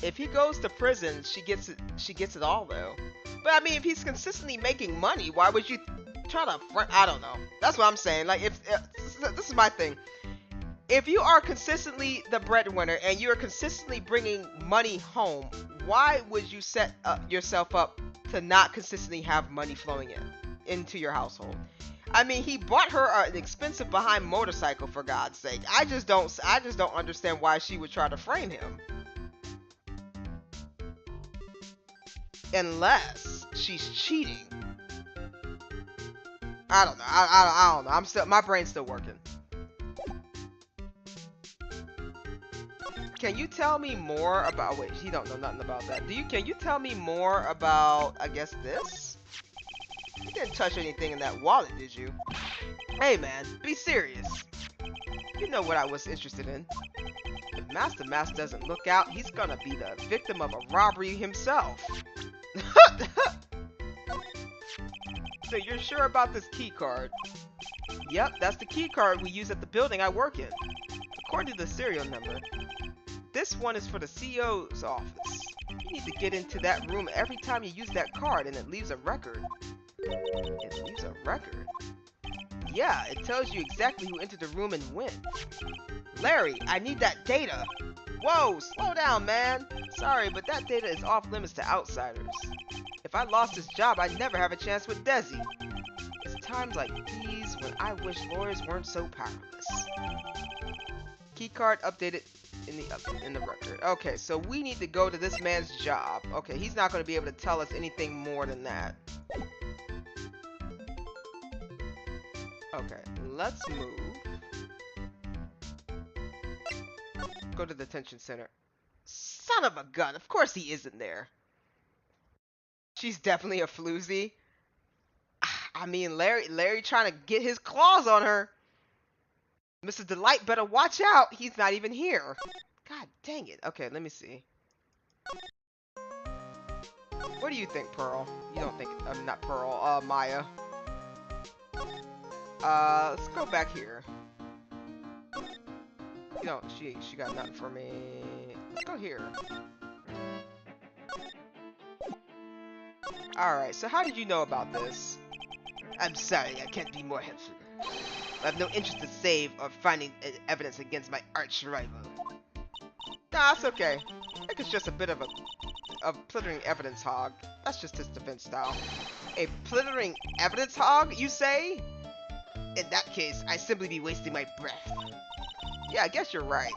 If he goes to prison, she gets it all though. But I mean, if he's consistently making money, why would you try to I don't know. That's what I'm saying. Like, if this is my thing. If you are consistently the breadwinner and you are consistently bringing money home, why would you set yourself up to not consistently have money flowing into your household? I mean, he bought her an expensive behind motorcycle, for God's sake. I just don't understand why she would try to frame him. Unless she's cheating. I don't know. I don't know. My brain's still working. Can you tell me more about? Wait, he don't know nothing about that. Can you tell me more about? I guess this. You didn't touch anything in that wallet, did you? Hey, man, be serious. You know what I was interested in. If Master Mask doesn't look out, he's gonna be the victim of a robbery himself. So you're sure about this key card? Yep, that's the key card we use at the building I work in. According to the serial number, this one is for the CEO's office. You need to get into that room every time you use that card and it leaves a record. It leaves a record. Yeah, it tells you exactly who entered the room and when. Larry, I need that data. Whoa, slow down, man. Sorry, but that data is off limits to outsiders. If I lost this job, I'd never have a chance with Desi. It's times like these when I wish lawyers weren't so powerless. Keycard updated in the record. Okay, so we need to go to this man's job. Okay, he's not going to be able to tell us anything more than that. Okay, let's move. Go to the detention center. Son of a gun, of course he isn't there. She's definitely a floozy. I mean, Larry trying to get his claws on her. Mr. Delight better watch out. He's not even here. God dang it. Okay, let me see. What do you think, Pearl? You don't think, not Pearl, Maya. Let's go back here. You know, she got nothing for me. Let's go here. Alright, so how did you know about this? I'm sorry, I can't be more helpful. I have no interest to save or finding evidence against my arch rival. Nah, that's okay. I think it's just a bit of a plittering evidence hog. That's just his defense style. A plittering evidence hog, you say? In that case, I'd simply be wasting my breath. Yeah, I guess you're right.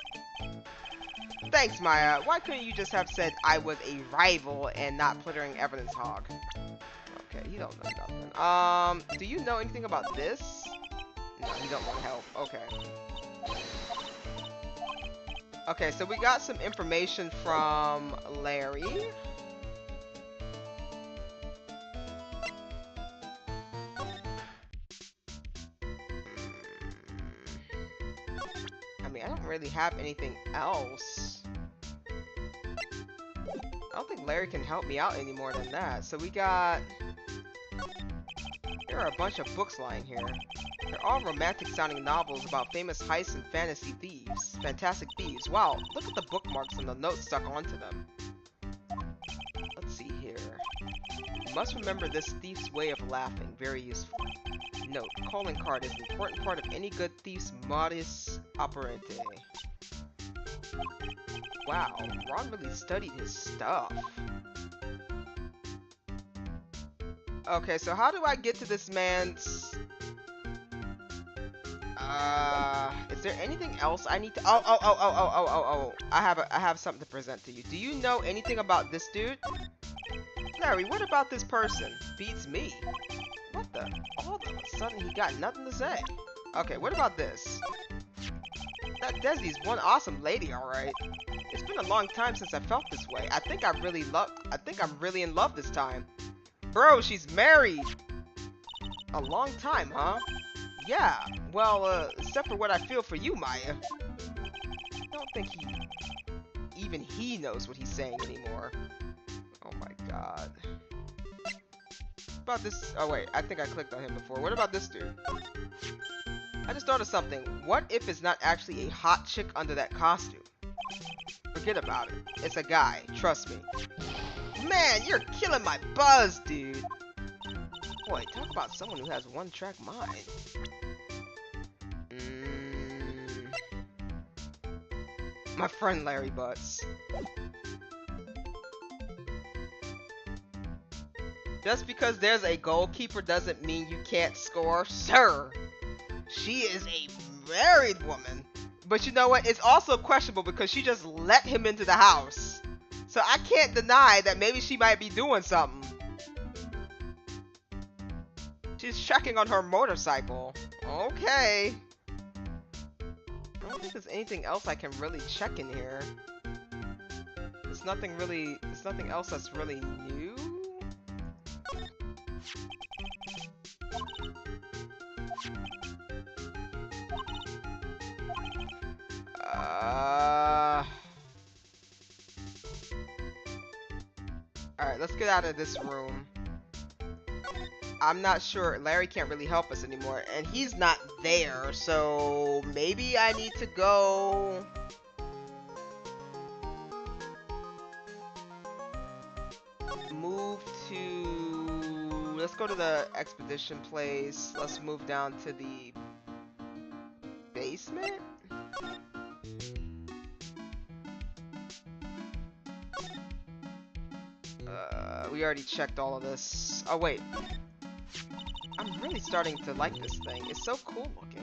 Thanks, Maya. Why couldn't you just have said I was a rival and not plittering evidence hog? Okay, you don't know nothing. Do you know anything about this? No, you don't want help. Okay. Okay, so we got some information from Larry. I mean, I don't really have anything else. I don't think Larry can help me out any more than that. So we got... There are a bunch of books lying here. They're all romantic-sounding novels about famous heists and fantastic thieves. Wow, look at the bookmarks and the notes stuck onto them. Let's see here. You must remember this thief's way of laughing. Very useful. Note, calling card is an important part of any good thief's modus operandi. Wow, Ron really studied his stuff. Okay, so how do I get to this man's... is there anything else I need to... Oh. I have something to present to you. Do you know anything about this dude? Larry, what about this person? Beats me. What the... All of a sudden he got nothing to say. Okay, what about this? That Desi's one awesome lady, alright. It's been a long time since I felt this way. I think I'm really in love this time. Bro, she's married! A long time, huh? Yeah, well, except for what I feel for you, Maya. I don't think even he knows what he's saying anymore. Oh my god. About this... Oh wait, I think I clicked on him before. What about this dude? I just thought of something. What if it's not actually a hot chick under that costume? Forget about it. It's a guy. Trust me. Man, you're killing my buzz, dude. Boy, talk about someone who has one-track mind. My friend Larry Butts. Just because there's a goalkeeper doesn't mean you can't score, sir. She is a married woman. But you know what? It's also questionable because she just let him into the house. So I can't deny that maybe she might be doing something. She's checking on her motorcycle. Okay. I don't think there's anything else I can really check in here. There's nothing else that's really new. Alright, let's get out of this room. I'm not sure. Larry can't really help us anymore. And he's not there, so maybe I need to go... move to... let's go to the expedition place. Let's move down to the basement. We already checked all of this. Oh wait, I'm really starting to like this thing. It's so cool looking.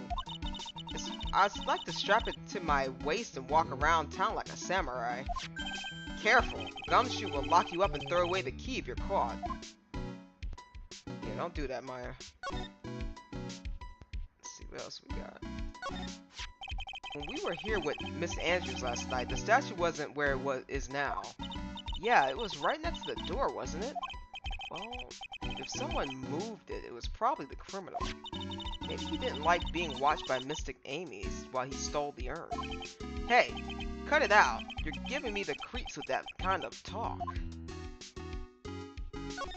I'd like to strap it to my waist and walk around town like a samurai. Careful, Gumshoe will lock you up and throw away the key if you're caught. Yeah, don't do that, Maya. Let's see what else we got. When we were here with Miss Andrews last night, the statue wasn't where it is now. Yeah, it was right next to the door, wasn't it? Well, if someone moved it, it was probably the criminal. Maybe he didn't like being watched by Mystic Amy while he stole the urn. Hey, cut it out. You're giving me the creeps with that kind of talk.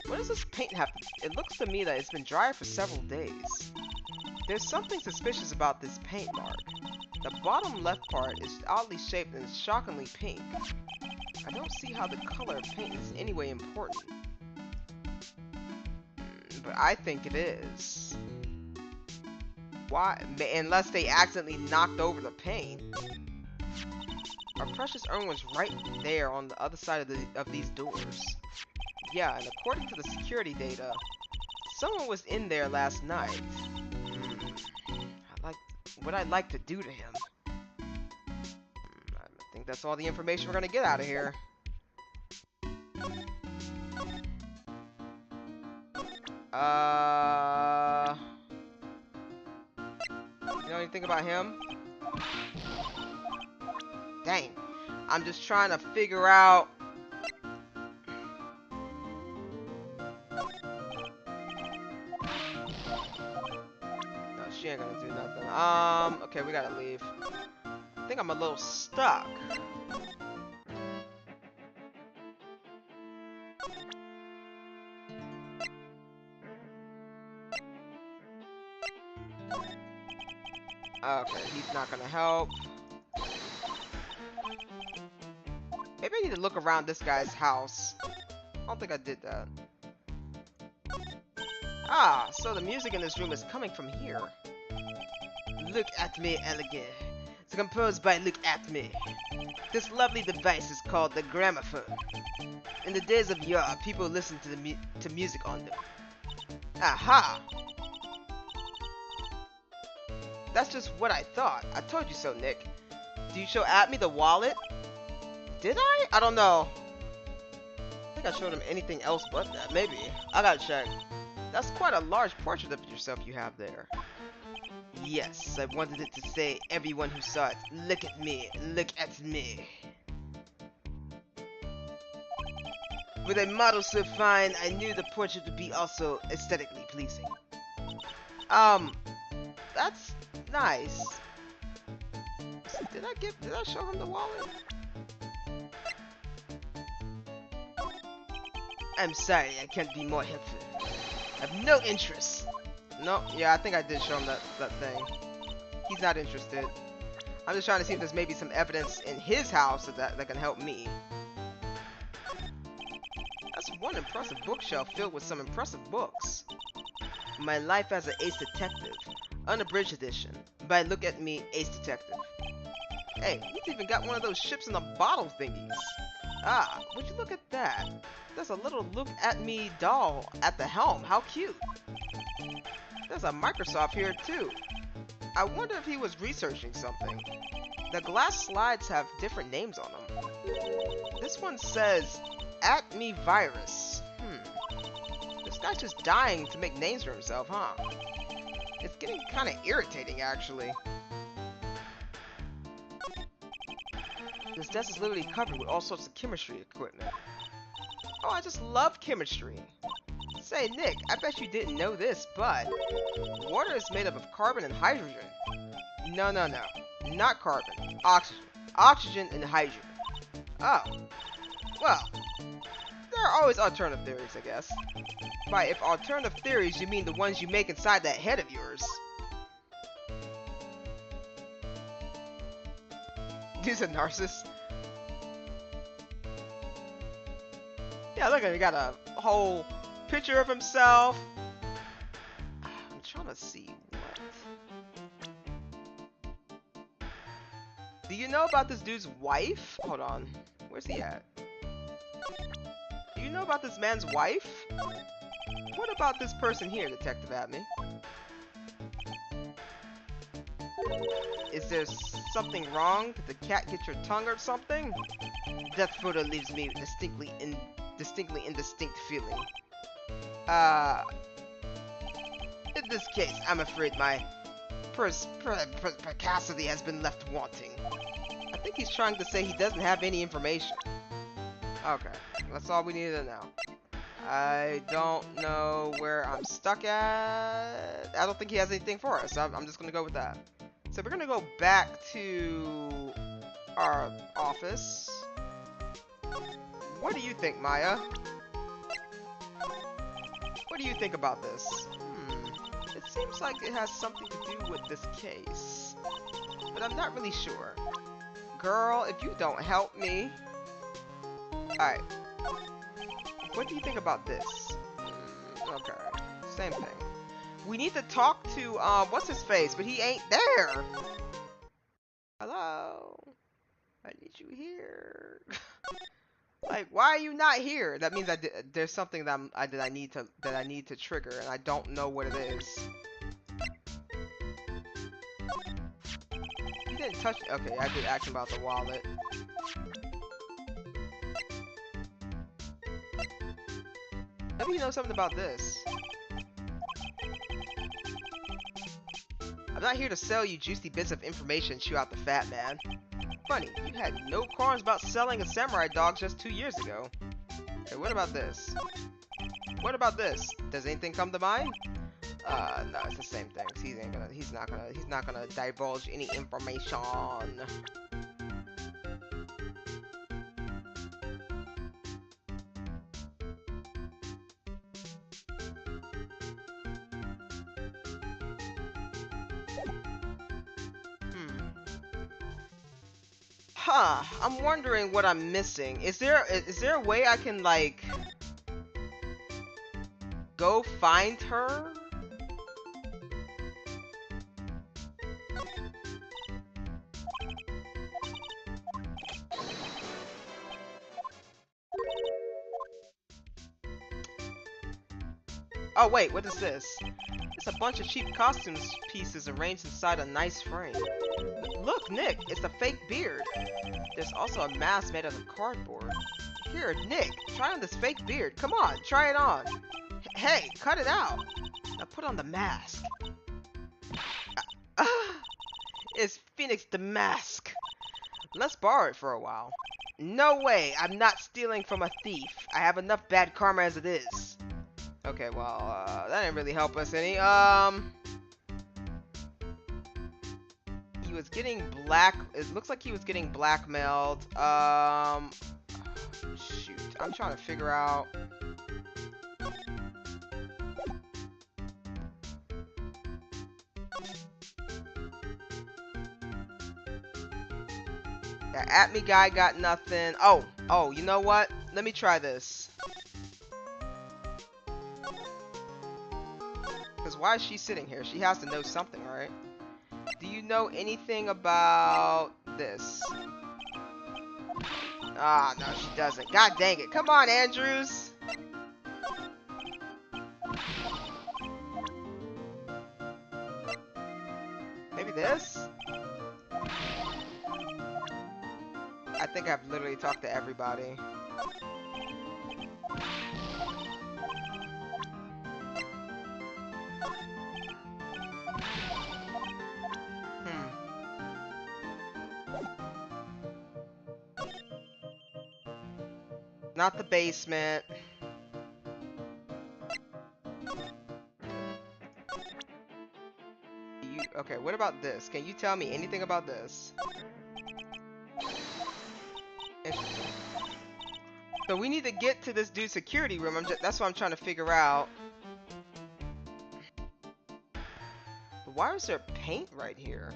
What does this paint have to... It looks to me that it's been dry for several days. There's something suspicious about this paint mark. The bottom left part is oddly shaped and is shockingly pink. I don't see how the color of paint is in any way important. But I think it is. Why? Unless they accidentally knocked over the paint. Our precious urn was right there on the other side of these doors. Yeah, and according to the security data, someone was in there last night. What I'd like to do to him. I think that's all the information we're gonna get out of here. You know anything about him? Dang. I'm just trying to figure out... No, she ain't gonna do nothing. Okay, we gotta leave. I think I'm a little stuck. Okay, he's not gonna help. Maybe I need to look around this guy's house. I don't think I did that. Ah, so the music in this room is coming from here. Look at me, elegant. It's composed by Look at Me. This lovely device is called the gramophone. In the days of yore, people listened to music on them. Aha! That's just what I thought. I told you so, Nick. Do you show Atme the wallet? Did I? I don't know. I think I showed him anything else but that. Maybe. I gotta check. That's quite a large portrait of yourself you have there. Yes, I wanted it to say, everyone who saw it, look at me, look at me. With a model so fine, I knew the portrait would be also aesthetically pleasing. That's nice. Did I show him the wallet? I'm sorry, I can't be more helpful. I have no interest. No, yeah, I think I did show him that thing. He's not interested. I'm just trying to see if there's maybe some evidence in his house that can help me. That's one impressive bookshelf filled with some impressive books. My Life as an Ace Detective, unabridged edition, by Look at Me, Ace Detective. Hey, he's even got one of those ships in the bottle thingies. Ah, would you look at that? There's a little Look at Me doll at the helm. How cute. There's a Microsoft here too. I wonder if he was researching something. The glass slides have different names on them. This one says Atme Virus. This guy's just dying to make names for himself, huh? It's getting kind of irritating, actually. This desk is literally covered with all sorts of chemistry equipment. Oh, I just love chemistry. Say, Nick, I bet you didn't know this, but water is made up of carbon and hydrogen. No. Not carbon. Oxygen. Oxygen and hydrogen. Oh. Well, there are always alternative theories, I guess. By if alternative theories, you mean the ones you make inside that head of yours. He's a narcissist. Yeah, look at him. He got a whole picture of himself. I'm trying to see what. Do you know about this dude's wife? Hold on. Where's he at? Do you know about this man's wife? What about this person here, Detective Abney? Is there something wrong? Did the cat get your tongue or something? Death photo leaves me distinctly indistinct feeling. In this case, I'm afraid my perspicacity has been left wanting. I think he's trying to say he doesn't have any information. Okay, that's all we needed to know. I don't know where I'm stuck at. I don't think he has anything for us. I'm just gonna go with that. So we're gonna go back to our office. What do you think, Maya? What do you think about this? It seems like it has something to do with this case, but I'm not really sure. Girl, if you don't help me... Alright. What do you think about this? Okay. Same thing. We need to talk to, what's his face? But he ain't there! Hello? I need you here. Like, why are you not here? That means there's something that I need to trigger, and I don't know what it is. You didn't touch it. Okay, I did ask him about the wallet. Maybe you know something about this. I'm not here to sell you juicy bits of information, chew out the fat, man. Funny, you had no qualms about selling a samurai dog just 2 years ago. Hey, what about this? What about this? Does anything come to mind? No, it's the same thing. He's not gonna divulge any information. Huh, I'm wondering what I'm missing. Is there a way I can, like, go find her? Oh wait, what is this? It's a bunch of cheap costume pieces arranged inside a nice frame. Look, Nick, it's a fake beard. There's also a mask made out of cardboard. Here, Nick, try on this fake beard. Come on, try it on. Hey, cut it out. Now put on the mask. It's Phoenix the Mask. Let's borrow it for a while. No way, I'm not stealing from a thief. I have enough bad karma as it is. Okay, well, that didn't really help us any. He was getting it looks like he was getting blackmailed. Shoot, I'm trying to figure out. That at me guy got nothing. Oh, you know what? Let me try this. Because why is she sitting here? She has to know something, right? Do you know anything about this? Ah, no, she doesn't. God dang it. Come on, Andrews. Maybe this? I think I've literally talked to everybody. Not the basement. Okay, what about this? Can you tell me anything about this? Interesting. So we need to get to this dude's security room. That's what I'm trying to figure out. But why is there paint right here?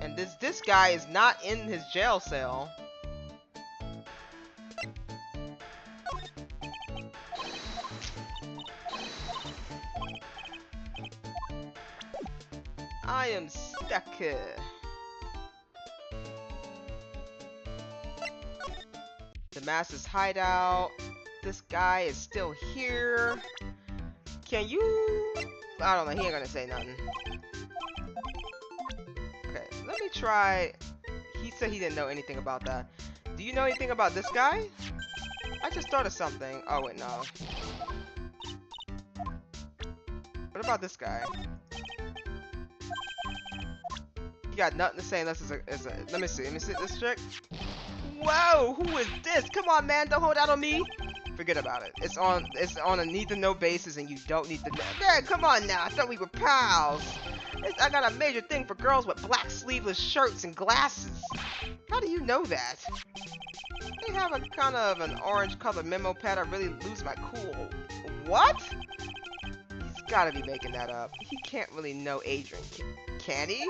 And this guy is not in his jail cell. I am stuck here. The master's hideout. This guy is still here. Can you... I don't know, he ain't gonna say nothing. Okay, let me try... He said he didn't know anything about that. Do you know anything about this guy? I just thought of something. Oh wait, no. What about this guy? You got nothing to say unless it's a let me see this chick. Whoa, who is this? Come on, man, don't hold out on me. Forget about it. It's on a need to know basis, and you don't need to know. Yeah, come on now. I thought we were pals. I got a major thing for girls with black sleeveless shirts and glasses. How do you know that? They have a kind of an orange colored memo pad. I really lose my cool. What? He's gotta be making that up. He can't really know Adrian, can he?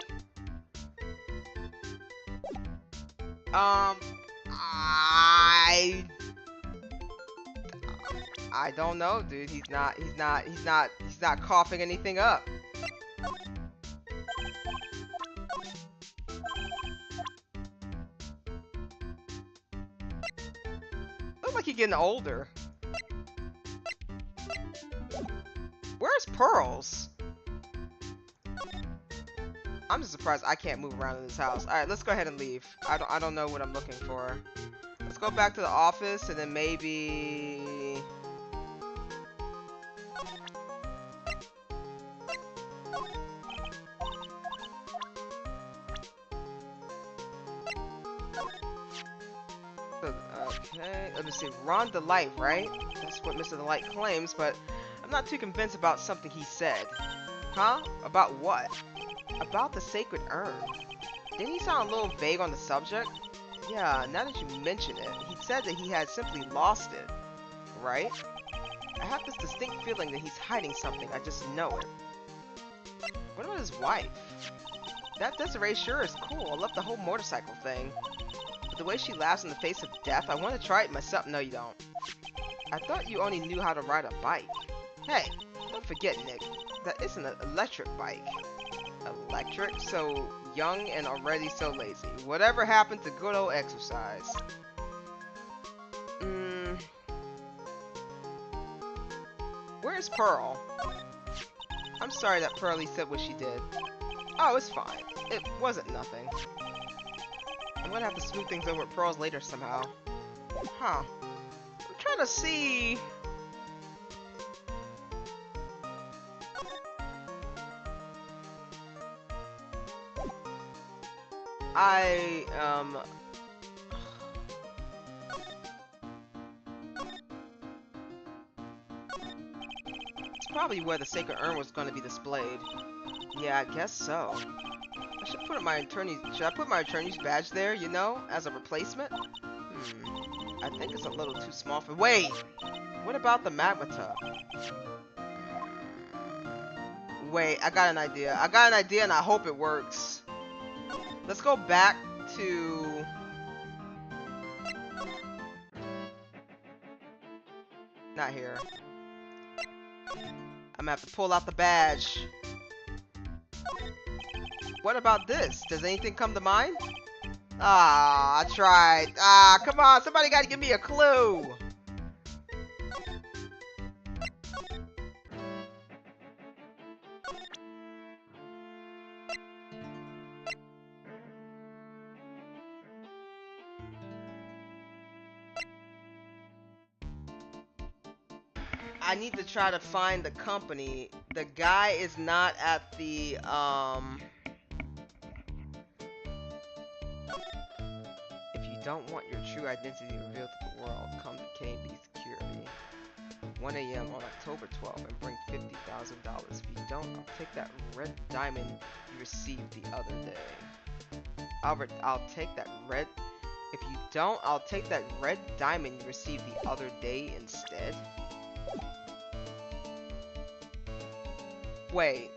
I don't know, dude. He's not coughing anything up. Looks like he's getting older. Where's Pearls? I'm just surprised I can't move around in this house. Alright, let's go ahead and leave. I don't know what I'm looking for. Let's go back to the office and then maybe... Okay, let me see. Ron Delight, right? That's what Mr. Delight claims, but I'm not too convinced about something he said. Huh? About what? About the sacred urn. Didn't he sound a little vague on the subject? Yeah, now that you mention it, he said that he had simply lost it. Right? I have this distinct feeling that he's hiding something, I just know it. What about his wife? That Desiree sure is cool. I love the whole motorcycle thing. But the way she laughs in the face of death, I want to try it myself. No, you don't. I thought you only knew how to ride a bike. Hey, don't forget, Nick, that it's an electric bike. Electric? So young and already so lazy. Whatever happened to good old exercise? Where's Pearl? I'm sorry that Pearlie said what she did. Oh, it's fine. It wasn't nothing. I'm gonna have to smooth things over with Pearls later somehow. Huh. I'm trying to see... It's probably where the sacred urn was going to be displayed. Yeah, I guess so. I should put my attorney's... Should I put my attorney's badge there, you know, as a replacement? I think it's a little too small for... Wait! What about the magma tub? Wait, I got an idea. I got an idea and I hope it works. Let's go back to... Not here. I'm gonna have to pull out the badge. What about this? Does anything come to mind? Ah, I tried. Ah, come on. Somebody gotta give me a clue. I need to try to find the company. The guy is not at the, If you don't want your true identity revealed to the world, come to KB Security. 1 a.m. on October 12th and bring $50,000. If you don't, I'll take that red diamond you received the other day. I'll take that red... If you don't, I'll take that red diamond you received the other day instead. Wait.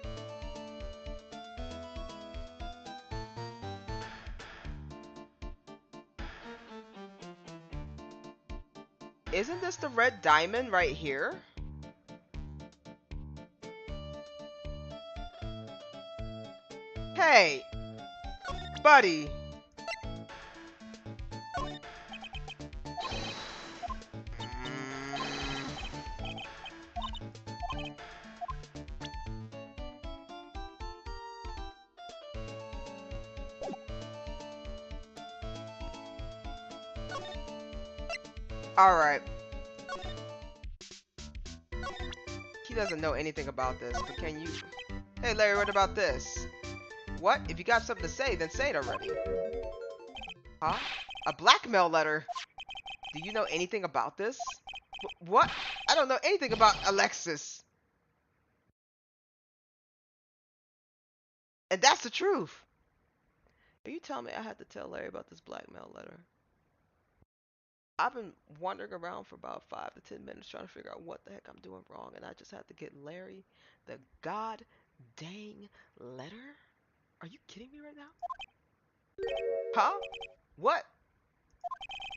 Isn't this the red diamond right here? Hey, buddy. Alright. He doesn't know anything about this, but can you... Hey Larry, what about this? What? If you got something to say, then say it already. Huh? A blackmail letter? Do you know anything about this? What? I don't know anything about Alexis. And that's the truth. Are you telling me I had to tell Larry about this blackmail letter? I've been wandering around for about 5 to 10 minutes trying to figure out what the heck I'm doing wrong, and I just had to get Larry the god dang letter? Are you kidding me right now? Huh? What?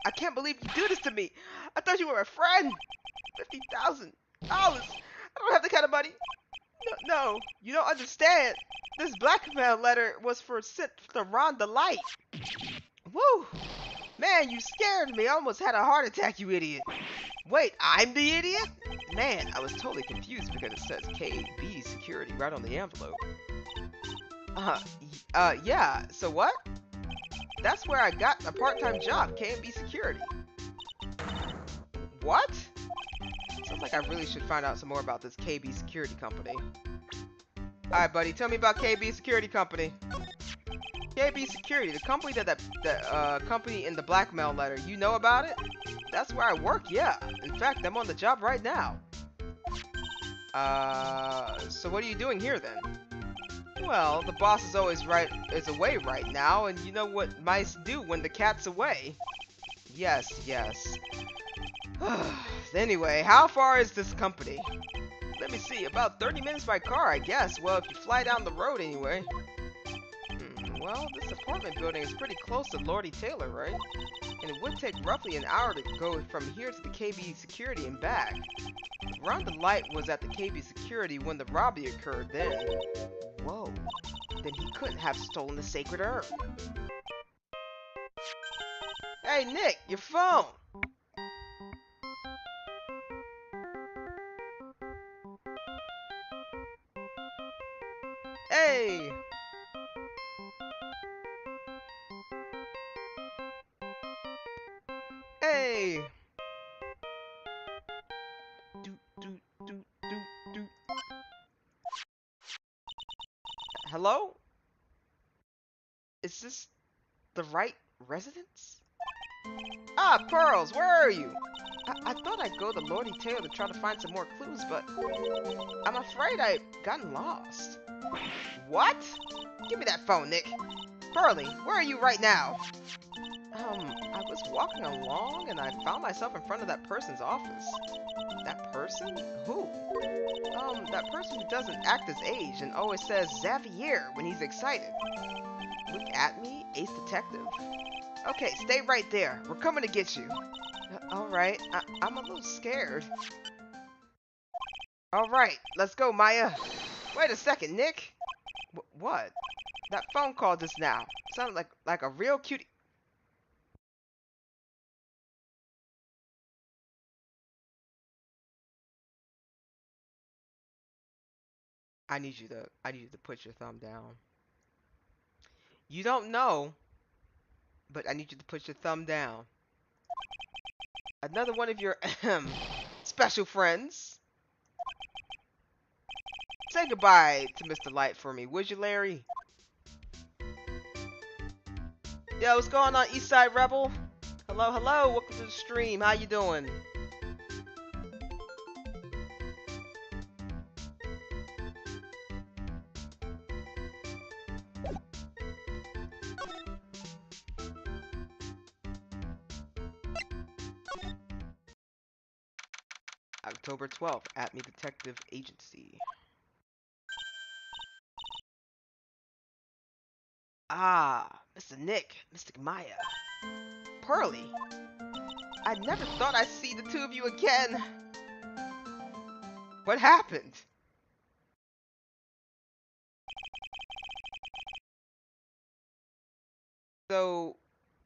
I can't believe you do this to me. I thought you were a friend. $50,000. I don't have the kind of money. No, you don't understand. This blackmail letter was sent to Ron the Light. Woo! Man, you scared me. I almost had a heart attack, you idiot. Wait, I'm the idiot? Man, I was totally confused because it says KB security right on the envelope. Yeah, so what? That's where I got a part-time job, KB security. What? Sounds like I really should find out some more about this KB security company. Alright, buddy, tell me about KB security company. KB security, the company that company in the blackmail letter. You know about it? That's where I work, yeah. In fact, I'm on the job right now. So what are you doing here then? Well, the boss is away right now, and you know what mice do when the cat's away. Yes. Anyway, how far is this company? Let me see, about 30 minutes by car, I guess. Well, if you fly down the road anyway. Well, this apartment building is pretty close to Lordy Taylor, right? And it would take roughly an hour to go from here to the KB security and back. Ron the Light was at the KB security when the robbery occurred then. Whoa. Then he couldn't have stolen the sacred herb. Hey, Nick, your phone! Hey! Hey! Do. Hello? Is this the Wright residence? Ah, Pearls, where are you? I thought I'd go to Lordy Taylor to try to find some more clues, but I'm afraid I've gotten lost. What? Give me that phone, Nick. Pearlie, where are you right now? I was walking along and I found myself in front of that person's office. That person? Who? That person who doesn't act his age and always says Xavier when he's excited. Look at me, Ace Detective. Okay, stay right there. We're coming to get you. Alright, I'm a little scared. Alright, let's go, Maya. Wait a second, Nick. What? That phone call just now. Sounded like a real cutie. I need you to put your thumb down. You don't know, but I need you to put your thumb down. Another one of your special friends. Say goodbye to Mr. Light for me, would you, Larry? Yo, what's going on, Eastside Rebel? Hello, welcome to the stream. How you doing? October 12th, at Me Detective Agency. Ah, Mr. Nick, Mr. Maya. Pearlie. I never thought I'd see the two of you again. What happened? So,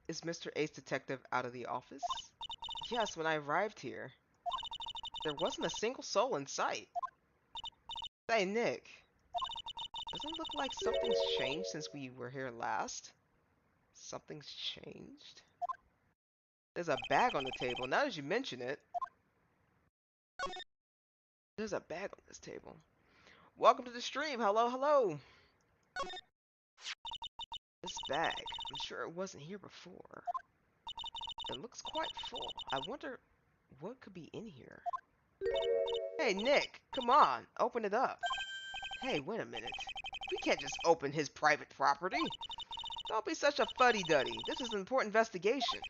is Mr. Ace Detective out of the office? Yes, when I arrived here, there wasn't a single soul in sight. Say, Nick, doesn't it look like something's changed since we were here last? Something's changed? There's a bag on the table. Now that you mention it, there's a bag on this table. Welcome to the stream. Hello, hello. This bag, I'm sure it wasn't here before. It looks quite full. I wonder what could be in here. Hey, Nick, come on, open it up. Hey, wait a minute. We can't just open his private property. Don't be such a fuddy-duddy. This is an important investigation.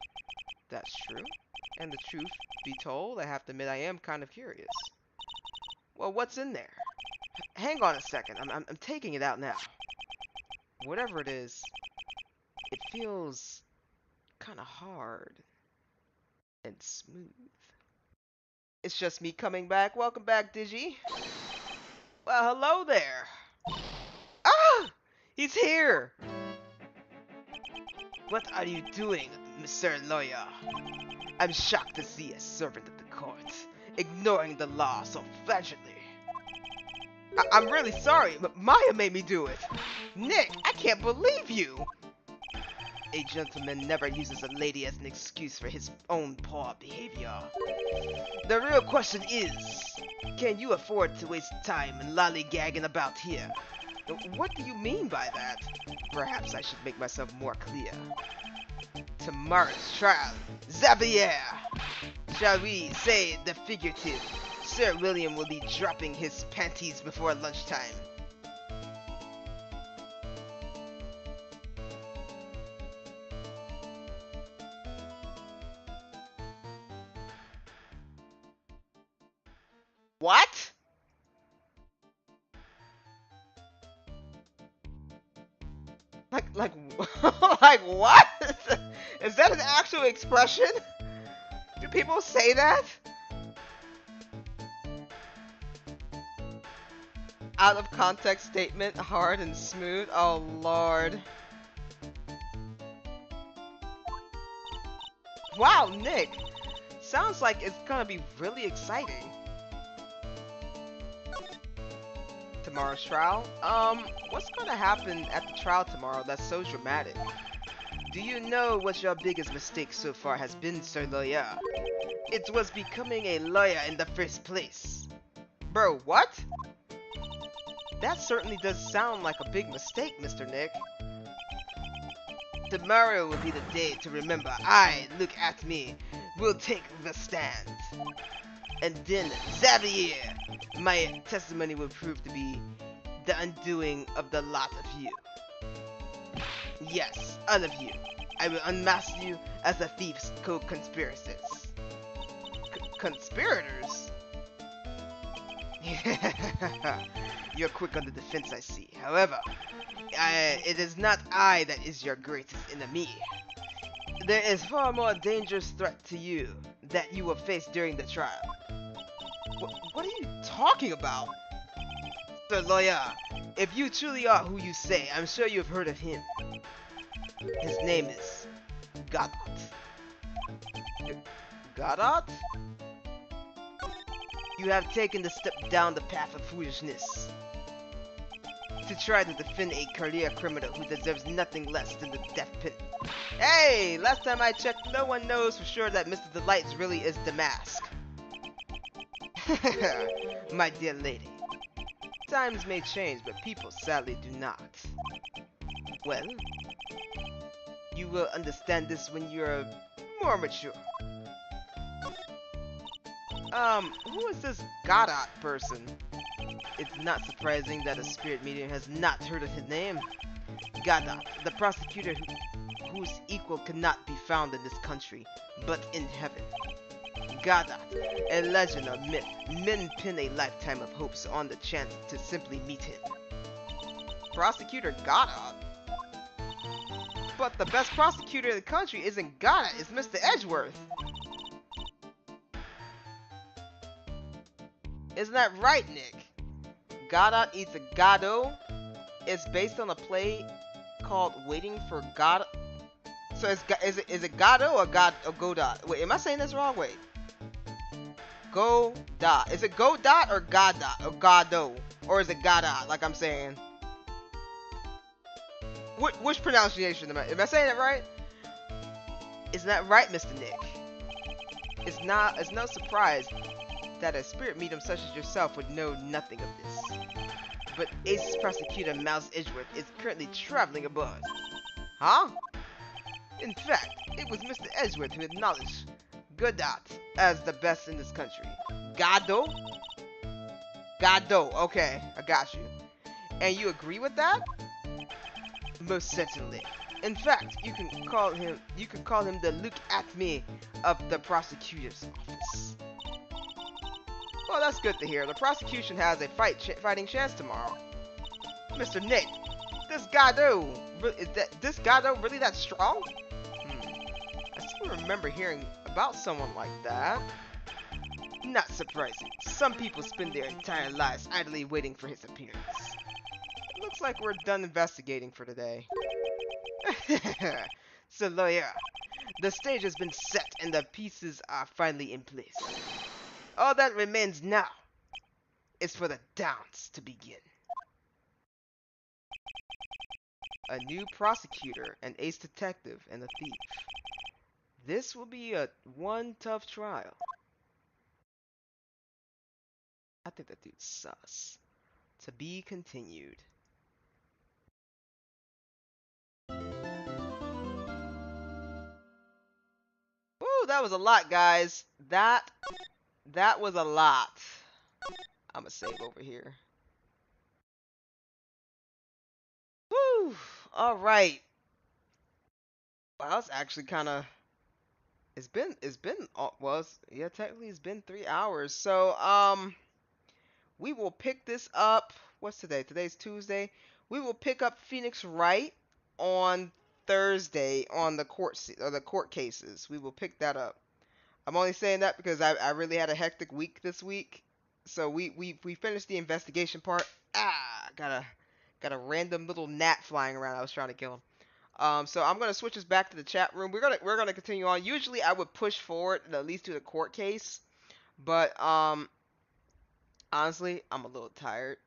That's true. And the truth be told, I have to admit I am kind of curious. Well, what's in there? Hang on a second. I'm taking it out now. Whatever it is, it feels kind of hard and smooth. It's just me coming back. Welcome back, Digi. Well, hello there. Ah! He's here! What are you doing, Mr. Lawyer? I'm shocked to see a servant of the court ignoring the law so flagrantly. I'm really sorry, but Maya made me do it. Nick, I can't believe you! A gentleman never uses a lady as an excuse for his own poor behavior. The real question is, can you afford to waste time and lollygagging about here? What do you mean by that? Perhaps I should make myself more clear. Tomorrow's trial, Xavier! Shall we say the figurative? Sir William will be dropping his panties before lunchtime. What? Like, like what? Is that an actual expression? Do people say that? Out of context statement, hard and smooth. Oh lord. Wow, Nick. Sounds like it's gonna be really exciting. Tomorrow's trial? What's gonna happen at the trial tomorrow that's so dramatic? Do you know what your biggest mistake so far has been, Sir Lawyer? It was becoming a lawyer in the first place. Bro, what? That certainly does sound like a big mistake, Mr. Nick. Tomorrow will be the day to remember. Look at me, will take the stand. And then, Xavier, my testimony will prove to be the undoing of the lot of you. Yes, all of you. I will unmask you as the thief's co-conspirators. Conspirators? You're quick on the defense, I see. However, it is not I that is your greatest enemy. There is far more dangerous threat to you that you will face during the trial. What are you talking about? Sir Lawyer, if you truly are who you say, I'm sure you've heard of him. His name is Godot. Godot? You have taken the step down the path of foolishness to try to defend a career criminal who deserves nothing less than the death penalty. Hey, last time I checked, no one knows for sure that Mr. Delights really is the mask. My dear lady, times may change, but people sadly do not. Well, you will understand this when you're more mature. Who is this Godot person? It's not surprising that a spirit medium has not heard of his name. Godot, the prosecutor whose equal cannot be found in this country, but in heaven. Godot, a legend or myth. Men pin a lifetime of hopes on the chance to simply meet him. Prosecutor Godot? But the best prosecutor in the country isn't Godot, it's Mr. Edgeworth. Isn't that right, Nick? Godot eats a Godot. It's based on a play called Waiting for Godot. So is it Gado or Godot? Wait, am I saying this wrong? Wait. Godot. Is it Godot or Godot or Gado? Or is it Godot like I'm saying? Which pronunciation am I saying it right? Isn't that right, Mr. Nick? It's no surprise that a spirit medium such as yourself would know nothing of this. But Ace's prosecutor, Miles Edgeworth, is currently traveling abroad. Huh? In fact, it was Mr. Edgeworth who acknowledged Godot as the best in this country. Gado? Gado, okay, I got you. And you agree with that? Most certainly. In fact, you can call him the look at me of the prosecutor's office. Well, that's good to hear. The prosecution has a fighting chance tomorrow. Mr. Nick, this Gado, is this Gado really that strong? I still remember hearing about someone like that. Not surprising. Some people spend their entire lives idly waiting for his appearance. Looks like we're done investigating for today. So, lawyer, the stage has been set and the pieces are finally in place. All that remains now is for the dance to begin. A new prosecutor, an ace detective, and a thief. This will be one tough trial. I think that dude's sus. To be continued. Woo, that was a lot, guys. That was a lot. I'm gonna save over here. Woo! All right. Wow, it's actually kind of. Yeah, technically it's been 3 hours. So we will pick this up. What's today? Today's Tuesday. We will pick up Phoenix Wright on Thursday on the court cases. We will pick that up. I'm only saying that because I really had a hectic week this week. So we finished the investigation part. Got a random little gnat flying around. I was trying to kill him. So I'm gonna switch us back to the chat room. We're gonna continue on. Usually I would push forward and at least do the court case, but honestly I'm a little tired.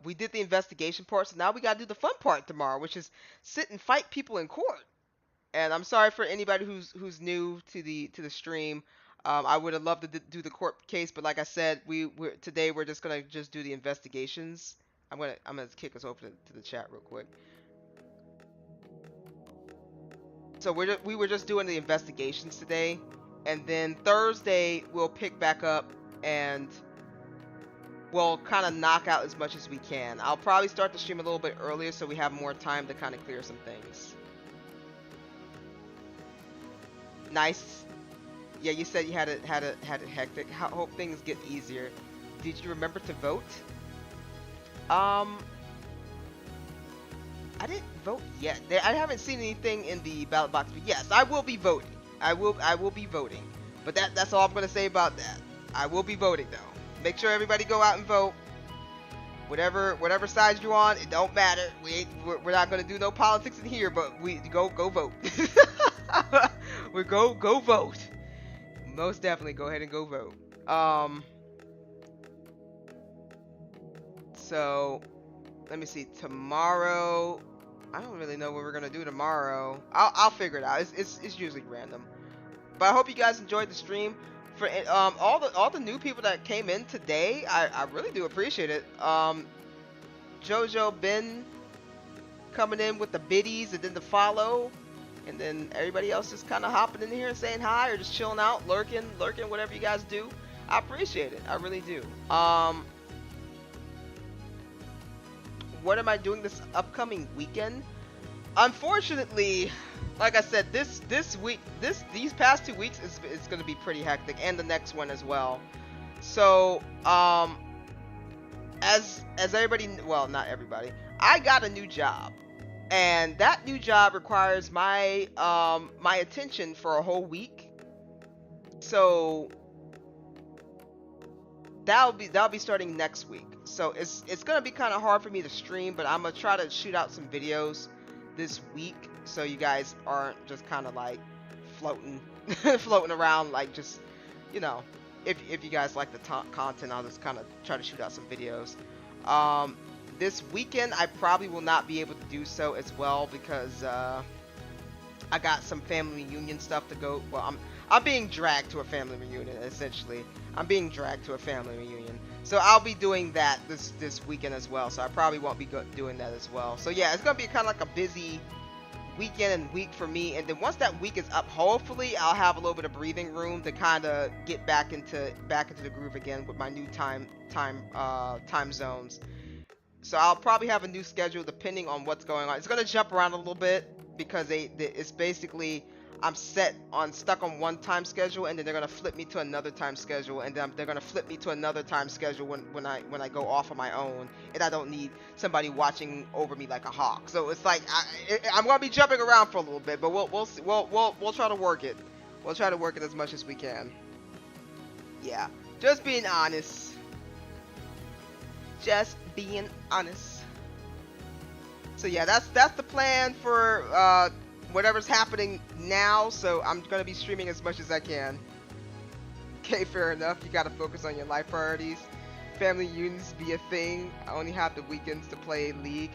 We did the investigation part, so now we gotta do the fun part tomorrow, which is sit and fight people in court. And I'm sorry for anybody who's new to the stream. I would have loved to do the court case, but like I said, today we're just gonna do the investigations. I'm gonna kick us over to the chat real quick. So we were just doing the investigations today, and then Thursday we'll pick back up and we'll kind of knock out as much as we can. I'll probably start the stream a little bit earlier so we have more time to kind of clear some things. Nice. Yeah, you said you had it hectic. Hope things get easier. Did you remember to vote? I didn't vote yet. I haven't seen anything in the ballot box, but yes, I will be voting. I will be voting. But that's all I'm gonna say about that. I will be voting though. Make sure everybody go out and vote. Whatever side you're on, it don't matter. We're not gonna do no politics in here, but we go vote. We go vote. Most definitely go ahead and go vote. So let me see. Tomorrow, I don't really know what we're gonna do tomorrow. I'll figure it out. It's usually random. But I hope you guys enjoyed the stream. For all the new people that came in today, I really do appreciate it. Jojo, Ben coming in with the biddies and then the follow, and then everybody else just kind of hopping in here and saying hi or just chilling out, lurking, whatever you guys do. I appreciate it. I really do. What am I doing this upcoming weekend? Unfortunately, like I said, these past 2 weeks is going to be pretty hectic, and the next one as well. So, as everybody, well, not everybody, I got a new job, and that new job requires my my attention for a whole week. So that'll be starting next week. So it's gonna be kind of hard for me to stream, but I'm gonna try to shoot out some videos this week, so you guys aren't just kind of like floating, floating around, like just, you know, if you guys like the content, I'll just kind of try to shoot out some videos. This weekend I probably will not be able to do so as well because I got some family reunion stuff to go. Well, I'm being dragged to a family reunion essentially. I'm being dragged to a family reunion, so I'll be doing that this weekend as well. So I probably won't be doing that as well. So yeah, it's gonna be kind of like a busy weekend and week for me. And then once that week is up, hopefully I'll have a little bit of breathing room to kind of get back into the groove again with my new time zones. So I'll probably have a new schedule depending on what's going on. It's gonna jump around a little bit because it's basically I'm stuck on one time schedule, and then they're gonna flip me to another time schedule, and then they're gonna flip me to another time schedule when I go off on my own, and I don't need somebody watching over me like a hawk. So it's like I'm gonna be jumping around for a little bit, but we'll try to work it. We'll try to work it as much as we can. Yeah, just being honest. Just being honest. So yeah, that's the plan for whatever's happening now. So I'm gonna be streaming as much as I can. Okay, fair enough. You gotta focus on your life priorities. Family reunions be a thing. I only have the weekends to play League.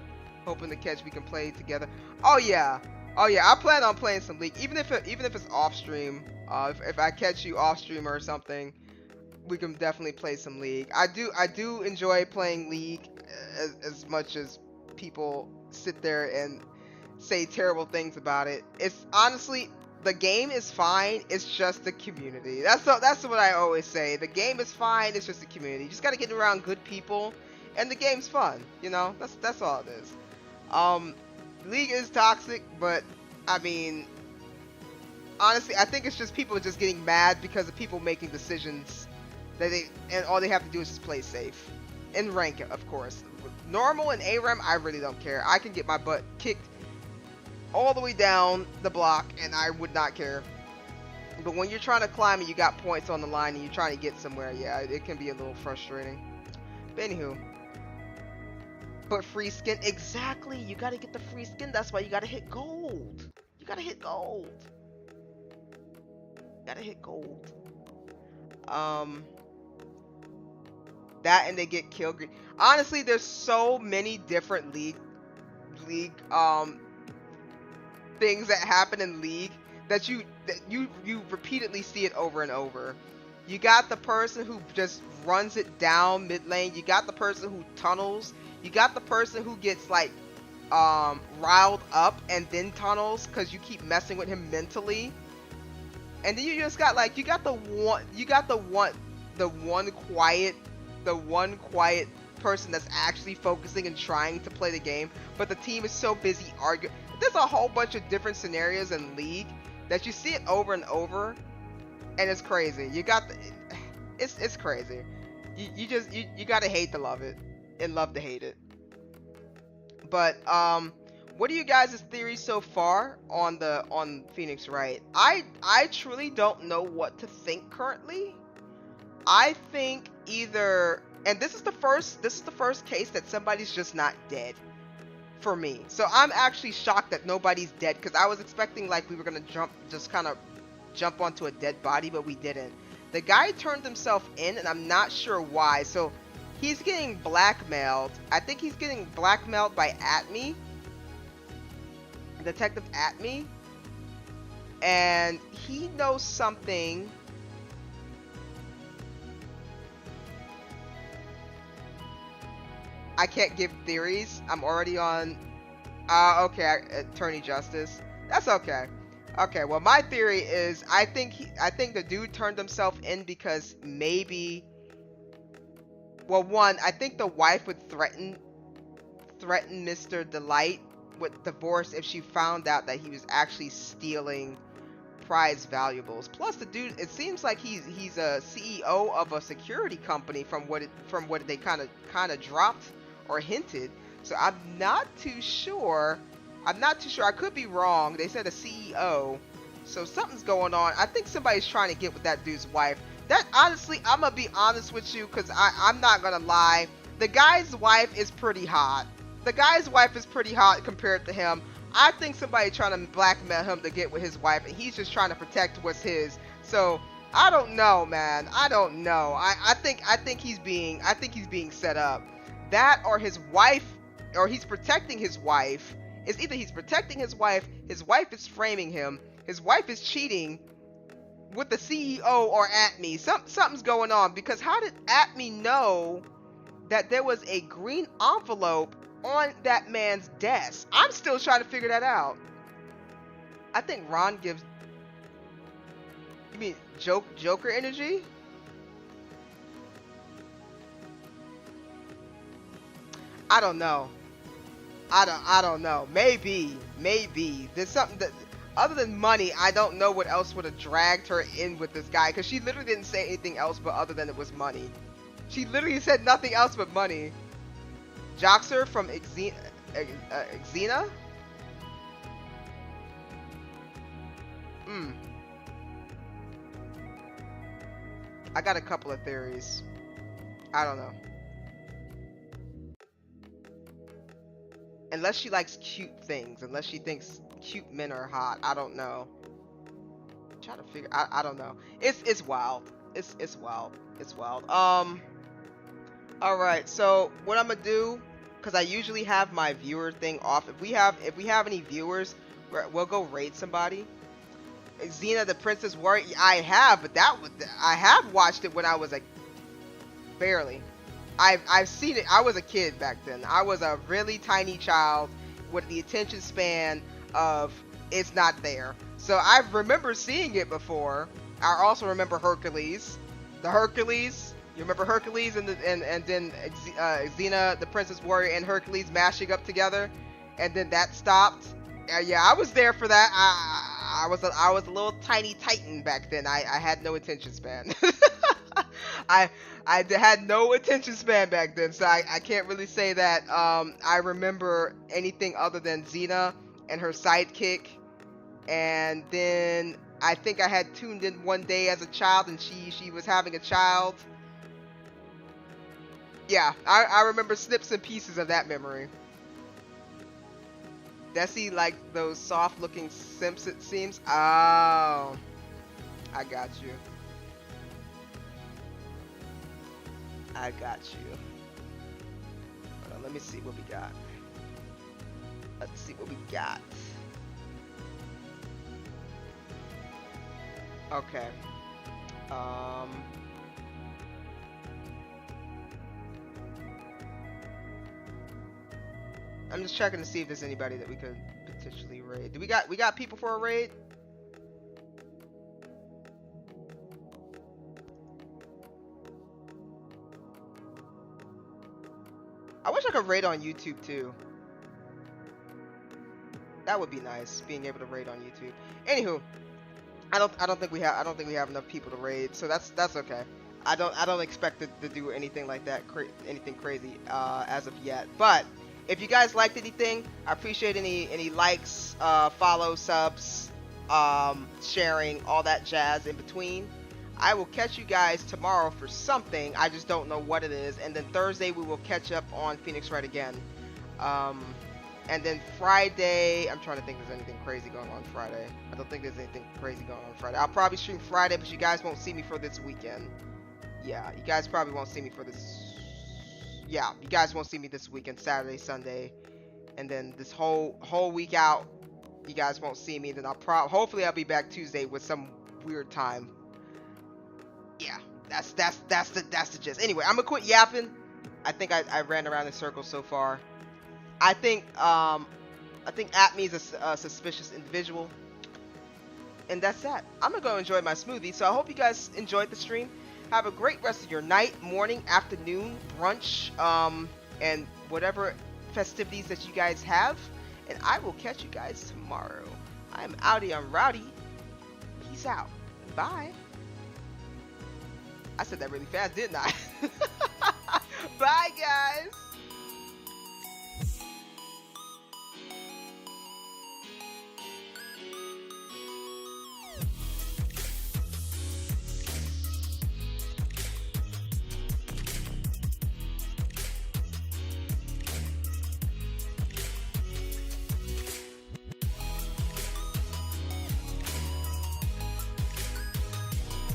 Hoping to catch we can play together. Oh yeah, I plan on playing some League, even if it's off stream. If I catch you off stream or something, we can definitely play some League. I do enjoy playing League as much as people sit there and say terrible things about it. It's honestly, the game is fine. It's just the community. That's what I always say. The game is fine. It's just the community. You just gotta get around good people, and the game's fun. You know, that's all it is. League is toxic, but I mean, honestly, I think it's just people just getting mad because of people making decisions and all they have to do is just play safe. And rank it, of course. Normal and ARAM, I really don't care. I can get my butt kicked all the way down the block, and I would not care. But when you're trying to climb and you got points on the line and you're trying to get somewhere, yeah, it can be a little frustrating. But anywho. But free skin, exactly. You gotta get the free skin. That's why you gotta hit gold. You gotta hit gold. Gotta hit gold. That and they get kill green. Honestly, there's so many different league things that happen in League that you repeatedly see it over and over. You got the person who just runs it down mid lane. You got the person who tunnels. You got the person who gets like riled up and then tunnels because you keep messing with him mentally. And then you just got like the one quiet person that's actually focusing and trying to play the game, but the team is so busy arguing. There's a whole bunch of different scenarios in League that you see it over and over, and it's crazy. It's crazy. You gotta hate to love it and love to hate it. But what are you guys' theories so far on Phoenix Wright? I truly don't know what to think currently. I think either, and this is the first case that somebody's just not dead for me. So I'm actually shocked that nobody's dead, because I was expecting like we were gonna jump onto a dead body, but we didn't. The guy turned himself in, and I'm not sure why. So he's getting blackmailed. I think he's getting blackmailed by Atme, Detective Atme, and he knows something. I can't give theories. I'm already on. Okay, Attorney Justice. That's okay. Okay, well, my theory is I think the dude turned himself in because maybe. Well, one, I think the wife would threaten Mr. Delight with divorce if she found out that he was actually stealing prize valuables. Plus, the dude, it seems like he's a CEO of a security company from what they kind of dropped or hinted. So I'm not too sure. I could be wrong. They said a CEO. So something's going on. I think somebody's trying to get with that dude's wife. That, honestly, I'm gonna be honest with you, because I'm not gonna lie. The guy's wife is pretty hot. The guy's wife is pretty hot compared to him. I think somebody trying to blackmail him to get with his wife, and he's just trying to protect what's his. So I don't know, man. I don't know. I think he's being set up. That or his wife, or he's protecting his wife. It's either he's protecting his wife is framing him, his wife is cheating with the CEO or Atme. Something's going on, because how did Atme know that there was a green envelope on that man's desk? I'm still trying to figure that out. I think Ron gives. You mean Joker energy? I don't know. I don't know. Maybe there's something that, other than money, I don't know what else would have dragged her in with this guy, because she literally didn't say anything else but other than it was money. She literally said nothing else but money. Joxer from Xena? I got a couple of theories. I don't know. Unless she likes cute things. Unless she thinks cute men are hot. I don't know. I'm trying to figure. I don't know. It's wild. It's wild. It's wild. All right. So what I'm gonna do, because I usually have my viewer thing off. If we have any viewers, we'll go raid somebody. Xena the Princess Warrior. I have, but I have watched it when I was like barely. I've seen it. I was a kid back then. I was a really tiny child with the attention span of it's not there. So I remember seeing it before. I also remember Hercules. The Hercules. You remember Hercules and then Xena the Princess Warrior and Hercules mashing up together, and then that stopped. Yeah, I was there for that. I was a little tiny titan back then. I had no attention span. I had no attention span back then, so I can't really say that I remember anything other than Xena and her sidekick. And then I think I had tuned in one day as a child, and she was having a child. Yeah, I remember snips and pieces of that memory. Desi like those soft looking simps, it seems. Oh, I got you. I got you. Hold on, let me see what we got. Let's see what we got. Okay. I'm just checking to see if there's anybody that we could potentially raid. We got people for a raid? I wish I could raid on YouTube too. That would be nice, being able to raid on YouTube. Anywho, I don't think we have enough people to raid, so that's okay. I don't expect to do anything like that, anything crazy as of yet. But if you guys liked anything, I appreciate any likes, follow, subs, sharing, all that jazz in between. I will catch you guys tomorrow for something. I just don't know what it is. And then Thursday we will catch up on Phoenix Wright again. And then Friday, I'm trying to think if there's anything crazy going on Friday. I don't think there's anything crazy going on Friday. I'll probably stream Friday, but you guys won't see me for this weekend. Yeah, you guys probably won't see me for this. Yeah, you guys won't see me this weekend, Saturday, Sunday, and then this whole week out, you guys won't see me. Then hopefully I'll be back Tuesday with some weird time. Yeah, that's the gist. Anyway, I'm gonna quit yapping. I think I ran around in circles so far. I think Atme is a suspicious individual, and that's that. I'm gonna go enjoy my smoothie. So I hope you guys enjoyed the stream. Have a great rest of your night, morning, afternoon, brunch, and whatever festivities that you guys have. And I will catch you guys tomorrow. I'm outie, I'm rowdy. Peace out. Bye. I said that really fast, didn't I?